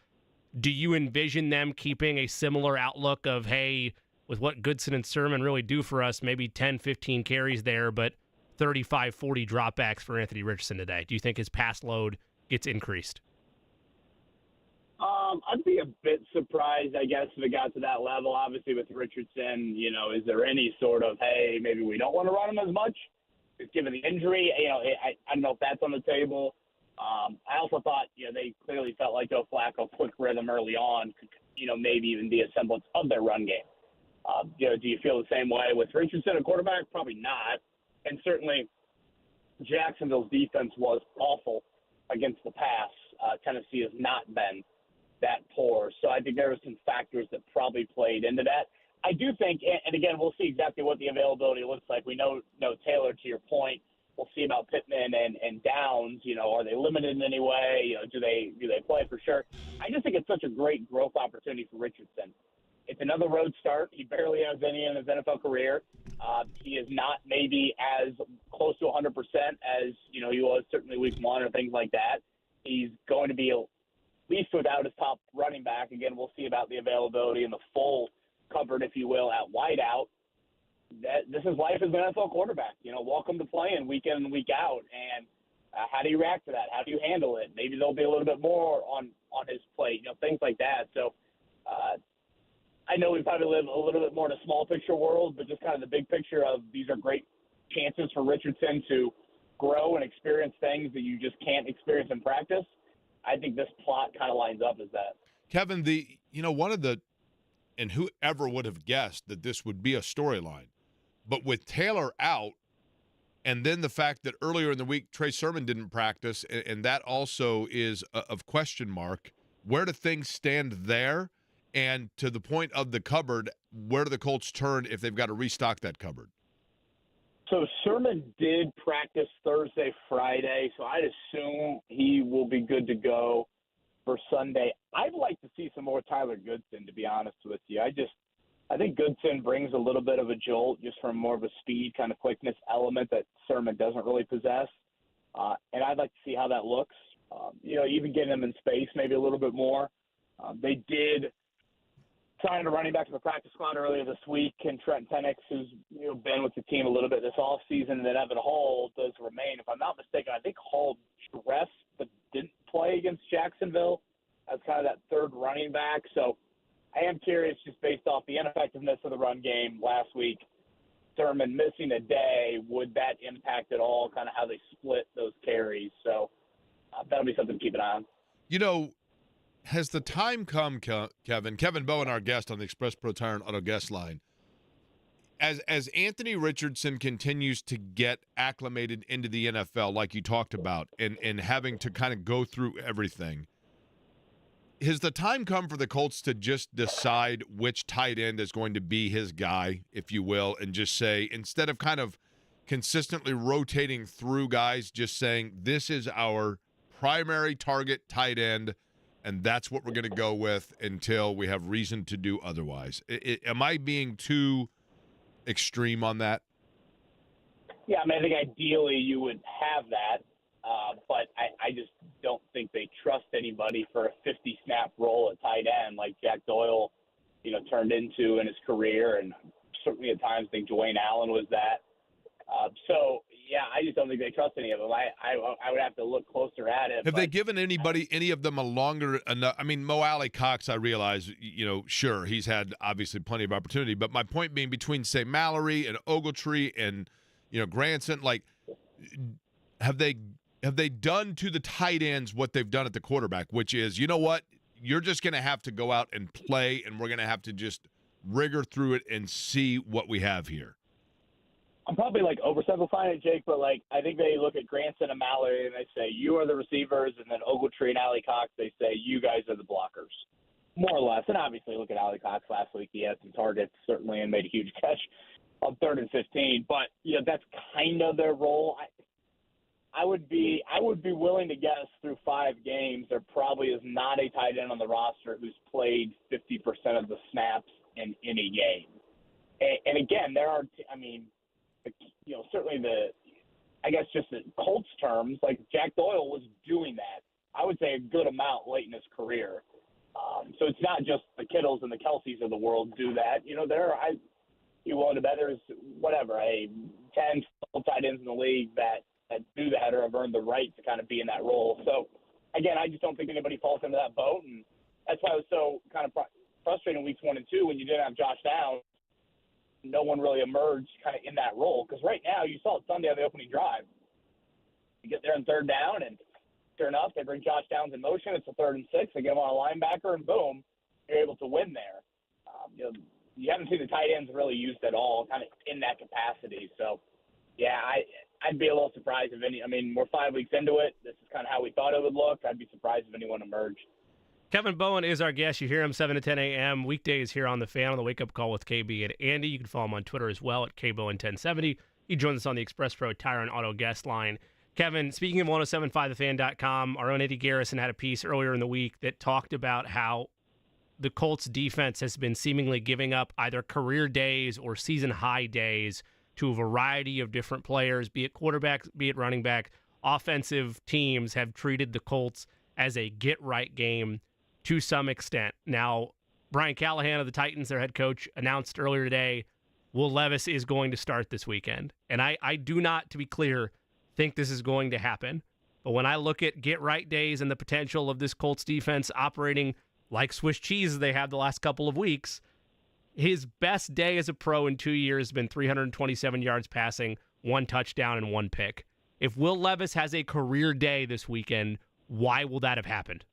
S2: do you envision them keeping a similar outlook of, hey, with what Goodson and Sermon really do for us, maybe 10, 15 carries there, but 35, 40 dropbacks for Anthony Richardson today? Do you think his pass load gets increased?
S8: I'd be a bit surprised, I guess, if it got to that level. Obviously, with Richardson, is there any sort of, hey, maybe we don't want to run him as much, just given the injury? I don't know if that's on the table. I also thought, they clearly felt like Joe Flacco, quick rhythm early on, could, maybe even be a semblance of their run game. Do you feel the same way with Richardson, a quarterback? Probably not. And certainly Jacksonville's defense was awful against the pass. Tennessee has not been that poor. So I think there are some factors that probably played into that. I do think, and again, we'll see exactly what the availability looks like. We know Taylor, to your point. We'll see about Pittman and Downs. Are they limited in any way? Do they play for sure? I just think it's such a great growth opportunity for Richardson. It's another road start. He barely has any in his NFL career. He is not maybe as close to 100% as, he was certainly week one or things like that. He's going to be at least without his top running back. Again, we'll see about the availability and the full cupboard, if you will, at wideout. This is life as an NFL quarterback. Welcome to playing week in and week out. And how do you react to that? How do you handle it? Maybe there'll be a little bit more on his plate, things like that. So I know we probably live a little bit more in a small picture world, but just kind of the big picture of these are great chances for Richardson to grow and experience things that you just can't experience in practice. I think this plot kind of lines up as that.
S1: Kevin, and whoever would have guessed that this would be a storyline, but with Taylor out, and then the fact that earlier in the week Trey Sermon didn't practice, and that also is of question mark. Where do things stand there? And to the point of the cupboard, where do the Colts turn if they've got to restock that cupboard?
S8: So Sermon did practice Thursday, Friday, so I'd assume he will be good to go for Sunday. I'd like to see some more Tyler Goodson, to be honest with you. I think Goodson brings a little bit of a jolt just from more of a speed, kind of quickness element that Sermon doesn't really possess. And I'd like to see how that looks. Even getting him in space maybe a little bit more. They did sign a running back to the practice squad earlier this week, and Trent Penix, who's been with the team a little bit this offseason, and then Evan Hall does remain. If I'm not mistaken, I think Hall dressed but didn't play against Jacksonville as kind of that third running back. So I am curious, just based off the ineffectiveness of the run game last week, Sermon missing a day, would that impact at all kind of how they split those carries? So that'll be something to keep an eye on.
S1: Has the time come, Kevin Bowen, our guest on the Express Pro Tire and Auto Guest line, as Anthony Richardson continues to get acclimated into the NFL, like you talked about, and having to kind of go through everything, has the time come for the Colts to just decide which tight end is going to be his guy, if you will, and just say, instead of kind of consistently rotating through guys, just saying, this is our primary target tight end, and that's what we're going to go with until we have reason to do otherwise? Am I being too extreme on that?
S8: Yeah, I think ideally you would have that, but I just don't think they trust anybody for a 50-snap role at tight end like Jack Doyle, turned into in his career, and certainly at times I think Dwayne Allen was that. I just don't think they trust any of them. I would have to look closer at it.
S1: Have they given any of them a longer enough? Mo Alley Cox, I realize, sure, he's had obviously plenty of opportunity, but my point being, between, say, Mallory and Ogletree and, Granson, have they done to the tight ends what they've done at the quarterback, which is, you know what, you're just going to have to go out and play, and we're going to have to just rigor through it and see what we have here?
S8: I'm probably oversimplifying it, Jake, but I think they look at Granson and Mallory and they say, you are the receivers, and then Ogletree and Alley Cox, they say, you guys are the blockers, more or less. And obviously, look at Alley Cox last week. He had some targets, certainly, and made a huge catch on 3rd and 15. But, that's kind of their role. I would be willing to guess through 5 games there probably is not a tight end on the roster who's played 50% of the snaps in any game. And again, there are, certainly just in Colts terms, Jack Doyle was doing that, I would say, a good amount late in his career. So it's not just the Kittles and the Kelseys of the world do that. I'd be willing to bet there's, 10, 12 tight ends in the league that do that or have earned the right to kind of be in that role. So, again, I just don't think anybody falls into that boat, and that's why it was so kind of frustrating weeks 1 and 2 when you didn't have Josh Downs. No one really emerged kind of in that role, because right now you saw it Sunday on the opening drive. You get there on 3rd down, and sure enough, they bring Josh Downs in motion. It's a 3rd and 6. They get him on a linebacker, and boom, you're able to win there. You haven't seen the tight ends really used at all, kind of in that capacity. So, yeah, I'd be a little surprised if any. We're 5 weeks into it. This is kind of how we thought it would look. I'd be surprised if anyone emerged.
S2: Kevin Bowen is our guest. You hear him 7 to 10 a.m. weekdays here on The Fan on the Wake Up Call with KB and Andy. You can follow him on Twitter as well at KBowen1070. He joins us on the Express Pro Tire and Auto guest line. Kevin, speaking of 1075thefan.com, our own Eddie Garrison had a piece earlier in the week that talked about how the Colts defense has been seemingly giving up either career days or season high days to a variety of different players, be it quarterback, be it running back. Offensive teams have treated the Colts as a get-right game to some extent. Now, Brian Callahan of the Titans, their head coach, announced earlier today Will Levis is going to start this weekend. And I do not, to be clear, think this is going to happen. But when I look at get-right days and the potential of this Colts defense operating like Swiss cheese as they have the last couple of weeks, his best day as a pro in 2 years has been 327 yards passing, 1 touchdown, and 1 pick. If Will Levis has a career day this weekend, why will that have happened?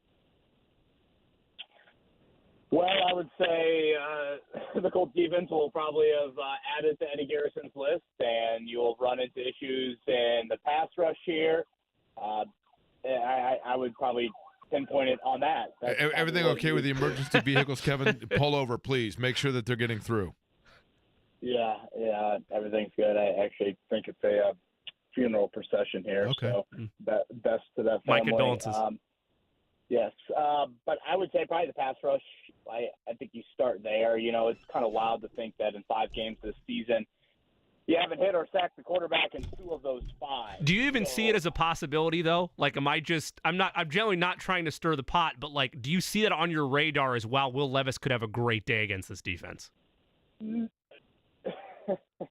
S8: Well, I would say the Colts defense will probably have added to Eddie Garrison's list, and you'll run into issues in the pass rush here. I would probably pinpoint it on that.
S1: Everything okay with the emergency vehicles, Kevin? Pull over, please. Make sure that they're getting through.
S8: Yeah, everything's good. I actually think it's a funeral procession here.
S1: Okay.
S8: So best to that family.
S2: My condolences.
S8: Yes, but I would say probably the pass rush. I think you start there. You know, it's kind of wild to think that in 5 games this season, you haven't hit or sacked the quarterback in 2 of those 5.
S2: Do you even see it as a possibility, though? Like, I'm generally not trying to stir the pot, but, like, do you see that on your radar as well? Will Levis could have a great day against this defense.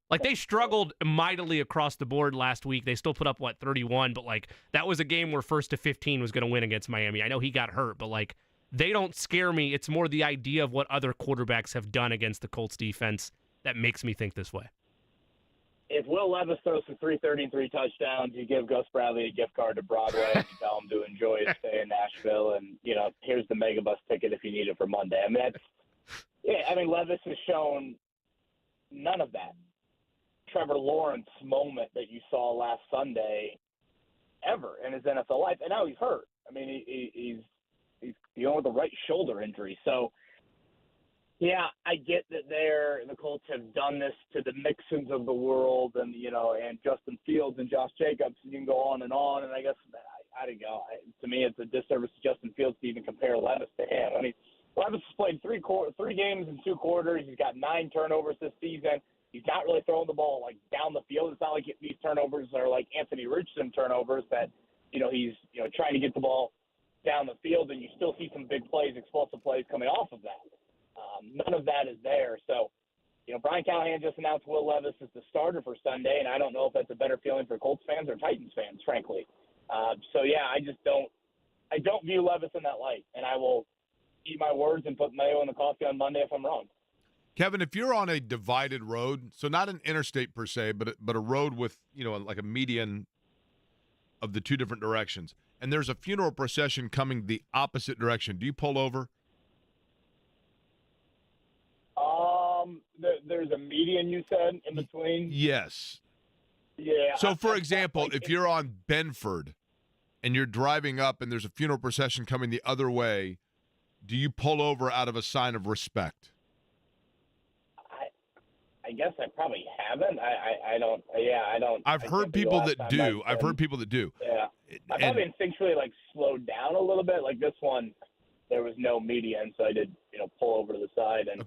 S2: Like, they struggled mightily across the board last week. They still put up, 31, but, like, that was a game where 1st to 15 was going to win against Miami. I know he got hurt, but, like, they don't scare me. It's more the idea of what other quarterbacks have done against the Colts defense that makes me think this way.
S8: If Will Levis throws for 330 and 3 touchdowns, you give Gus Bradley a gift card to Broadway and you tell him to enjoy his stay in Nashville, and, here's the Megabus ticket if you need it for Monday. Levis has shown none of that Trevor Lawrence moment that you saw last Sunday ever in his NFL life, and now he's hurt. I mean, he's dealing with a right shoulder injury. So, yeah, I get that the Colts have done this to the Mixons of the world, and and Justin Fields and Josh Jacobs, and you can go on. And I guess I don't know. To me, it's a disservice to Justin Fields to even compare Levis to him. I mean, Levis has played 3 games in 2 quarters. He's got 9 turnovers this season. He's not really throwing the ball down the field. It's not like these turnovers are like Anthony Richardson turnovers that he's trying to get the ball down the field, and you still see some big plays, explosive plays coming off of that. None of that is there. So, Brian Callahan just announced Will Levis as the starter for Sunday, and I don't know if that's a better feeling for Colts fans or Titans fans, frankly. I don't view Levis in that light, and I will eat my words and put mayo in the coffee on Monday if I'm wrong.
S1: Kevin, if you're on a divided road, so not an interstate per se, but a road with, like a median of the 2 different directions, and there's a funeral procession coming the opposite direction, do you pull over?
S8: There's a median, you said, in between?
S1: Yes.
S8: Yeah.
S1: So, for example, if you're on Benford and you're driving up and there's a funeral procession coming the other way, do you pull over out of a sign of respect?
S8: I guess I probably haven't. I don't. Yeah, I don't.
S1: I've heard people that do.
S8: Yeah. I probably instinctually slowed down a little bit. Like this one, there was no median, so I did pull over to the side and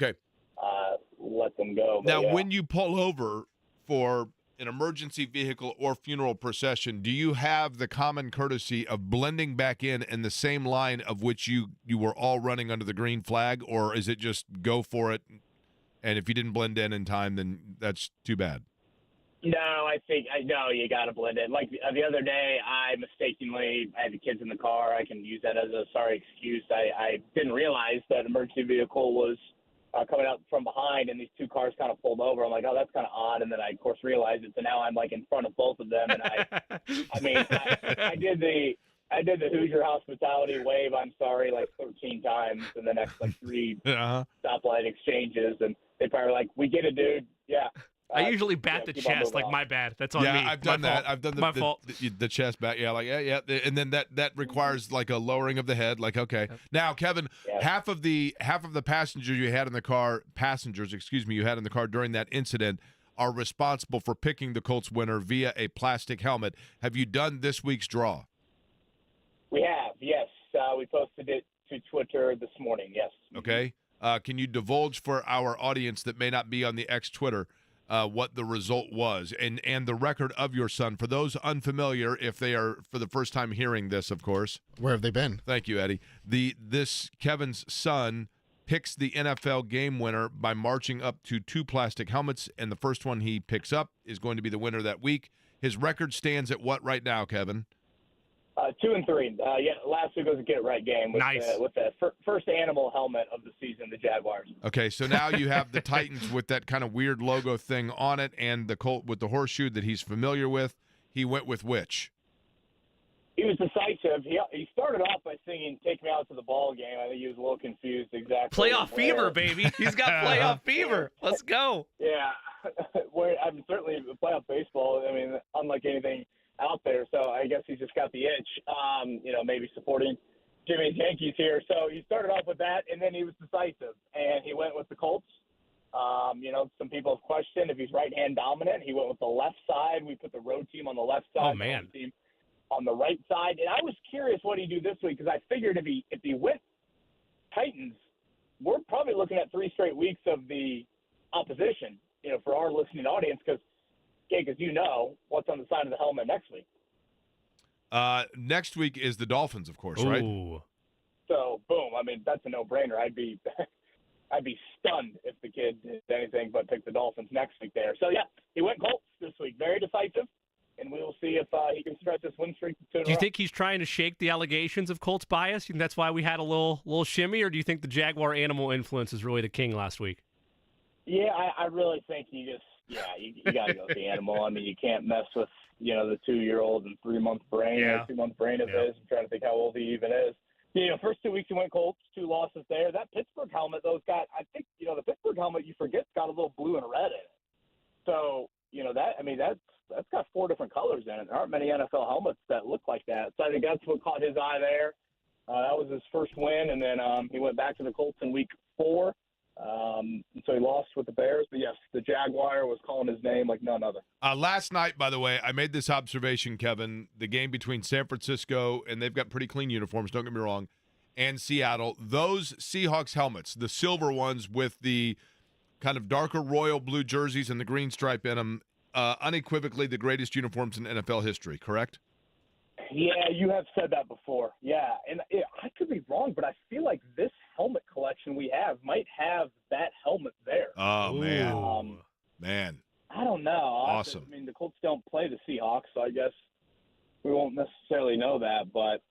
S8: let them go. But
S1: now, when you pull over for an emergency vehicle or funeral procession, do you have the common courtesy of blending back in the same line of which you were all running under the green flag, or is it just go for it? And if you didn't blend in time, then that's too bad.
S8: No, I know you got to blend in. Like the other day, I had the kids in the car. I can use that as a sorry excuse. I didn't realize that emergency vehicle was coming out from behind, and these 2 cars kind of pulled over. I'm like, oh, that's kind of odd. And then I, of course, realized it. So now I'm in front of both of them. And I did the Hoosier hospitality wave, I'm sorry, 13 times in the next 3 stoplight exchanges. And they probably were we get it, dude. Yeah.
S2: I usually bat the chest, my bad. That's on me.
S1: Yeah, I've done that. I've done
S2: my fault.
S1: The chest back. Yeah, and then that requires a lowering of the head. Okay. Now, Kevin, half of the passengers you had in the car, you had in the car during that incident are responsible for picking the Colts winner via a plastic helmet. Have you done this week's draw?
S8: We have, yes. We posted it to Twitter this morning, yes.
S1: Okay. Can you divulge for our audience that may not be on the X Twitter what the result was and the record of your son? For those unfamiliar, if they are for the first time hearing this, of course.
S3: Where have they been?
S1: Thank you, Eddie. This Kevin's son picks the NFL game winner by marching up to 2 plastic helmets, and the first one he picks up is going to be the winner that week. His record stands at what right now, Kevin?
S8: 2-3. Last week was a get-right game with,
S2: Nice.
S8: With the first animal helmet of the season, the Jaguars.
S1: Okay, so now you have the Titans with that kind of weird logo thing on it, and the Colt with the horseshoe that he's familiar with. He went with which?
S8: He was decisive. He started off by singing "Take Me Out to the Ball Game." I think he was a little confused exactly.
S2: Playoff fever, baby. He's got playoff fever. Let's go.
S8: Yeah, I'm certainly playoff baseball. I mean, unlike anything out there. So I guess he's just got the itch. Maybe supporting Jimmy's Yankees here. So he started off with that, and then he was decisive, and he went with the Colts. Some people have questioned if he's right-hand dominant. He went with the left side. We put the road team on the left side.
S2: Oh, man.
S8: The home team on the right side. And I was curious what he'd do this week because I figured if he went Titans, we're probably looking at 3 straight weeks of the opposition, for our listening audience because, as you know, what's on the side of the helmet next week.
S1: Next week is the Dolphins, of course, right?
S2: Ooh.
S8: So, boom. I mean, that's a no-brainer. I'd be stunned if the kid did anything but pick the Dolphins next week there. So, yeah, he went Colts this week. Very decisive, and we will see if he can stretch this win streak to 2 in a
S2: Do you
S8: row.
S2: think he's trying to shake the allegations of Colts bias? You think that's why we had a little shimmy, or do you think the Jaguar animal influence is really the king last week?
S8: Yeah, I really think you got to go with the animal. I mean, you can't mess with, the 2-year-old and 3-month brain,
S2: Yeah.
S8: 2-month brain of his. I'm trying to think how old he even is. First 2 weeks he went Colts, 2 losses there. That Pittsburgh helmet, though, I think, the Pittsburgh helmet, you forget, it's got a little blue and red in it. So, that's got 4 different colors in it. There aren't many NFL helmets that look like that. So I think that's what caught his eye there. That was his first win, and then he went back to the Colts in week 4. So he lost with the Bears. But, yes, the Jaguar was calling his name like none other.
S1: Last night, by the way, I made this observation, Kevin, the game between San Francisco, and they've got pretty clean uniforms, don't get me wrong, and Seattle. Those Seahawks helmets, the silver ones with the kind of darker royal blue jerseys and the green stripe in them, unequivocally the greatest uniforms in NFL history, correct?
S8: Yeah, you have said that before. Yeah, and I could be wrong, but I feel like this helmet collection we have might have that helmet there.
S1: Oh, man.
S2: Ooh.
S1: Man.
S8: I don't know.
S1: Awesome.
S8: I mean, the Colts don't play the Seahawks, so I guess we won't necessarily know that. But,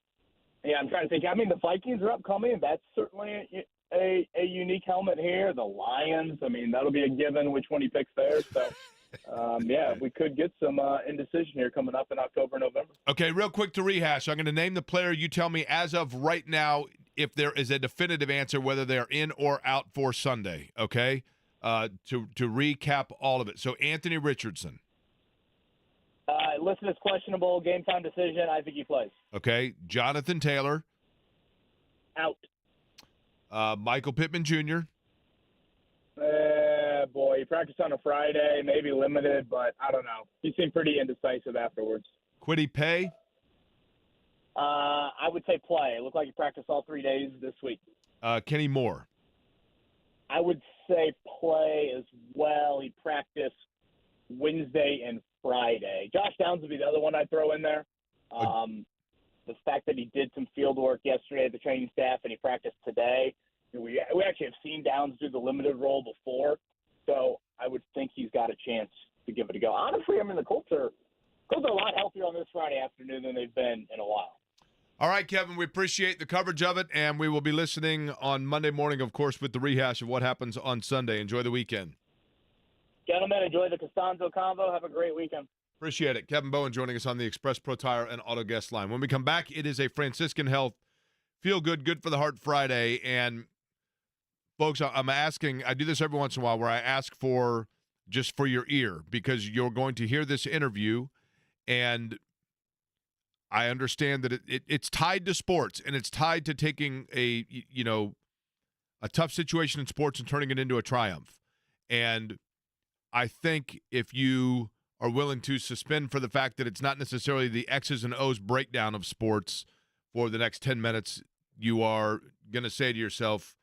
S8: yeah, I'm trying to think. I mean, the Vikings are upcoming. That's certainly a unique helmet here. The Lions, I mean, that'll be a given which one he picks there. So, we could get some indecision here coming up in October, November.
S1: Okay, real quick to rehash. I'm going to name the player. You tell me as of right now if there is a definitive answer whether they are in or out for Sunday, okay? To recap all of it. So, Anthony Richardson.
S8: Listed as questionable, game time decision. I think he plays.
S1: Okay. Jonathan Taylor.
S8: Out.
S1: Michael Pittman Jr.
S8: Boy, he practiced on a Friday, maybe limited, but I don't know. He seemed pretty indecisive afterwards.
S1: Kwity Paye.
S8: I would say play. It looked like he practiced all 3 days this week.
S1: Kenny Moore.
S8: I would say play as well. He practiced Wednesday and Friday. Josh Downs would be the other one I'd throw in there. The fact that he did some field work yesterday at the training staff and he practiced today. We actually have seen Downs do the limited role before, so I would think he's got a chance to give it a go. Honestly, I mean, the Colts are a lot healthier on this Friday afternoon than they've been in a while.
S1: All right, Kevin, we appreciate the coverage of it, and we will be listening on Monday morning, of course, with the rehash of what happens on Sunday. Enjoy the weekend.
S8: Gentlemen, enjoy the Castonzo combo. Have a great weekend.
S1: Appreciate it. Kevin Bowen joining us on the Express Pro Tire and Auto Guest line. When we come back, it is a Franciscan Health Feel Good, Good for the Heart Friday. And, folks, I'm asking, I do this every once in a while where I ask for just for your ear because you're going to hear this interview, and I understand that it's tied to sports, and it's tied to taking a tough situation in sports and turning it into a triumph. And I think if you are willing to suspend for the fact that it's not necessarily the X's and O's breakdown of sports for the next 10 minutes, you are going to say to yourself,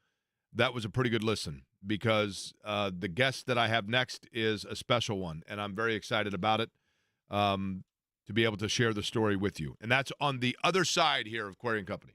S1: that was a pretty good listen because the guest that I have next is a special one, and I'm very excited about it to be able to share the story with you. And that's on the other side here of Query and Company.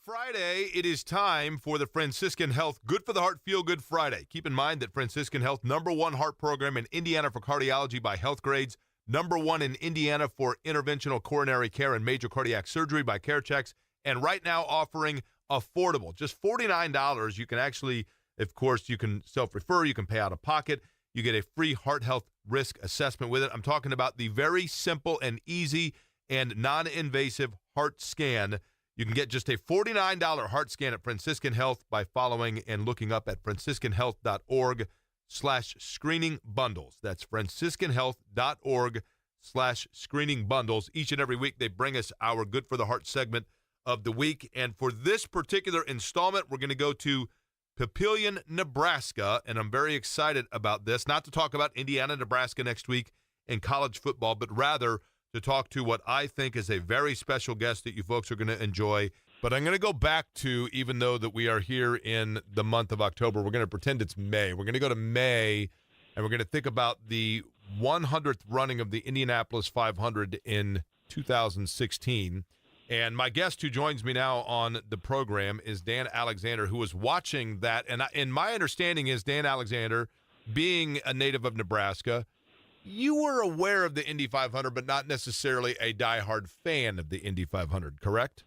S1: Friday, it is time for the Franciscan Health Good for the Heart Feel Good Friday. Keep in mind that Franciscan Health, #1 heart program in Indiana for cardiology by Health Grades, #1 in Indiana for interventional coronary care and major cardiac surgery by CareChecks, and right now offering affordable, just $49. You can actually, of course, you can self-refer, you can pay out of pocket, you get a free heart health risk assessment with it. I'm talking about the very simple and easy and non-invasive heart scan. You can get just a $49 heart scan at Franciscan Health by following and looking up at franciscanhealth.org/screening bundles. That's franciscanhealth.org/screening bundles. Each and every week they bring us our Good for the Heart segment of the week. And for this particular installment, we're going to go to Papillion, Nebraska, and I'm very excited about this. Not to talk about Indiana, Nebraska next week in college football, but rather to talk to what I think is a very special guest that you folks are going to enjoy. But I'm going to go back to, even though that we are here in the month of October, we're going to pretend it's May. We're going to go to May, and we're going to think about the 100th running of the Indianapolis 500 in 2016. And my guest who joins me now on the program is Dan Alexander, who was watching that. And my understanding is, Dan Alexander, being a native of Nebraska, you were aware of the Indy 500, but not necessarily a diehard fan of the Indy 500, correct?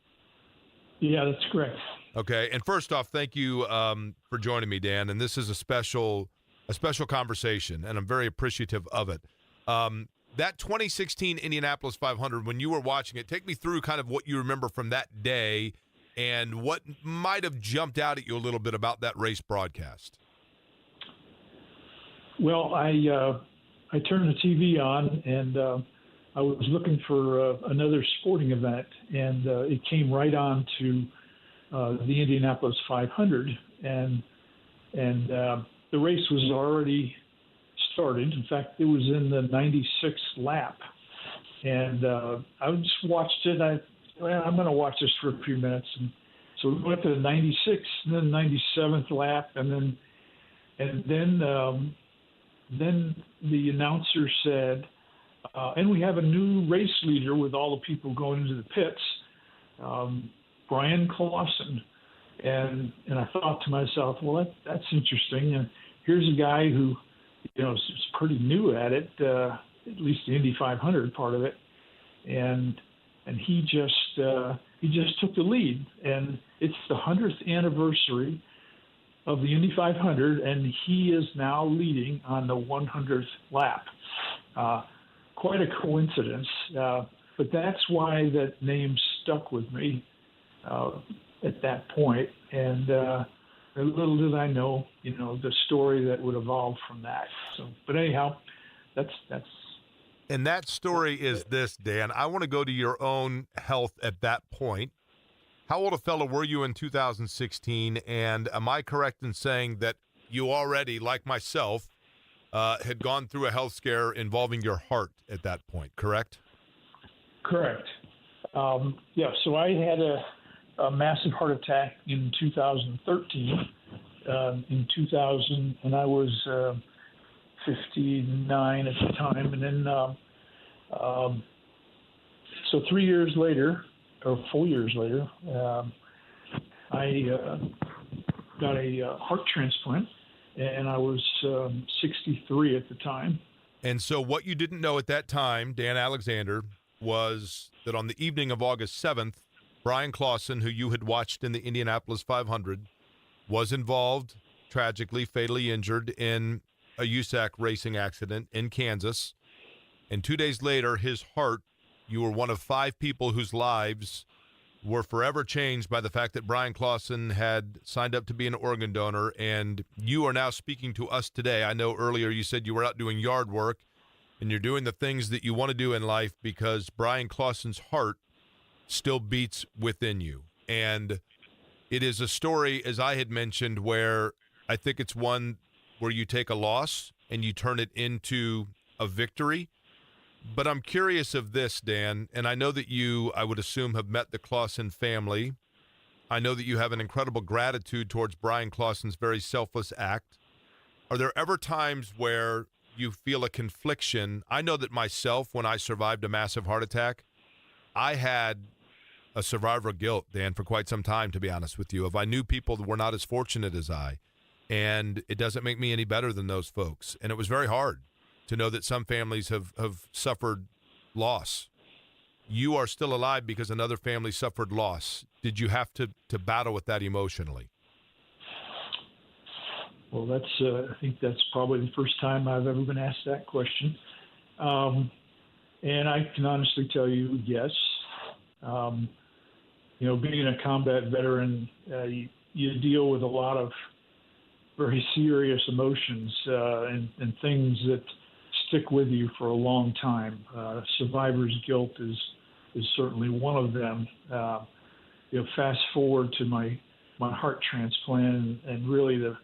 S9: Yeah, that's correct.
S1: Okay. And first off, thank you for joining me, Dan. And this is a special conversation, and I'm very appreciative of it. That 2016 Indianapolis 500, when you were watching it, take me through kind of what you remember from that day and what might have jumped out at you a little bit about that race broadcast.
S9: Well, I turned the TV on, and I was looking for another sporting event, and it came right on to the Indianapolis 500, and the race was already started. In fact, it was in the 96th lap, and I just watched it. I'm going to watch this for a few minutes, and so we went to the 96th, and then 97th lap, and then the announcer said, and we have a new race leader with all the people going into the pits, Brian Clausen. And I thought to myself, well, that's interesting. And here's a guy who, is pretty new at it, at least the Indy 500 part of it. And he just took the lead. And it's the 100th anniversary of the Indy 500, and he is now leading on the 100th lap. Quite a coincidence, but that's why that name stuck with me at that point. And little did I know, the story that would evolve from that. So, but anyhow, that's.
S1: And that story is this, Dan. I want to go to your own health at that point. How old a fellow were you in 2016? And am I correct in saying that you already, like myself, had gone through a health scare involving your heart at that point, correct?
S9: Correct. Yeah, so I had a massive heart attack in 2013. In 2000, and I was 59 at the time. And then, so 3 years later, or 4 years later, I got a heart transplant, and I was 63 at the time.
S1: And so what you didn't know at that time, Dan Alexander, was that on the evening of August 7th, Brian Clausen, who you had watched in the Indianapolis 500, was involved, tragically, fatally injured in a USAC racing accident in Kansas. And 2 days later, his heart, you were one of 5 people whose lives were forever changed by the fact that Brian Clausen had signed up to be an organ donor, and you are now speaking to us today. I know earlier you said you were out doing yard work, and you're doing the things that you want to do in life because Brian Clausen's heart still beats within you. And it is a story, as I had mentioned, where I think it's one where you take a loss and you turn it into a victory. But I'm curious of this, Dan, and I know that you, I would assume, have met the Clausen family. I know that you have an incredible gratitude towards Brian Clausen's very selfless act. Are there ever times where you feel a confliction? I know that myself, when I survived a massive heart attack, I had a survivor of guilt, Dan, for quite some time, to be honest with you. If I knew people that were not as fortunate as I, and it doesn't make me any better than those folks. And it was very hard to know that some families have suffered loss. You are still alive because another family suffered loss. Did you have to battle with that emotionally?
S9: Well, I think that's probably the first time I've ever been asked that question. And I can honestly tell you, yes. Being a combat veteran, you deal with a lot of very serious emotions and things that stick with you for a long time. Survivor's guilt is certainly one of them. Fast forward to my heart transplant, and really the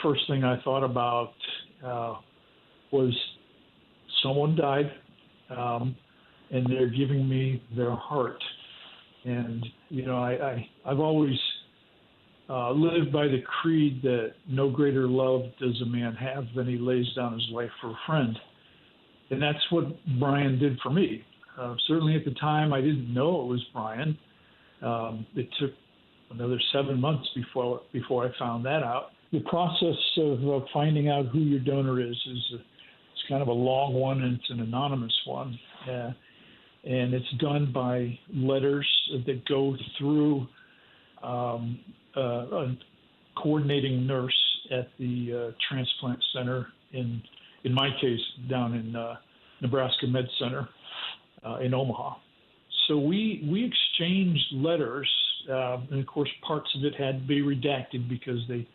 S9: first thing I thought about was someone died, and they're giving me their heart. And I've always lived by the creed that no greater love does a man have than he lays down his life for a friend. And that's what Brian did for me. Certainly at the time, I didn't know it was Brian. It took another 7 months before I found that out. The process of finding out who your donor is it's kind of a long one, and it's an anonymous one. And it's done by letters that go through a coordinating nurse at the transplant center, in my case, down in Nebraska Med Center in Omaha. So we exchanged letters, and of course parts of it had to be redacted because they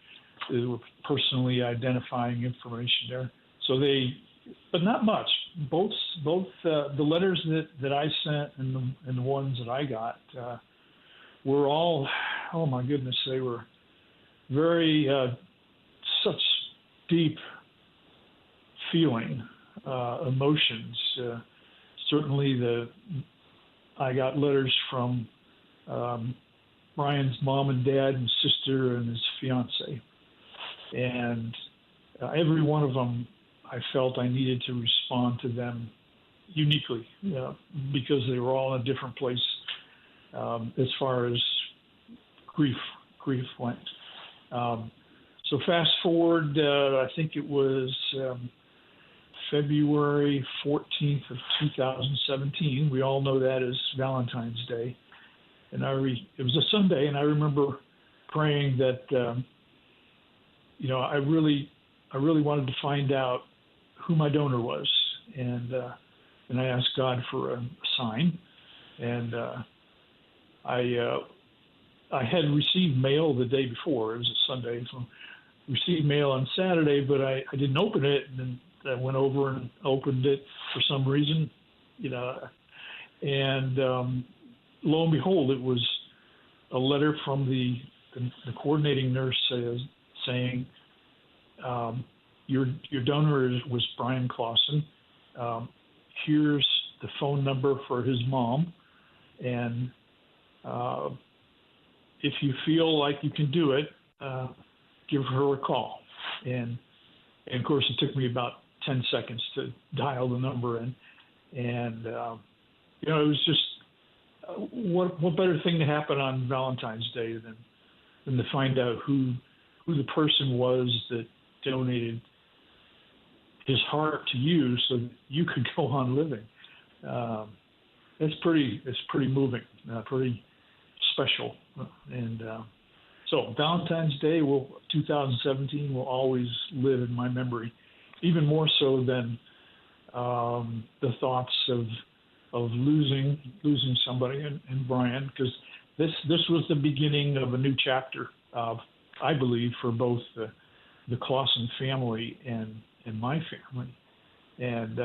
S9: were personally identifying information there. But not much. Both the letters that I sent and the ones that I got were all, oh my goodness, they were very such deep feeling, emotions. Certainly I got letters from Brian's mom and dad and sister and his fiance, and every one of them, I felt I needed to respond to them uniquely, because they were all in a different place as far as grief went. So fast forward, I think it was February 14th of 2017. We all know that as Valentine's Day, and it was a Sunday, and I remember praying that I really wanted to find out who my donor was, and I asked God for a sign, and I had received mail the day before. It was a Sunday, so I received mail on Saturday, but I didn't open it, and then I went over and opened it for some reason, and lo and behold, it was a letter from the coordinating nurse saying, your donor was Brian Clausen. Here's the phone number for his mom, and if you feel like you can do it, give her a call. And of course, it took me about 10 seconds to dial the number in, and it was just what better thing to happen on Valentine's Day than to find out who the person was that donated his heart to you so that you could go on living. It's pretty moving, pretty special. And so Valentine's Day 2017 will always live in my memory, even more so than the thoughts of losing somebody and Brian, because this was the beginning of a new chapter, I believe, for both the Clausen family and my family. And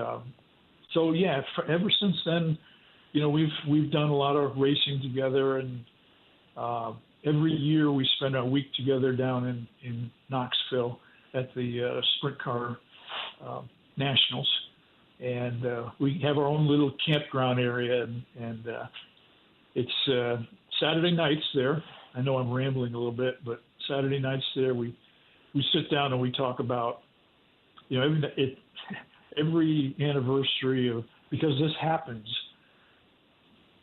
S9: so yeah, ever since then, we've done a lot of racing together, and every year we spend a week together down in Knoxville at the Sprint Car Nationals, and we have our own little campground area, and it's Saturday nights there. I know I'm rambling a little bit, but Saturday nights there we sit down and we talk about every anniversary of, because this happens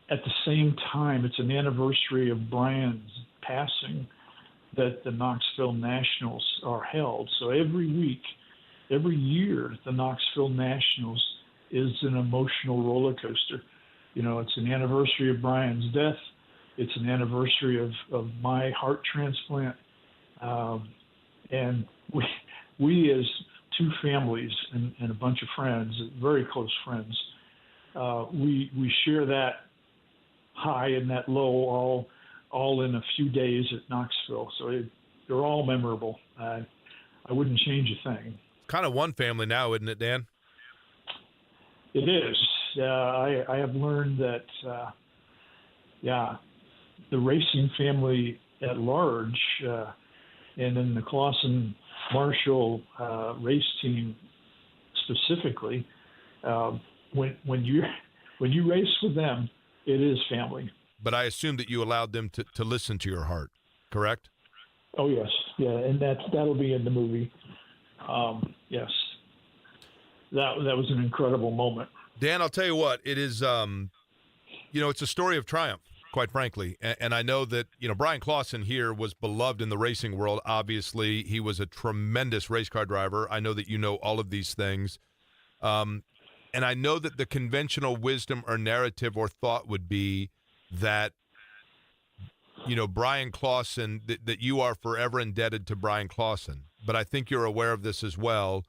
S9: at the same time, it's an anniversary of Brian's passing that the Knoxville Nationals are held. So every week, every year, the Knoxville Nationals is an emotional roller coaster. It's an anniversary of Brian's death. It's an anniversary of my heart transplant. And we as two families and a bunch of friends, very close friends, we share that high and that low all in a few days at Knoxville. So they're all memorable. I wouldn't change a thing.
S1: Kind of one family now, isn't it, Dan?
S9: It is. I have learned that, the racing family at large, and in the Clausen Marshall race team specifically, when you race with them, it is family.
S1: But I assume that you allowed them to listen to your heart, correct?
S9: Oh yes, yeah, and that'll be in the movie. Yes, that was an incredible moment.
S1: Dan, I'll tell you what, it is. It's a story of triumph, quite frankly, and I know that Brian Clausen here was beloved in the racing world. Obviously, he was a tremendous race car driver. I know that you know all of these things. And I know that the conventional wisdom or narrative or thought would be that, Brian Clausen, that you are forever indebted to Brian Clausen. But I think you're aware of this as well,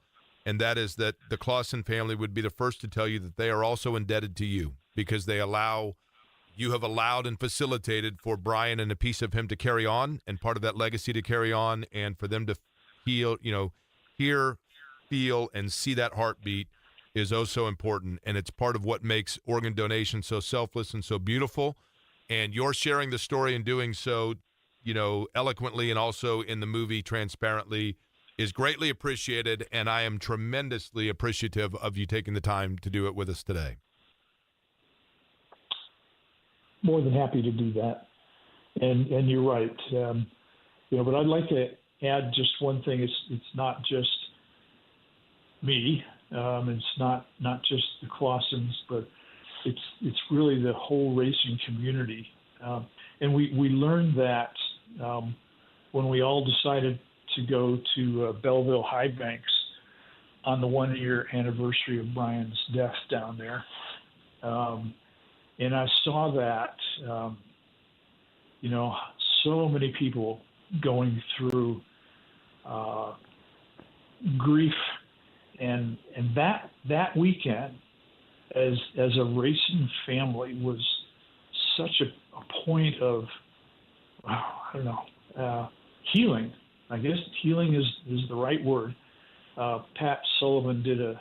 S1: and that is that the Clausen family would be the first to tell you that they are also indebted to you because you have allowed and facilitated for Brian and a piece of him to carry on and part of that legacy to carry on and for them to hear, feel, and see that heartbeat is oh so important, and it's part of what makes organ donation so selfless and so beautiful. And you're sharing the story and doing so, eloquently and also in the movie transparently is greatly appreciated, and I am tremendously appreciative of you taking the time to do it with us today.
S9: More than happy to do that, and you're right. But I'd like to add just one thing. It's not just me. It's not just the Clausens, but it's really the whole racing community. And we learned that when we all decided to go to Belleville High Banks on the 1-year anniversary of Brian's death down there. And I saw that, so many people going through grief. And that weekend, as a racing family, was such a point of, healing. I guess healing is the right word. Pat Sullivan did a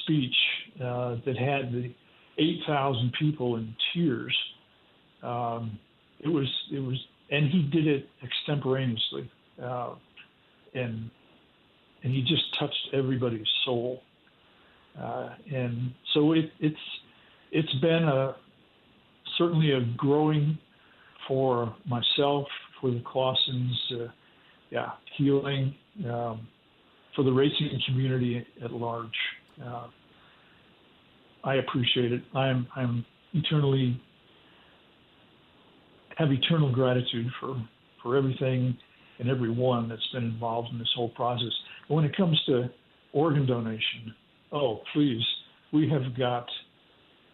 S9: speech that had the 8,000 people in tears. It was, and he did it extemporaneously, and he just touched everybody's soul. And so it's been certainly a growing for myself, for the Clausens, healing, for the racing community at large. I appreciate it. I'm have eternal gratitude for everything and everyone that's been involved in this whole process. When it comes to organ donation, oh, please,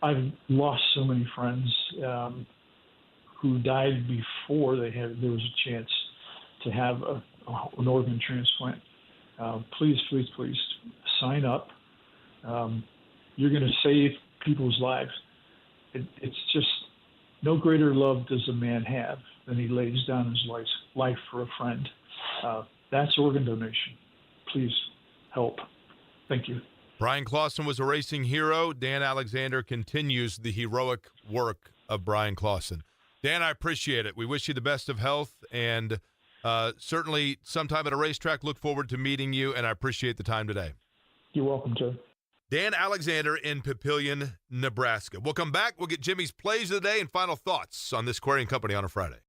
S9: I've lost so many friends who died before there was a chance to have an organ transplant. Please sign up. You're going to save people's lives. It's just no greater love does a man have than he lays down his life for a friend. That's organ donation. Please help. Thank you.
S1: Brian Clausen was a racing hero. Dan Alexander continues the heroic work of Brian Clausen. Dan, I appreciate it. We wish you the best of health, and certainly sometime at a racetrack, look forward to meeting you, and I appreciate the time today.
S9: You're welcome, Joe.
S1: Dan Alexander in Papillion, Nebraska. We'll come back. We'll get Jimmy's plays of the day and final thoughts on this Query & Company on a Friday.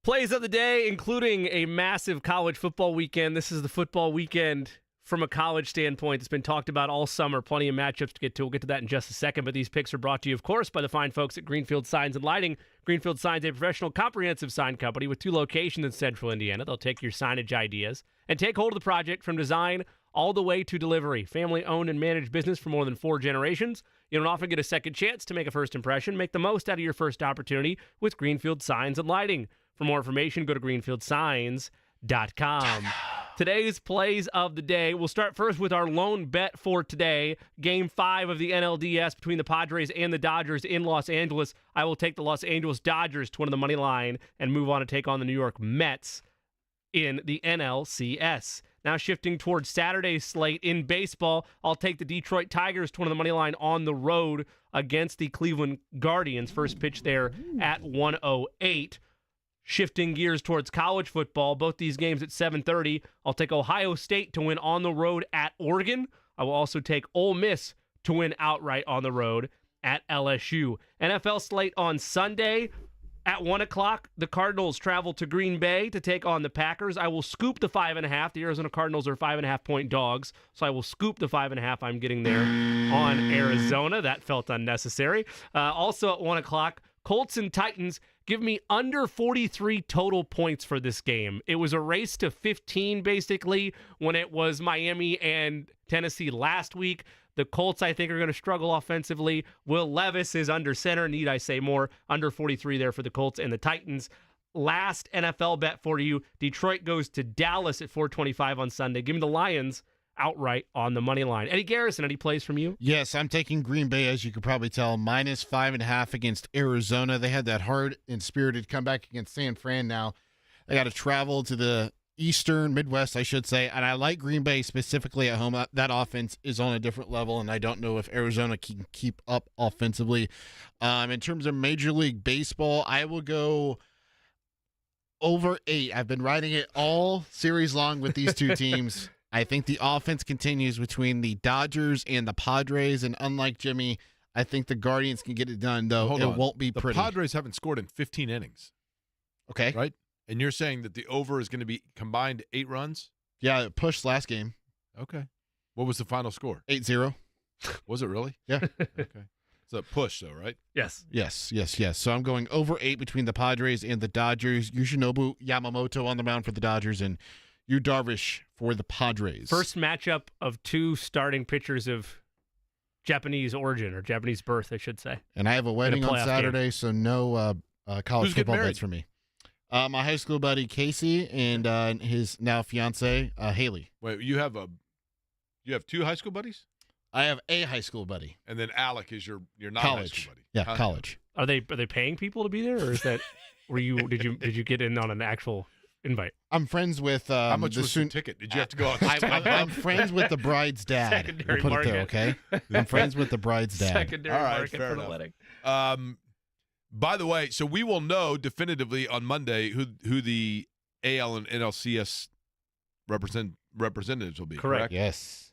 S2: Plays of the day, including a massive college football weekend. This is the football weekend from a college standpoint. It's been talked about all summer. Plenty of matchups to get to. We'll get to that in just a second. But these picks are brought to you, of course, by the fine folks at Greenfield Signs and Lighting. Greenfield Signs, a professional comprehensive sign company with 2 locations in central Indiana. They'll take your signage ideas and take hold of the project from design all the way to delivery. Family-owned and managed business for more than 4 generations. You don't often get a second chance to make a first impression. Make the most out of your first opportunity with Greenfield Signs and Lighting. For more information, go to greenfieldsigns.com. Today's plays of the day. We'll start first with our lone bet for today. Game 5 of the NLDS between the Padres and the Dodgers in Los Angeles. I will take the Los Angeles Dodgers to win the money line and move on to take on the New York Mets in the NLCS. Now shifting towards Saturday's slate in baseball, I'll take the Detroit Tigers to win the money line on the road against the Cleveland Guardians. First pitch there at 1:08. Shifting gears towards college football, both these games at 7:30. I'll take Ohio State to win on the road at Oregon. I will also take Ole Miss to win outright on the road at LSU. NFL slate on Sunday at 1 o'clock. The Cardinals travel to Green Bay to take on the Packers. I will scoop the 5.5. The Arizona Cardinals are 5.5-point dogs, so I will scoop the 5.5. I'm getting there on Arizona. That felt unnecessary. Also at 1 o'clock, Colts and Titans. Give me under 43 total points for this game. It was a race to 15, basically, when it was Miami and Tennessee last week. The Colts, I think, are going to struggle offensively. Will Levis is under center. Need I say more? Under 43 there for the Colts and the Titans. Last NFL bet for you. Detroit goes to Dallas at 4:25 on Sunday. Give me the Lions outright on the money line. Eddie Garrison, any plays from you?
S3: Yes, I'm taking Green Bay, as you could probably tell, minus 5.5 against Arizona. They had that hard and spirited comeback against San Fran now. They got to travel to the Eastern, Midwest, I should say, and I like Green Bay specifically at home. That offense is on a different level, and I don't know if Arizona can keep up offensively. In terms of Major League Baseball, I will go over 8. I've been riding it all series long with these two teams. I think the offense continues between the Dodgers and the Padres, and unlike Jimmy, I think the Guardians can get it done, though.
S1: Hold on.
S3: Won't be
S1: the
S3: pretty.
S1: The Padres haven't scored in 15 innings.
S3: Okay.
S1: Right? And you're saying that the over is going to be combined 8 runs?
S3: Yeah, it pushed last game.
S1: Okay. What was the final score?
S3: 8-0.
S1: Was it really?
S3: Yeah.
S1: Okay. It's a push, though, right?
S2: Yes.
S3: Yes. So I'm going over 8 between the Padres and the Dodgers. Yoshinobu Yamamoto on the mound for the Dodgers, and Yu Darvish for the Padres.
S2: First matchup of 2 starting pitchers of Japanese origin, or Japanese birth, I should say.
S3: And I have a wedding on Saturday, so no college football bets for me. My high school buddy Casey and his now fiance Haley.
S1: Wait, you have 2 high school buddies?
S3: I have a high school buddy,
S1: and then Alec is your not
S3: college
S1: high school buddy.
S3: Yeah, college.
S2: Are they paying people to be there, or is that did you get in on an actual invite?
S3: I'm friends with
S1: how much was the ticket? Did you have to go on?
S3: I'm friends with the bride's dad.
S2: Secondary
S3: we'll put
S2: market.
S3: it there, okay? I'm friends with the bride's dad.
S2: Secondary
S1: All right,
S2: market
S1: fair
S2: for the
S1: enough.
S2: wedding.
S1: By the way, so we will know definitively on Monday who the AL and NLCS representatives will be. Correct.
S3: Yes.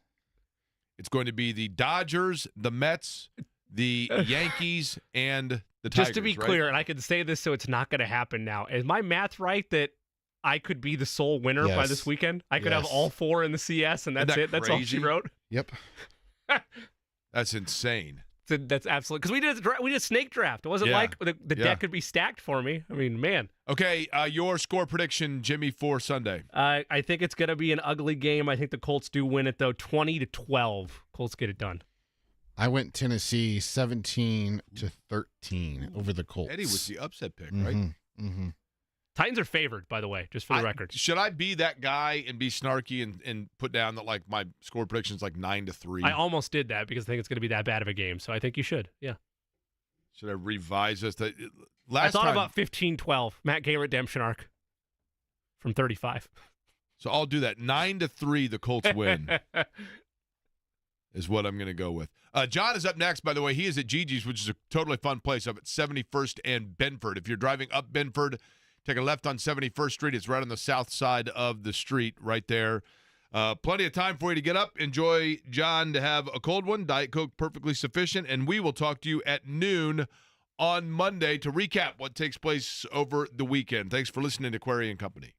S1: It's going to be the Dodgers, the Mets, the Yankees, and the Tigers.
S2: Just to be
S1: right?
S2: clear, and I can say this so it's not going to happen now. Is my math right that I could be the sole winner by this weekend? I could have all 4 in the CS, and that's
S1: Isn't that
S2: it. That's all she
S1: crazy?
S2: wrote.
S3: Yep.
S1: That's insane.
S2: So that's absolutely, because we did a snake draft. It wasn't
S1: Yeah.
S2: like the deck could be stacked for me. I mean, man.
S1: Okay, your score prediction, Jimmy, for Sunday.
S2: I think it's going to be an ugly game. I think the Colts do win it, though. 20-12. Colts get it done.
S3: I went Tennessee 17-13 over the Colts.
S1: Eddie was the upset pick, right?
S3: Mm-hmm.
S2: Titans are favored, by the way, just for the record.
S1: Should I be that guy and be snarky and put down that like my score prediction is like 9-3?
S2: I almost did that because I think it's going to be that bad of a game. So I think you should. Yeah.
S1: Should I revise this?
S2: I thought about 15-12. Matt Gay redemption arc from 35.
S1: So I'll do that. 9-3, the Colts win. Is what I'm going to go with. John is up next, by the way. He is at Gigi's, which is a totally fun place up at 71st and Benford. If you're driving up Benford, take a left on 71st Street. It's right on the south side of the street right there. Plenty of time for you to get up. Enjoy John to have a cold one. Diet Coke perfectly sufficient. And we will talk to you at noon on Monday to recap what takes place over the weekend. Thanks for listening to Query and Company.